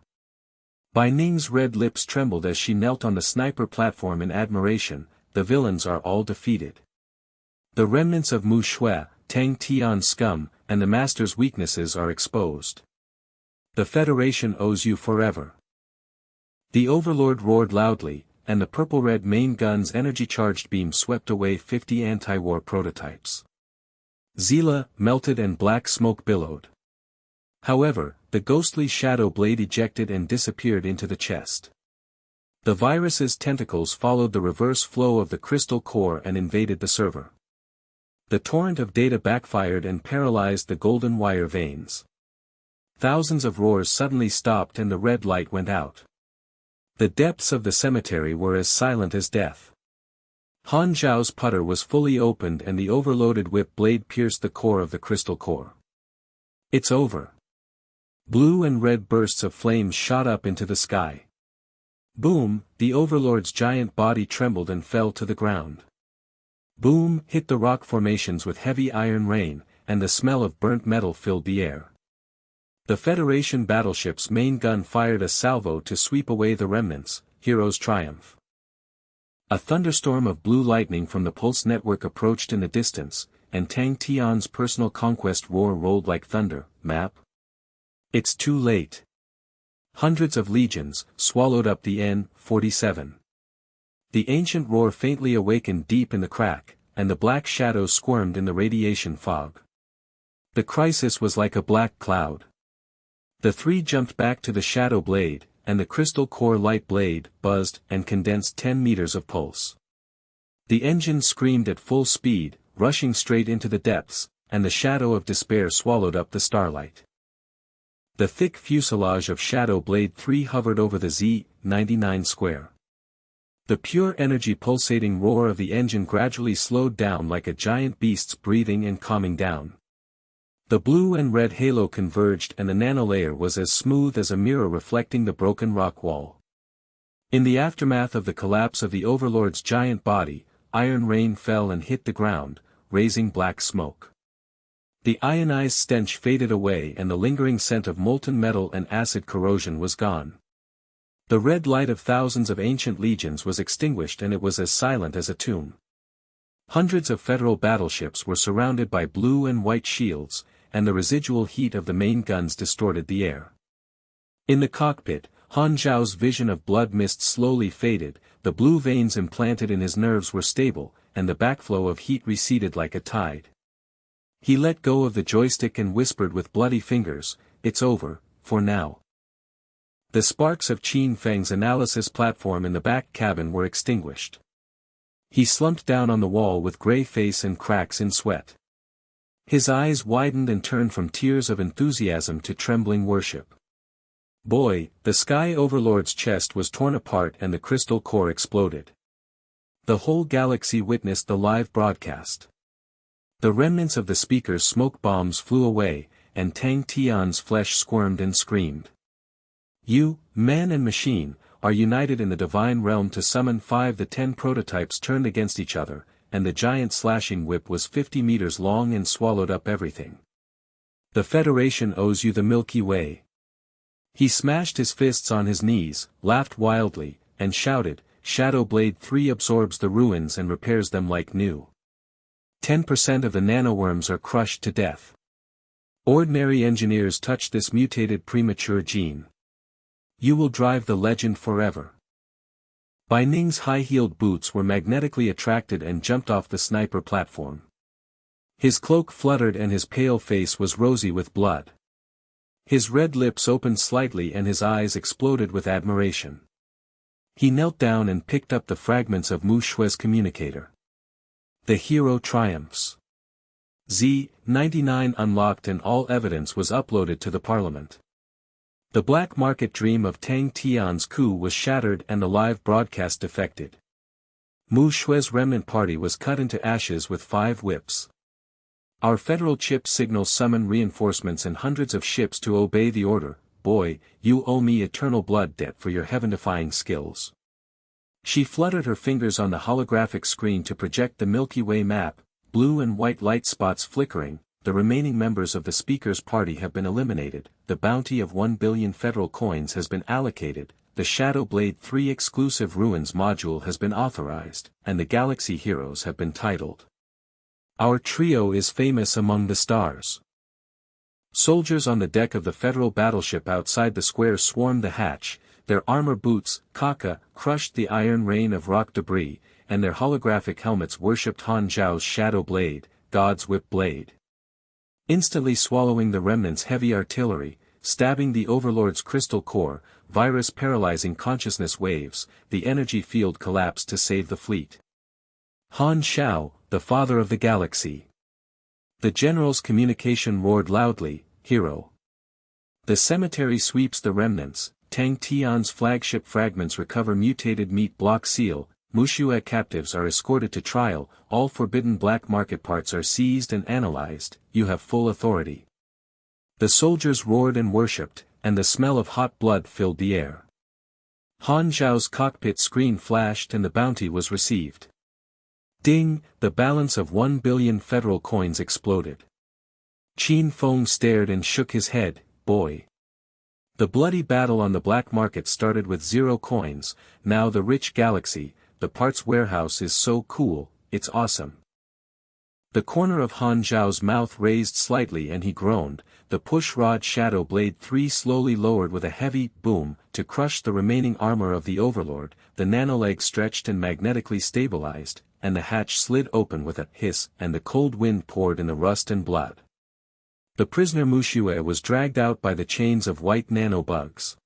Bai Ning's red lips trembled as she knelt on the sniper platform in admiration. The villains are all defeated. The remnants of Mu Xue, Tang Tian's scum, and the master's weaknesses are exposed. The Federation owes you forever. The Overlord roared loudly, and the purple-red main gun's energy-charged beam swept away 50 anti-war prototypes. Zila, melted and black smoke billowed. However, the ghostly shadow blade ejected and disappeared into the chest. The virus's tentacles followed the reverse flow of the crystal core and invaded the server. The torrent of data backfired and paralyzed the golden wire veins. Thousands of roars suddenly stopped and the red light went out. The depths of the cemetery were as silent as death. Han Zhao's putter was fully opened and the overloaded whip blade pierced the core of the crystal core. It's over. Blue and red bursts of flames shot up into the sky. Boom, the Overlord's giant body trembled and fell to the ground. Boom, hit the rock formations with heavy iron rain, and the smell of burnt metal filled the air. The Federation battleship's main gun fired a salvo to sweep away the remnants. Heroes triumph. A thunderstorm of blue lightning from the pulse network approached in the distance, and Tang Tian's personal conquest roar rolled like thunder. Map? It's too late. Hundreds of legions swallowed up the N-47. The ancient roar faintly awakened deep in the crack, and the black shadows squirmed in the radiation fog. The crisis was like a black cloud. The three jumped back to the shadow blade, and the crystal core light blade buzzed and condensed 10 meters of pulse. The engine screamed at full speed, rushing straight into the depths, and the shadow of despair swallowed up the starlight. The thick fuselage of Shadow Blade 3 hovered over the Z-99 square. The pure energy pulsating roar of the engine gradually slowed down like a giant beast's breathing and calming down. The blue and red halo converged and the nanolayer was as smooth as a mirror reflecting the broken rock wall. In the aftermath of the collapse of the Overlord's giant body, iron rain fell and hit the ground, raising black smoke. The ionized stench faded away and the lingering scent of molten metal and acid corrosion was gone. The red light of thousands of ancient legions was extinguished and it was as silent as a tomb. Hundreds of Federal battleships were surrounded by blue and white shields, and the residual heat of the main guns distorted the air. In the cockpit, Han Zhao's vision of blood mist slowly faded, the blue veins implanted in his nerves were stable, and the backflow of heat receded like a tide. He let go of the joystick and whispered with bloody fingers, "It's over, for now." The sparks of Qin Feng's analysis platform in the back cabin were extinguished. He slumped down on the wall with gray face and cracks in sweat. His eyes widened and turned from tears of enthusiasm to trembling worship. Boy, the Sky Overlord's chest was torn apart and the crystal core exploded. The whole galaxy witnessed the live broadcast. The remnants of the speaker's smoke bombs flew away, and Tang Tian's flesh squirmed and screamed. You, man and machine, are united in the divine realm to summon 5. The 10 prototypes turned against each other, and the giant slashing whip was 50 meters long and swallowed up everything. The Federation owes you the Milky Way. He smashed his fists on his knees, laughed wildly, and shouted, Shadow Blade 3 absorbs the ruins and repairs them like new. 10% of the nanoworms are crushed to death. Ordinary engineers touch this mutated premature gene. You will drive the legend forever. Bai Ning's high-heeled boots were magnetically attracted and jumped off the sniper platform. His cloak fluttered and his pale face was rosy with blood. His red lips opened slightly and his eyes exploded with admiration. He knelt down and picked up the fragments of Mu Xue's communicator. The hero triumphs. Z-99 unlocked and all evidence was uploaded to the parliament. The black market dream of Tang Tian's coup was shattered and the live broadcast defected. Mu Xue's remnant party was cut into ashes with 5 whips. Our federal chip signals summon reinforcements and hundreds of ships to obey the order. Boy, you owe me eternal blood debt for your heaven-defying skills. She fluttered her fingers on the holographic screen to project the Milky Way map, blue and white light spots flickering. The remaining members of the speaker's party have been eliminated, the bounty of 1 billion federal coins has been allocated, the Shadow Blade 3 exclusive ruins module has been authorized, and the Galaxy Heroes have been titled. Our trio is famous among the stars. Soldiers on the deck of the federal battleship outside the square swarmed the hatch, their armor boots, kaka, crushed the iron rain of rock debris, and their holographic helmets worshipped Han Zhao's Shadow Blade, God's whip blade. Instantly swallowing the remnants' heavy artillery, stabbing the Overlord's crystal core, virus paralyzing consciousness waves, the energy field collapsed to save the fleet. Han Xiao, the father of the galaxy. The general's communication roared loudly, hero. The cemetery sweeps the remnants, Tang Tian's flagship fragments recover mutated meat block seal, Mu Xue captives are escorted to trial, all forbidden black market parts are seized and analyzed, you have full authority. The soldiers roared and worshipped, and the smell of hot blood filled the air. Han Zhao's cockpit screen flashed and the bounty was received. Ding, the balance of 1 billion federal coins exploded. Qin Feng stared and shook his head, boy. The bloody battle on the black market started with 0 coins, now the rich galaxy, the parts warehouse is so cool, it's awesome. The corner of Han Zhao's mouth raised slightly and he groaned, the push rod Shadow Blade 3 slowly lowered with a heavy boom to crush the remaining armor of the Overlord, the nanoleg stretched and magnetically stabilized, and the hatch slid open with a hiss and the cold wind poured in the rust and blood. The prisoner Mu Xue was dragged out by the chains of white nanobugs.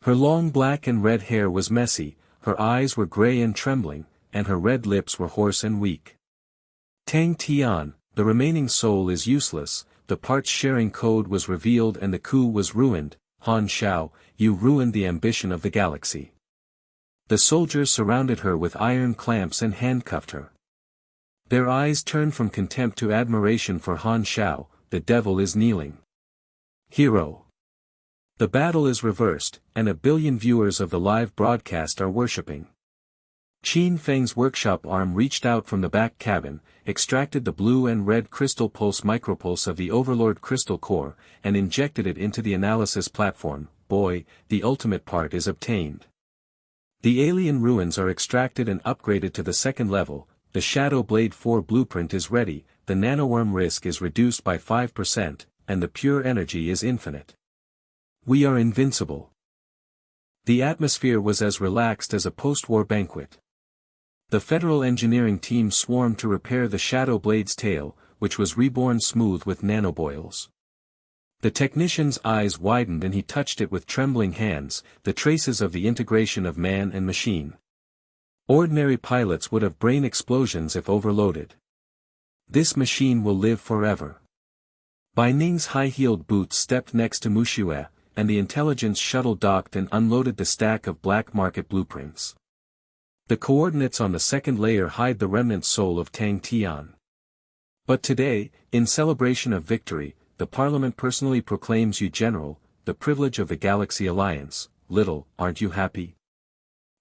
Her long black and red hair was messy, her eyes were gray and trembling, and her red lips were hoarse and weak. Tang Tian, the remaining soul is useless, the parts-sharing code was revealed and the coup was ruined, Han Xiao, you ruined the ambition of the galaxy. The soldiers surrounded her with iron clamps and handcuffed her. Their eyes turned from contempt to admiration for Han Xiao, the devil is kneeling. Hero. The battle is reversed, and 1 billion viewers of the live broadcast are worshipping. Qin Feng's workshop arm reached out from the back cabin, extracted the blue and red crystal pulse micropulse of the Overlord crystal core, and injected it into the analysis platform. Boy, the ultimate part is obtained. The alien ruins are extracted and upgraded to the 2nd level, the Shadow Blade 4 blueprint is ready, the nanoworm risk is reduced by 5%, and the pure energy is infinite. We are invincible. The atmosphere was as relaxed as a post-war banquet. The federal engineering team swarmed to repair the Shadow Blade's tail, which was reborn smooth with nanoboils. The technician's eyes widened and he touched it with trembling hands, the traces of the integration of man and machine. Ordinary pilots would have brain explosions if overloaded. This machine will live forever. Bai Ning's high-heeled boots stepped next to Mu Xue, and the intelligence shuttle docked and unloaded the stack of black market blueprints. The coordinates on the second layer hide the remnant soul of Tang Tian. But today, in celebration of victory, the Parliament personally proclaims you General, the privilege of the Galaxy Alliance. Little, aren't you happy?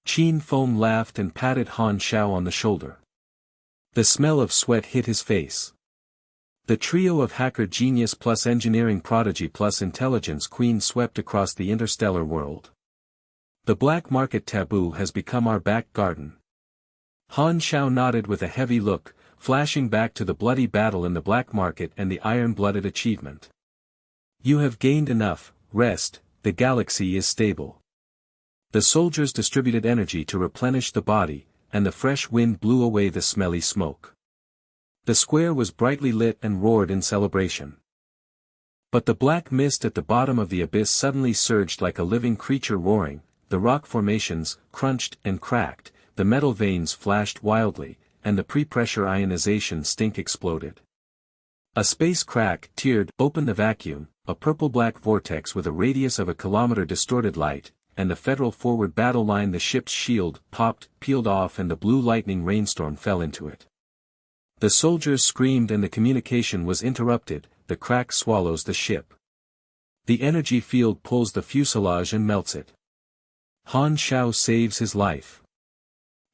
Qin Feng laughed and patted Han Xiao on the shoulder. The smell of sweat hit his face. The trio of hacker genius plus engineering prodigy plus intelligence queen swept across the interstellar world. The black market taboo has become our back garden. Han Xiao nodded with a heavy look, flashing back to the bloody battle in the black market and the iron-blooded achievement. You have gained enough, rest, the galaxy is stable. The soldiers distributed energy to replenish the body, and the fresh wind blew away the smelly smoke. The square was brightly lit and roared in celebration. But the black mist at the bottom of the abyss suddenly surged like a living creature roaring, the rock formations crunched and cracked, the metal veins flashed wildly, and the pre-pressure ionization stink exploded. A space crack teared open the vacuum, a purple-black vortex with a radius of a kilometer distorted light, and the Federal forward battle line, the ship's shield popped, peeled off, and the blue lightning rainstorm fell into it. The soldiers screamed and the communication was interrupted. The crack swallows the ship. The energy field pulls the fuselage and melts it. Han Xiao saves his life.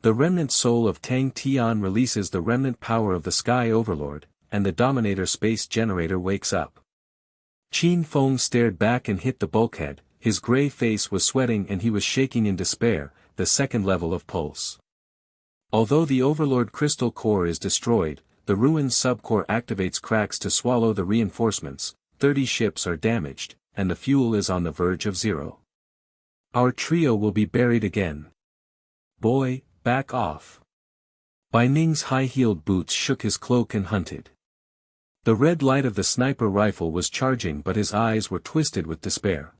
The remnant soul of Tang Tian releases the remnant power of the Sky Overlord, and the Dominator space generator wakes up. Qin Feng stared back and hit the bulkhead, his gray face was sweating and he was shaking in despair, the second level of pulse. Although the Overlord crystal core is destroyed, the ruined subcore activates cracks to swallow the reinforcements, 30 ships are damaged, and the fuel is on the verge of zero. Our trio will be buried again. Boy, back off. Bai Ning's high-heeled boots shook his cloak and hunted. The red light of the sniper rifle was charging but his eyes were twisted with despair.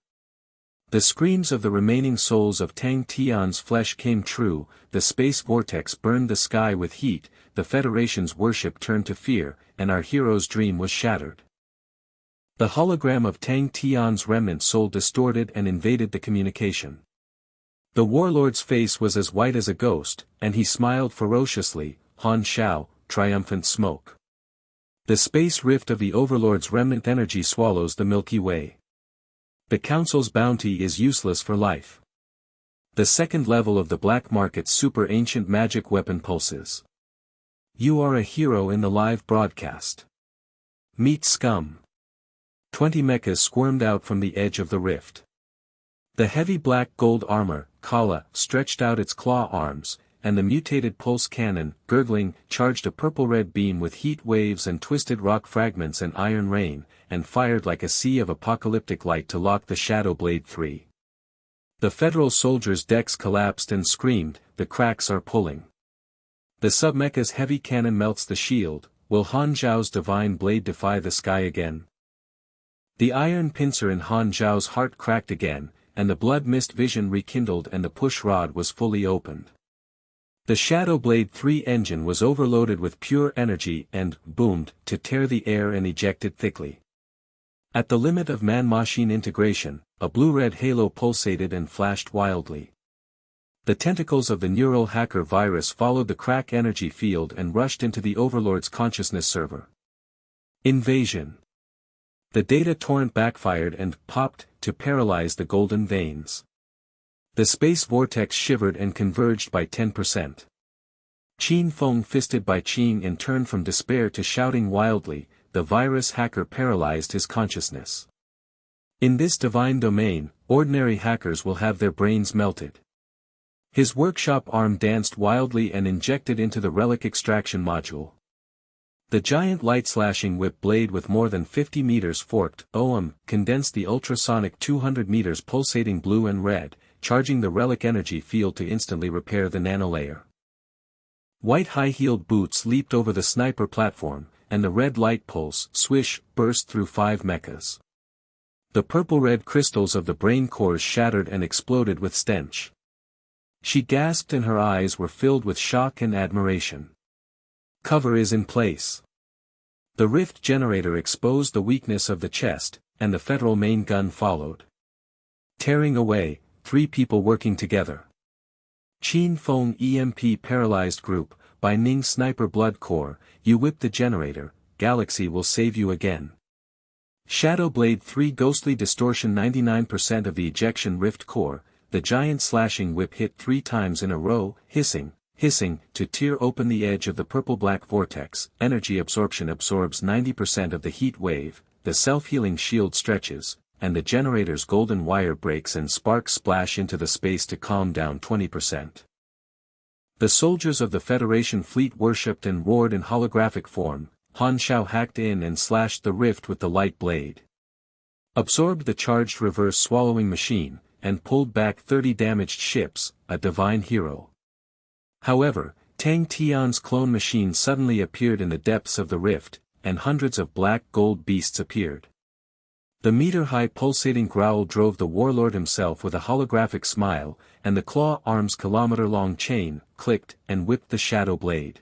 The screams of the remaining souls of Tang Tian's flesh came true, the space vortex burned the sky with heat, the Federation's worship turned to fear, and our hero's dream was shattered. The hologram of Tang Tian's remnant soul distorted and invaded the communication. The warlord's face was as white as a ghost, and he smiled ferociously, Han Xiao, triumphant smoke. The space rift of the Overlord's remnant energy swallows the Milky Way. The Council's bounty is useless for life. The second level of the black market's super ancient magic weapon pulses. You are a hero in the live broadcast. Meet scum. 20 mechas squirmed out from the edge of the rift. The heavy black gold armor, Kala, stretched out its claw arms, and the mutated pulse cannon, gurgling, charged a purple-red beam with heat waves and twisted rock fragments and iron rain, and fired like a sea of apocalyptic light to lock the Shadow Blade 3. The Federal soldiers' decks collapsed and screamed, the cracks are pulling. The submecha's heavy cannon melts the shield, will Han Zhao's divine blade defy the sky again? The iron pincer in Han Zhao's heart cracked again, and the blood mist vision rekindled and the push rod was fully opened. The Shadow Blade 3 engine was overloaded with pure energy and boomed to tear the air and ejected thickly. At the limit of man-machine integration, a blue-red halo pulsated and flashed wildly. The tentacles of the neural hacker virus followed the crack energy field and rushed into the Overlord's consciousness server. Invasion. The data torrent backfired and popped to paralyze the golden veins. The space vortex shivered and converged by 10%. Qin Feng fisted by Qing and turned from despair to shouting wildly, the virus hacker paralyzed his consciousness. In this divine domain, ordinary hackers will have their brains melted. His workshop arm danced wildly and injected into the relic extraction module. The giant light-slashing whip blade with more than 50 meters forked condensed the ultrasonic 200 meters pulsating blue and red, charging the relic energy field to instantly repair the nanolayer. White high-heeled boots leaped over the sniper platform, and the red light pulse, swish, burst through 5 mechas. The purple-red crystals of the brain cores shattered and exploded with stench. She gasped and her eyes were filled with shock and admiration. Cover is in place. The rift generator exposed the weakness of the chest, and the Federal main gun followed. Tearing away, 3 people working together. Qin Feng EMP paralyzed group, Bai Ning sniper blood core, you whip the generator, galaxy will save you again. Shadow Blade 3 ghostly distortion 99% of the ejection rift core, the giant slashing whip hit 3 times in a row, hissing, to tear open the edge of the purple-black vortex, energy absorption absorbs 90% of the heat wave, the self-healing shield stretches, and the generator's golden wire breaks and sparks splash into the space to calm down 20%. The soldiers of the Federation fleet worshipped and roared in holographic form. Han Xiao hacked in and slashed the rift with the light blade. Absorbed the charged reverse swallowing machine, and pulled back 30 damaged ships, a divine hero. However, Tang Tian's clone machine suddenly appeared in the depths of the rift, and hundreds of black gold beasts appeared. The meter-high pulsating growl drove the warlord himself with a holographic smile, and the claw arm's kilometer-long chain, clicked, and whipped the shadow blade.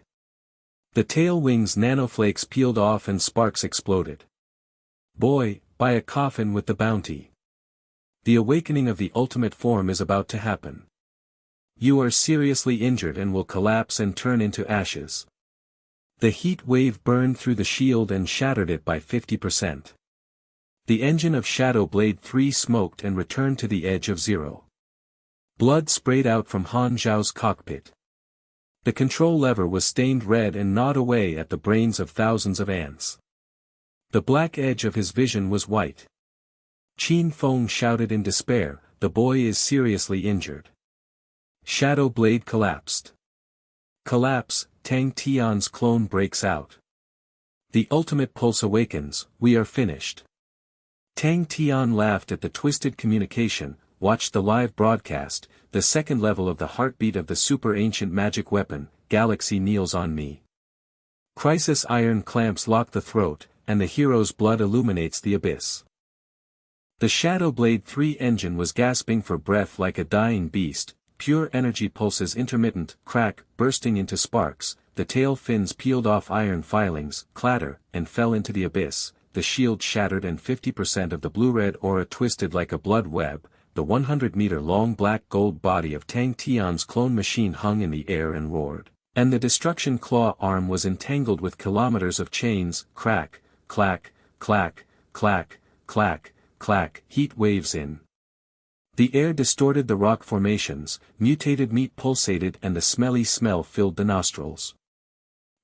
The tail wings nanoflakes peeled off and sparks exploded. Boy, buy a coffin with the bounty. The awakening of the ultimate form is about to happen. You are seriously injured and will collapse and turn into ashes. The heat wave burned through the shield and shattered it by 50%. The engine of Shadow Blade 3 smoked and returned to the edge of zero. Blood sprayed out from Han Zhao's cockpit. The control lever was stained red and gnawed away at the brains of thousands of ants. The black edge of his vision was white. Qin Feng shouted in despair, the boy is seriously injured. Shadow Blade collapsed. Collapse, Tang Tian's clone breaks out. The ultimate pulse awakens, we are finished. Tang Tian laughed at the twisted communication, watched the live broadcast, the second level of the heartbeat of the super ancient magic weapon, galaxy kneels on me. Crisis iron clamps lock the throat, and the hero's blood illuminates the abyss. The Shadow Blade 3 engine was gasping for breath like a dying beast, pure energy pulses intermittent, crack, bursting into sparks, the tail fins peeled off iron filings, clatter, and fell into the abyss, the shield shattered and 50% of the blue-red aura twisted like a blood web. The 100-meter-long black-gold body of Tang Tian's clone machine hung in the air and roared, and the destruction claw arm was entangled with kilometers of chains, crack, clack, clack, clack, clack, clack, heat waves in. The air distorted the rock formations, mutated meat pulsated and the smelly smell filled the nostrils.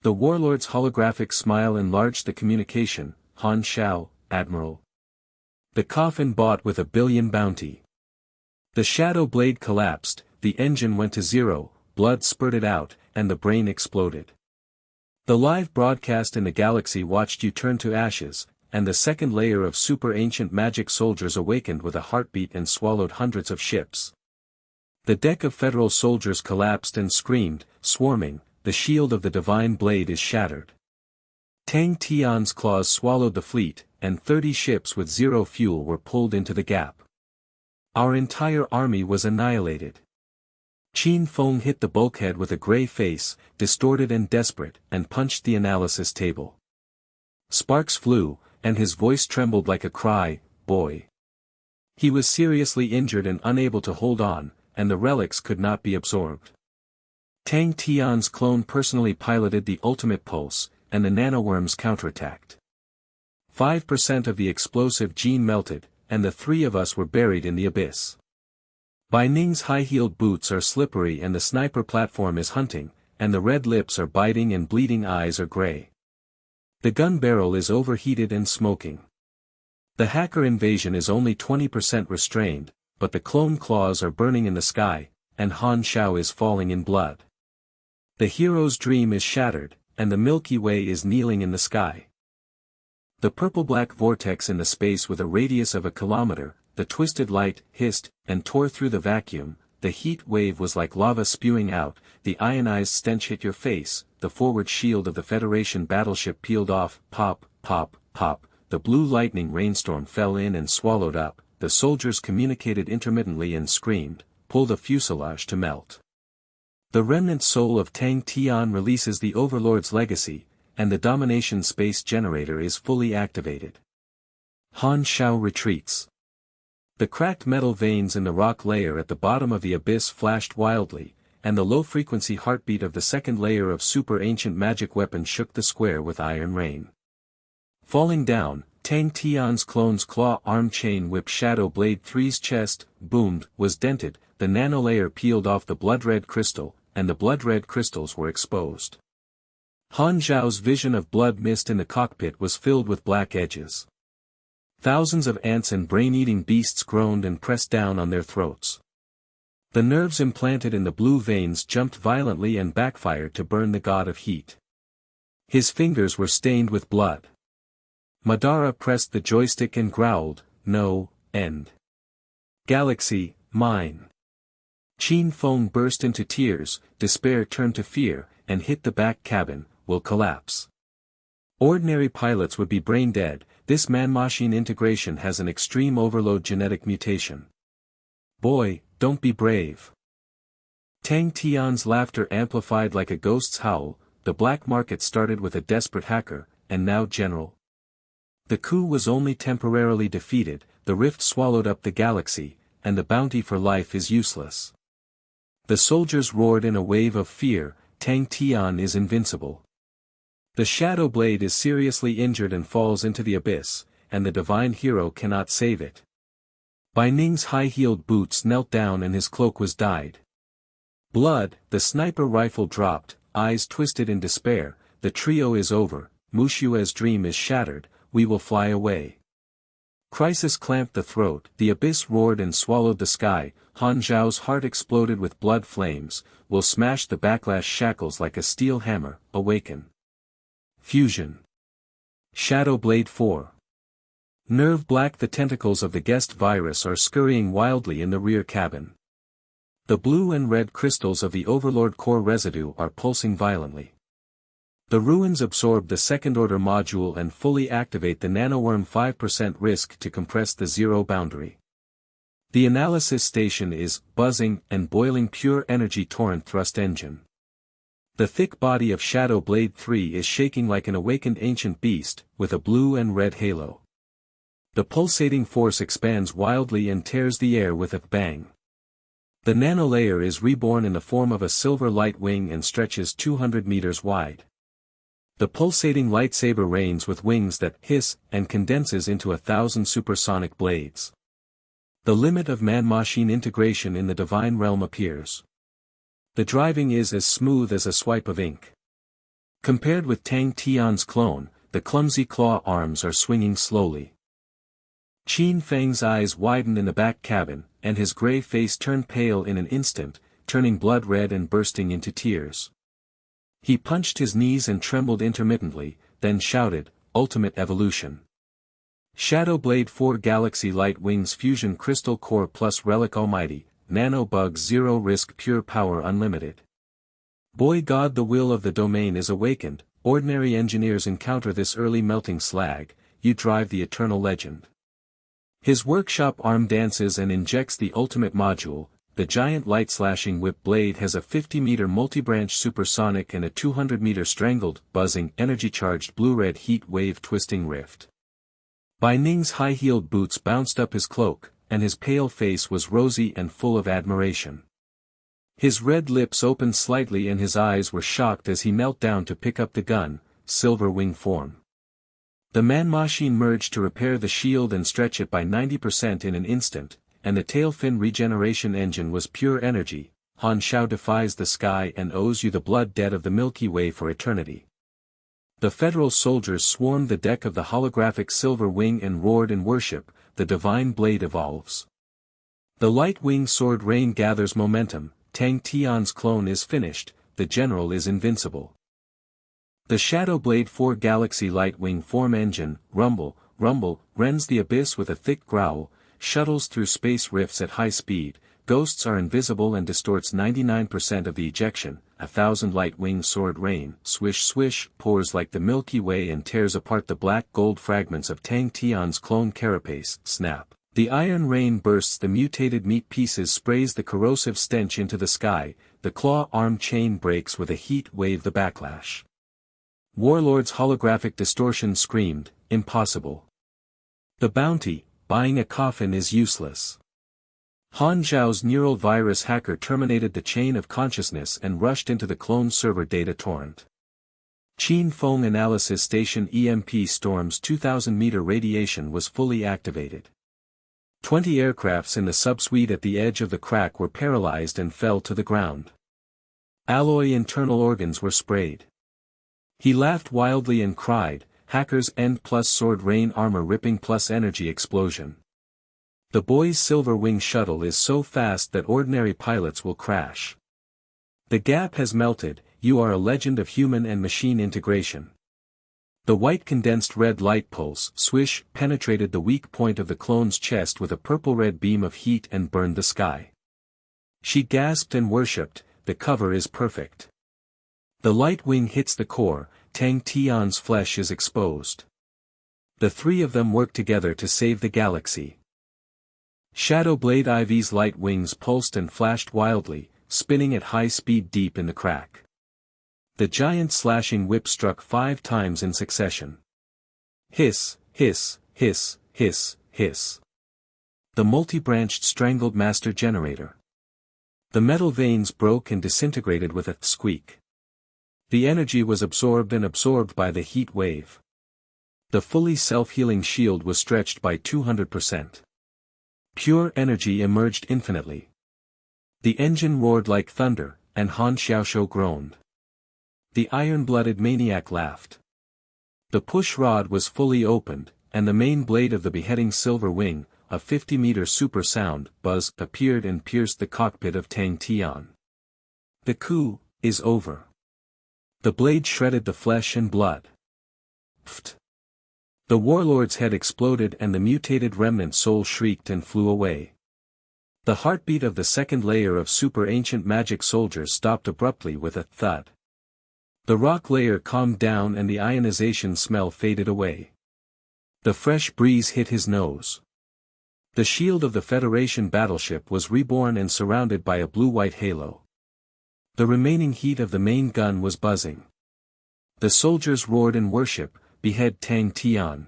The warlord's holographic smile enlarged the communication, Han Xiao, Admiral. The coffin bought with $1 billion bounty. The Shadow Blade collapsed, the engine went to zero, blood spurted out, and the brain exploded. The live broadcast in the galaxy watched you turn to ashes, and the second layer of super ancient magic soldiers awakened with a heartbeat and swallowed hundreds of ships. The deck of federal soldiers collapsed and screamed, swarming, the shield of the divine blade is shattered. Tang Tian's claws swallowed the fleet, and 30 ships with zero fuel were pulled into the gap. Our entire army was annihilated. Qin Feng hit the bulkhead with a gray face, distorted and desperate, and punched the analysis table. Sparks flew, and his voice trembled like a cry, boy. He was seriously injured and unable to hold on, and the relics could not be absorbed. Tang Tian's clone personally piloted the ultimate pulse, and the nanoworms counterattacked. 5% of the explosive gene melted, and the 3 of us were buried in the abyss. Bai Ning's high-heeled boots are slippery and the sniper platform is hunting, and the red lips are biting and bleeding eyes are gray. The gun barrel is overheated and smoking. The hacker invasion is only 20% restrained, but the clone claws are burning in the sky, and Han Xiao is falling in blood. The hero's dream is shattered, and the Milky Way is kneeling in the sky. The purple-black vortex in the space with a radius of 1 kilometer, the twisted light, hissed, and tore through the vacuum, the heat wave was like lava spewing out, the ionized stench hit your face, the forward shield of the Federation battleship peeled off, pop, pop, pop, the blue lightning rainstorm fell in and swallowed up, the soldiers communicated intermittently and screamed, pull the fuselage to melt. The remnant soul of Tang Tian releases the Overlord's legacy, and the domination space generator is fully activated. Han Xiao retreats. The cracked metal veins in the rock layer at the bottom of the abyss flashed wildly, and the low-frequency heartbeat of the second layer of super-ancient magic weapon shook the square with iron rain. Falling down, Tang Tian's clone's claw arm chain whip Shadow Blade 3's chest, boomed, was dented, the nanolayer peeled off the blood-red crystal, and the blood-red crystals were exposed. Han Zhao's vision of blood mist in the cockpit was filled with black edges. Thousands of ants and brain-eating beasts groaned and pressed down on their throats. The nerves implanted in the blue veins jumped violently and backfired to burn the god of heat. His fingers were stained with blood. Madara pressed the joystick and growled, "No, end. Galaxy, mine." Qin Feng burst into tears, despair turned to fear, and hit the back cabin, "Will collapse. Ordinary pilots would be brain dead, this man-machine integration has an extreme overload genetic mutation. Boy, don't be brave." Tang Tian's laughter amplified like a ghost's howl, the black market started with a desperate hacker, and now General. The coup was only temporarily defeated, the rift swallowed up the galaxy, and the bounty for life is useless. The soldiers roared in a wave of fear, Tang Tian is invincible. The Shadow Blade is seriously injured and falls into the abyss, and the divine hero cannot save it. Bai Ning's high-heeled boots knelt down and his cloak was dyed. Blood, the sniper rifle dropped, eyes twisted in despair, the trio is over, Mu Xue's dream is shattered, we will fly away. Crisis clamped the throat, the abyss roared and swallowed the sky, Han Zhao's heart exploded with blood flames, will smash the backlash shackles like a steel hammer, awaken. Fusion. Shadow Blade 4. Nerve black, the tentacles of the guest virus are scurrying wildly in the rear cabin. The blue and red crystals of the Overlord core residue are pulsing violently. The ruins absorb the second-order module and fully activate the nanoworm 5% risk to compress the zero boundary. The analysis station is buzzing and boiling pure energy torrent thrust engine. The thick body of Shadow Blade 3 is shaking like an awakened ancient beast, with a blue and red halo. The pulsating force expands wildly and tears the air with a bang. The nanolayer is reborn in the form of a silver light wing and stretches 200 meters wide. The pulsating lightsaber reigns with wings that hiss and condenses into 1,000 supersonic blades. The limit of man-machine integration in the divine realm appears. The driving is as smooth as a swipe of ink. Compared with Tang Tian's clone, the clumsy claw arms are swinging slowly. Qin Feng's eyes widened in the back cabin, and his gray face turned pale in an instant, turning blood red and bursting into tears. He punched his knees and trembled intermittently, then shouted, "Ultimate evolution. Shadow Blade 4 Galaxy Light Wings Fusion Crystal Core Plus Relic Almighty, Nano Bugs Zero Risk Pure Power Unlimited. Boy God, the will of the domain is awakened, ordinary engineers encounter this early melting slag, you drive the eternal legend." His workshop arm dances and injects the ultimate module. The giant light-slashing whip blade has a 50-meter multi-branch supersonic and a 200-meter strangled, buzzing, energy-charged blue-red heat wave twisting rift. Bai Ning's high-heeled boots bounced up his cloak, and his pale face was rosy and full of admiration. His red lips opened slightly and his eyes were shocked as he knelt down to pick up the gun, silver wing form. The man-machine merged to repair the shield and stretch it by 90% in an instant, and the tail fin regeneration engine was pure energy. Han Xiao defies the sky and owes you the blood debt of the Milky Way for eternity. The Federal soldiers swarmed the deck of the holographic silver wing and roared in worship, the divine blade evolves. The light wing sword rain gathers momentum, Tang Tian's clone is finished, the general is invincible. The Shadow Blade 4 Galaxy Light Wing form engine, rumble, rends the abyss with a thick growl, shuttles through space rifts at high speed, ghosts are invisible and distorts 99% of the ejection, 1,000 light wing sword rain, swish, pours like the Milky Way and tears apart the black gold fragments of Tang Tian's clone carapace, snap. The iron rain bursts, the mutated meat pieces sprays the corrosive stench into the sky, the claw arm chain breaks with a heat wave, the backlash. Warlord's holographic distortion screamed, impossible. The bounty, buying a coffin is useless. Han Zhao's neural virus hacker terminated the chain of consciousness and rushed into the clone server data torrent. Qin Feng Analysis Station EMP Storm's 2,000-meter radiation was fully activated. 20 aircrafts in the subsuite at the edge of the crack were paralyzed and fell to the ground. Alloy internal organs were sprayed. He laughed wildly and cried, "Hackers end plus sword rain armor ripping plus energy explosion. The boy's silver wing shuttle is so fast that ordinary pilots will crash. The gap has melted, you are a legend of human and machine integration." The white condensed red light pulse, swish, penetrated the weak point of the clone's chest with a purple-red beam of heat and burned the sky. She gasped and worshipped, "The cover is perfect." The light wing hits the core, Tang Tian's flesh is exposed. The three of them work together to save the galaxy. Shadow Blade Ivy's light wings pulsed and flashed wildly, spinning at high speed deep in the crack. The giant slashing whip struck 5 times in succession. Hiss, hiss, hiss, hiss, hiss. The multi-branched strangled master generator. The metal veins broke and disintegrated with a squeak. The energy was absorbed by the heat wave. The fully self-healing shield was stretched by 200%. Pure energy emerged infinitely. The engine roared like thunder, and Han Xiao groaned. The iron-blooded maniac laughed. The push rod was fully opened, and the main blade of the beheading silver wing, a 50-meter super sound buzz, appeared and pierced the cockpit of Tang Tian. The coup is over. The blade shredded the flesh and blood. Pfft. The warlord's head exploded and the mutated remnant soul shrieked and flew away. The heartbeat of the second layer of super-ancient magic soldiers stopped abruptly with a thud. The rock layer calmed down and the ionization smell faded away. The fresh breeze hit his nose. The shield of the Federation battleship was reborn and surrounded by a blue-white halo. The remaining heat of the main gun was buzzing. The soldiers roared in worship, "Behead Tang Tian."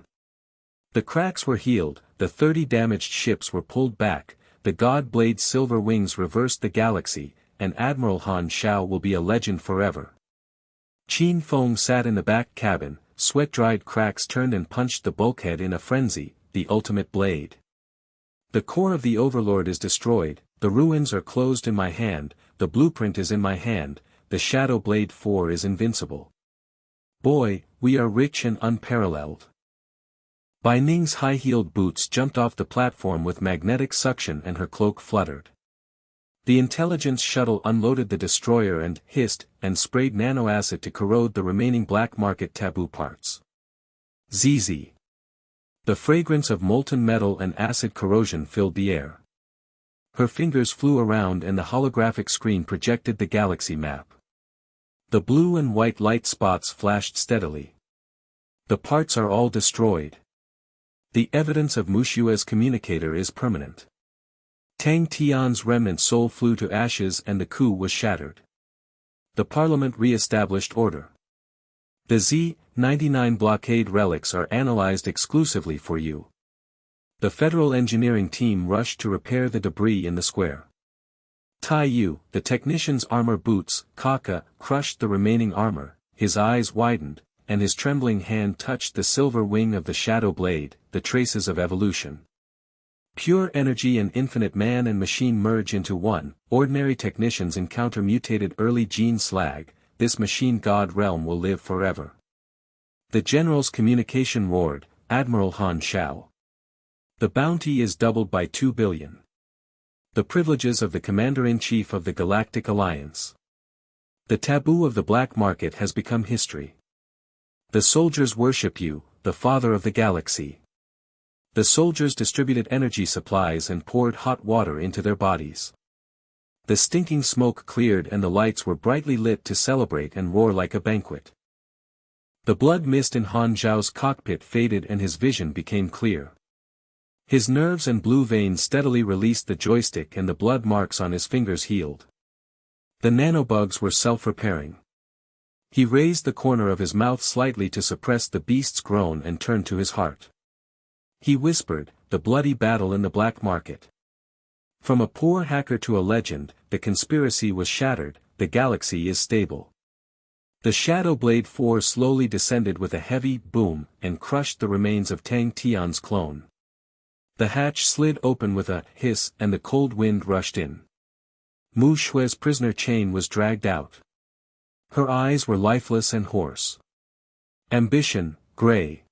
The cracks were healed, the 30 damaged ships were pulled back, the God Blade's silver wings reversed the galaxy, and Admiral Han Xiao will be a legend forever. Qin Feng sat in the back cabin, sweat-dried cracks turned and punched the bulkhead in a frenzy, the ultimate blade. The core of the Overlord is destroyed, the ruins are closed in my hand, the blueprint is in my hand, the Shadow Blade 4 is invincible. Boy, we are rich and unparalleled. Bai Ning's high-heeled boots jumped off the platform with magnetic suction and her cloak fluttered. The intelligence shuttle unloaded the destroyer and hissed and sprayed nanoacid to corrode the remaining black market taboo parts. ZZ. The fragrance of molten metal and acid corrosion filled the air. Her fingers flew around and the holographic screen projected the galaxy map. The blue and white light spots flashed steadily. The parts are all destroyed. The evidence of Mu Xue's communicator is permanent. Tang Tian's remnant soul flew to ashes and the coup was shattered. The parliament re-established order. The Z-99 blockade relics are analyzed exclusively for you. The federal engineering team rushed to repair the debris in the square. Tai Yu, the technician's armor boots, Kaka, crushed the remaining armor, his eyes widened, and his trembling hand touched the silver wing of the Shadow Blade, the traces of evolution. Pure energy and infinite man and machine merge into one, ordinary technicians encounter mutated early gene slag, this machine god realm will live forever. The general's communication roared, Admiral Han Xiao. The bounty is doubled by 2 billion. The privileges of the Commander-in-Chief of the Galactic Alliance. The taboo of the black market has become history. The soldiers worship you, the father of the galaxy. The soldiers distributed energy supplies and poured hot water into their bodies. The stinking smoke cleared and the lights were brightly lit to celebrate and roar like a banquet. The blood mist in Han Zhao's cockpit faded and his vision became clear. His nerves and blue veins steadily released the joystick and the blood marks on his fingers healed. The nanobugs were self-repairing. He raised the corner of his mouth slightly to suppress the beast's groan and turned to his heart. He whispered, the bloody battle in the black market. From a poor hacker to a legend, the conspiracy was shattered, the galaxy is stable. The Shadow Blade 4 slowly descended with a heavy boom and crushed the remains of Tang Tian's clone. The hatch slid open with a hiss and the cold wind rushed in. Mu Xue's prisoner chain was dragged out. Her eyes were lifeless and hoarse. Ambition, gray.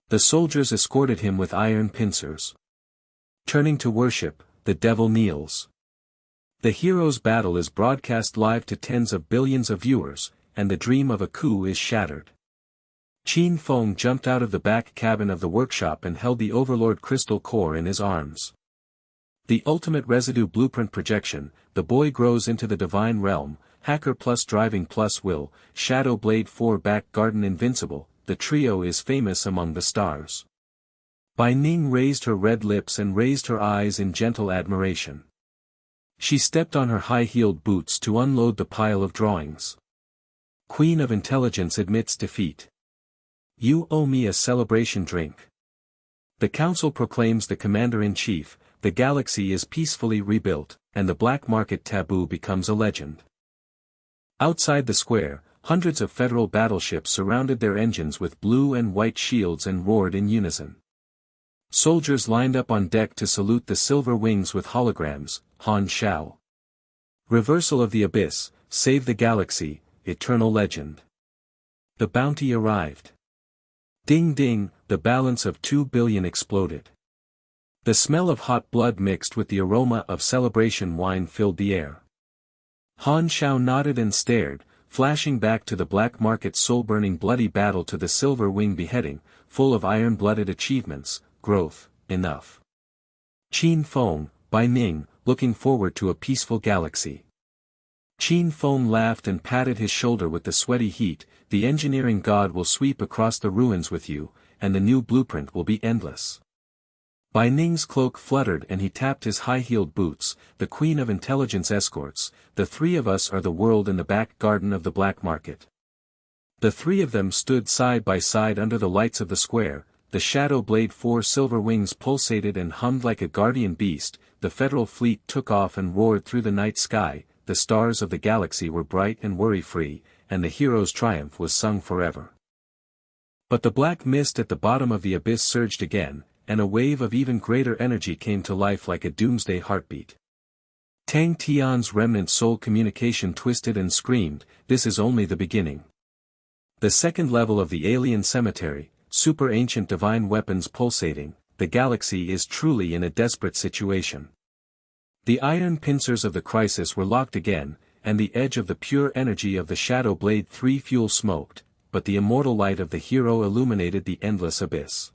The soldiers escorted him with iron pincers. Turning to worship, the devil kneels. The hero's battle is broadcast live to tens of billions of viewers, and the dream of a coup is shattered. Qin Feng jumped out of the back cabin of the workshop and held the Overlord crystal core in his arms. The ultimate residue blueprint projection, the boy grows into the divine realm, hacker plus driving plus will, Shadow Blade 4 back garden invincible, the trio is famous among the stars. Bai Ning raised her red lips and raised her eyes in gentle admiration. She stepped on her high-heeled boots to unload the pile of drawings. Queen of Intelligence admits defeat. You owe me a celebration drink. The council proclaims the commander-in-chief, the galaxy is peacefully rebuilt, and the black market taboo becomes a legend. Outside the square, hundreds of federal battleships surrounded their engines with blue and white shields and roared in unison. Soldiers lined up on deck to salute the silver wings with holograms, Han Xiao. Reversal of the abyss, save the galaxy, eternal legend. The bounty arrived. Ding ding, the balance of 2 billion exploded. The smell of hot blood mixed with the aroma of celebration wine filled the air. Han Xiao nodded and stared, flashing back to the black market soul-burning bloody battle to the silver wing beheading, full of iron-blooded achievements, growth, enough. Qin Feng, Bai Ning, looking forward to a peaceful galaxy. Qin Feng laughed and patted his shoulder with the sweaty heat, the engineering god will sweep across the ruins with you, and the new blueprint will be endless. Bai Ning's cloak fluttered and he tapped his high-heeled boots, the Queen of Intelligence escorts, the three of us are the world in the back garden of the black market. The three of them stood side by side under the lights of the square, the Shadow Blade 4 silver wings pulsated and hummed like a guardian beast, the federal fleet took off and roared through the night sky, the stars of the galaxy were bright and worry-free, and the hero's triumph was sung forever. But the black mist at the bottom of the abyss surged again, and a wave of even greater energy came to life like a doomsday heartbeat. Tang Tian's remnant soul communication twisted and screamed, this is only the beginning. The second level of the alien cemetery, super ancient divine weapons pulsating, the galaxy is truly in a desperate situation. The iron pincers of the crisis were locked again, and the edge of the pure energy of the Shadow Blade 3 fuel smoked, but the immortal light of the hero illuminated the endless abyss.